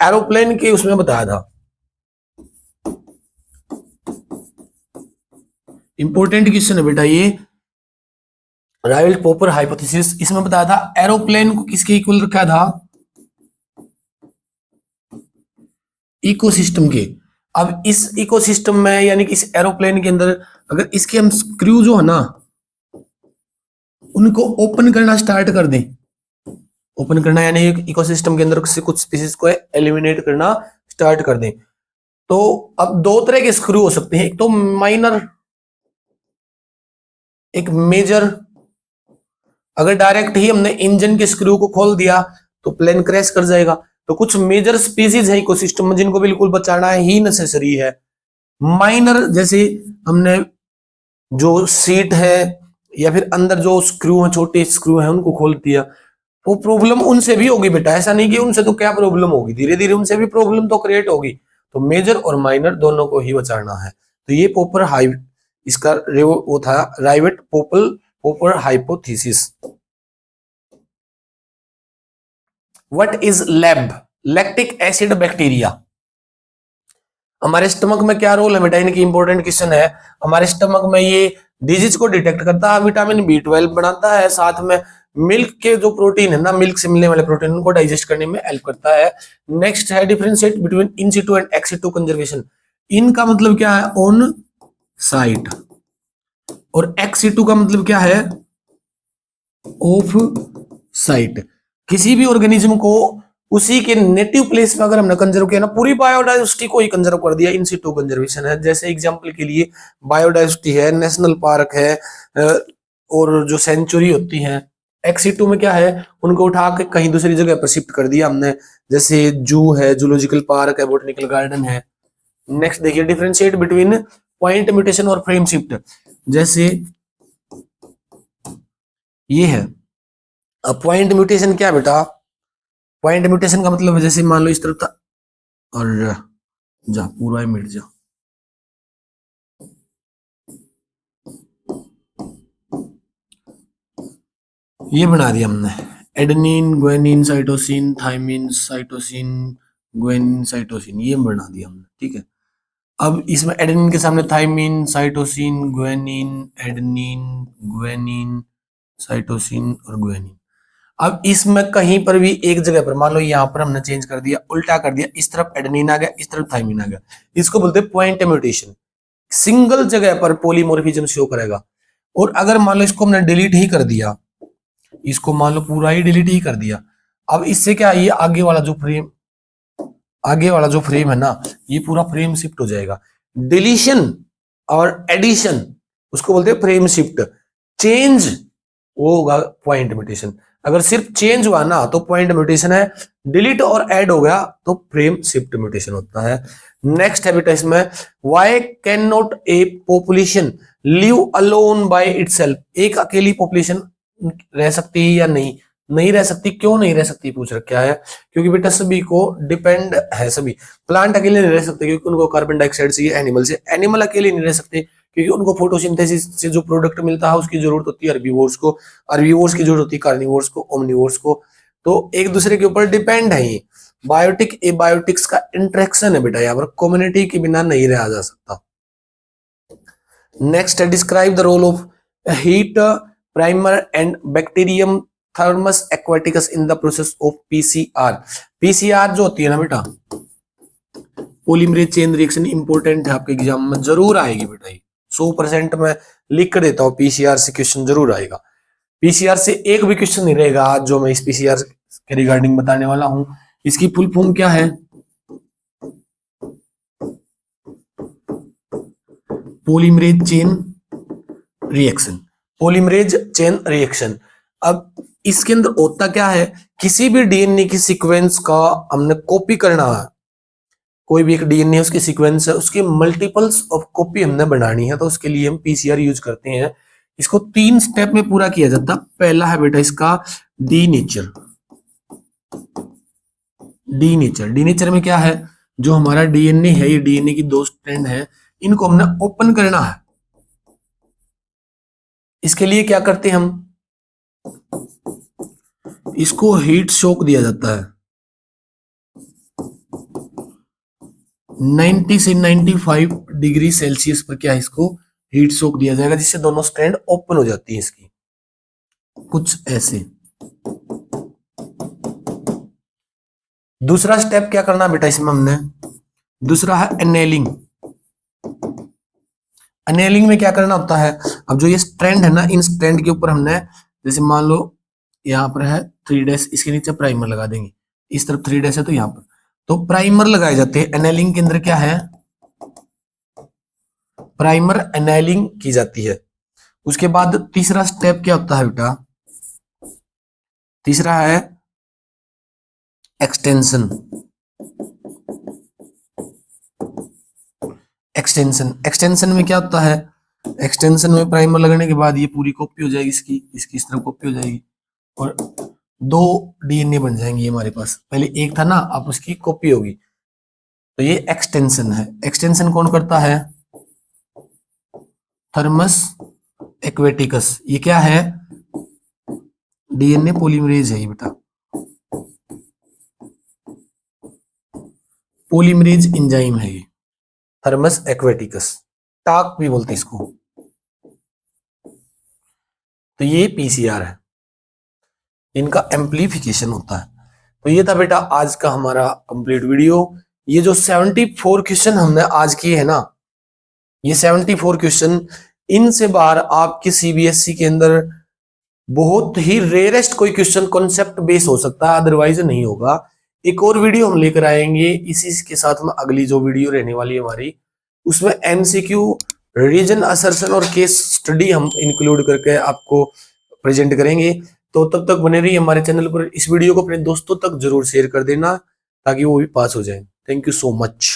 एरोप्लेन के उसमें बताया था। इंपॉर्टेंट क्वेश्चन है बेटा ये, राइवल्ट पोपर हाइपोथेसिस। इसमें बताया था एरोप्लेन को किसके इक्वल रखा था, इकोसिस्टम के। अब इस इकोसिस्टम में यानी कि इस एरोप्लेन के अंदर अगर इसके हम स्क्रू जो है ना उनको ओपन करना स्टार्ट कर दें, ओपन करना यानी इकोसिस्टम के अंदर से कुछ स्पीसीज को एलिमिनेट करना स्टार्ट कर दें, तो अब दो तरह के स्क्रू हो सकते हैं, एक तो माइनर, एक मेजर। अगर डायरेक्ट ही हमने इंजन के स्क्रू को खोल दिया तो प्लेन क्रैश कर जाएगा। तो कुछ मेजर स्पीसीज है इकोसिस्टम में जिनको बिल्कुल बचाना ही नेसेसरी है। माइनर जैसे हमने जो सीट है या फिर अंदर जो स्क्रू है, छोटे स्क्रू है, उनको खोल दिया, वो प्रॉब्लम उनसे भी होगी बेटा। ऐसा नहीं कि उनसे तो क्या प्रॉब्लम होगी, धीरे धीरे उनसे भी प्रॉब्लम तो क्रिएट होगी। तो मेजर और माइनर दोनों को ही बचाना है। तो ये पोपर हाई इसका वो था राइवल्ट पोपर hypothesis. What is lab, lactic acid bacteria. हमारे स्टमक में क्या रोल है बेटा, इनकी इंपॉर्टेंट क्वेश्चन है। हमारे स्टमक में ये डिजीज को डिटेक्ट करता है, विटामिन B12 बनाता है, साथ में मिल्क के जो प्रोटीन है ना, मिल्क से मिलने वाले प्रोटीन, उनको डाइजेस्ट करने में हेल्प करता है। नेक्स्ट है differentiate between in Situ and ex situ conservation. इनका मतलब क्या है, ऑन साइट, और एक्स सिटू का मतलब क्या है, ऑफ साइट। किसी भी ऑर्गेनिज्म को उसी के नेटिव प्लेस में अगर हमने कंजर्व किया ना, पूरी बायोडाइवर्सिटी को ही कंजर्व कर दिया, इन सिटू कंजर्वेशन है। जैसे एग्जांपल के लिए बायोडाइवर्सिटी है, नेशनल पार्क है, और जो सेंचुरी होती है। एक्स सिटू में क्या है, उनको उठा के कहीं दूसरी जगह पर शिफ्ट कर दिया हमने, जैसे जू है, जूलॉजिकल पार्क है, बोटनिकल गार्डन है। नेक्स्ट देखिए, डिफरेंशिएट बिटवीन पॉइंट म्यूटेशन और फ्रेम शिफ्ट। जैसे ये है, अब पॉइंट म्यूटेशन क्या है बेटा, पॉइंट म्यूटेशन का मतलब जैसे मान लो इस तरफ था और जा पूरा ही मिट जा, ये बना दिया हमने adenine, guanine, cytosine, thymine, cytosine, guanine, cytosine, ये बना दिया हमने, ठीक है। अब इसमें एडेनिन के सामने thymine, cytosine, guanine, adenine, guanine, cytosine और ग्वानिन। अब इसमें कहीं पर भी एक जगह पर मान लो यहाँ पर हमने चेंज कर दिया, उल्टा कर दिया, इस तरफ एडेनिन आ गया, इस तरफ थाइमिन आ गया, इसको बोलते हैं पॉइंट म्यूटेशन। सिंगल जगह पर पॉलीमॉर्फिज्म शो करेगा। और अगर मान लो इसको हमने डिलीट ही कर दिया, इसको मान लो पूरा ही डिलीट ही कर दिया, अब इससे क्या, ये आगे वाला जो फ्रेम है ना, ये पूरा फ्रेम शिफ्ट हो जाएगा। डिलीशन और एडिशन उसको बोलते हैं फ्रेम शिफ्ट। चेंज वो होगा पॉइंट म्यूटेशन। अगर सिर्फ चेंज हुआ ना तो पॉइंट म्यूटेशन है, डिलीट और ऐड हो गया तो फ्रेम शिफ्ट म्यूटेशन होता है। नेक्स्ट है बेटा इसमें, why can not a population live alone by itself. एक अकेली पॉपुलेशन रह सकती है या नहीं, नहीं रह सकती। क्यों नहीं रह सकती पूछ रखा है, क्योंकि बेटा सभी को डिपेंड है, सभी प्लांट अकेले नहीं रह सकते क्योंकि उनको कार्बन डाइऑक्साइड चाहिए एनिमल से, एनिमल अकेले नहीं रह सकते क्योंकि उनको फोटोसिंथेसिस से जो प्रोडक्ट मिलता है उसकी जरूरत होती है हर्बीवोर्स को, हर्बीवोर्स की जरूरत होती है कार्निवोर्स को, ओमनिवोर्स को। तो एक दूसरे के ऊपर डिपेंड है ये। बायोटिक एबायोटिक्स का इंटरेक्शन है बेटा, यहाँ पर कम्युनिटी के बिना नहीं रहा जा सकता। नेक्स्ट है describe the role of heat primer and bacterium Thermus aquaticus in the process of PCR. PCR जो होती है ना बेटा, पॉलीमरेज चेन रिएक्शन, इंपॉर्टेंट है, आपके एग्जाम में जरूर आएगी बेटा। ये 100% मैं लिख कर देता हूँ, पीसीआर से क्वेश्चन जरूर आएगा। पीसीआर से एक भी क्वेश्चन नहीं रहेगा आज जो मैं इस पीसीआर के रिगार्डिंग बताने वाला हूं। इसकी फुल फॉर्म क्या है? Polymerase chain reaction. Polymerase chain reaction. अब इसके अंदर होता क्या है, किसी भी डीएनए की सीक्वेंस का हमने कॉपी करना है, कोई भी एक डीएनए उसकी सीक्वेंस है, उसकी मल्टीपल्स ऑफ कॉपी हमने बनानी है, तो उसके लिए हम पीसीआर यूज करते हैं। इसको 3 स्टेप में पूरा किया जाता है। पहला है बेटा इसका D nature. D nature, D nature में क्या है, जो हमारा डीएनए है, ये डीएनए की 2 स्ट्रैंड है, इनको हमने ओपन करना है। इसके लिए क्या करते हैं हम, इसको हीट शॉक दिया जाता है। 90 से 95 डिग्री सेल्सियस पर क्या है, इसको हीट शॉक दिया जाएगा, जिससे दोनों स्ट्रैंड ओपन हो जाती है इसकी, कुछ ऐसे। दूसरा स्टेप क्या करना बेटा इसमें हमने, दूसरा है एनेलिंग। एनेलिंग में क्या करना होता है, अब जो ये स्ट्रैंड है ना, इन स्ट्रैंड के ऊपर हमने, जैसे मान लो यहां पर है 3 डैश, इसके नीचे प्राइमर लगा देंगे, इस तरफ 3 डैश है तो यहां पर, तो प्राइमर लगाए जाते हैं। एनेलिंग के अंदर क्या है, प्राइमर एनेलिंग की जाती है। उसके बाद तीसरा स्टेप क्या होता है बेटा, तीसरा है एक्सटेंशन। एक्सटेंशन, एक्सटेंशन में क्या होता है, एक्सटेंशन में प्राइमर लगने के बाद ये पूरी कॉपी हो जाएगी इसकी, इसकी इस तरफ कॉपी हो जाएगी और 2 डीएनए बन जाएंगे हमारे पास। पहले एक था ना, अब उसकी कॉपी होगी, तो ये एक्सटेंशन है। एक्सटेंशन कौन करता है, थर्मस एक्वेटिकस। ये क्या है, डीएनए पॉलीमरेज है ये बेटा, पॉलीमरेज एंजाइम है ये, थर्मस एक्वेटिकस, टाक भी बोलते हैं इसको। तो ये पीसीआर है, इनका एम्प्लीफिकेशन होता है। तो ये था बेटा आज का हमारा कंप्लीट वीडियो। ये जो 74 क्वेश्चन हमने आज किए हैं ना, ये 74 क्वेश्चन, इनसे बाहर आपके सीबीएसई के अंदर बहुत ही रेयरेस्ट कोई क्वेश्चन कॉन्सेप्ट बेस हो सकता है, अदरवाइज नहीं होगा। एक और वीडियो हम लेकर आएंगे इसी के साथ में, अगली जो वीडियो रहने वाली है हमारी, उसमें एमसीक्यू, रीजन असर्शन और केस स्टडी हम इंक्लूड करके आपको प्रेजेंट करेंगे। तो तब तक बने रहिए हमारे चैनल पर। इस वीडियो को अपने दोस्तों तक जरूर शेयर कर देना ताकि वो भी पास हो जाए। Thank you so much.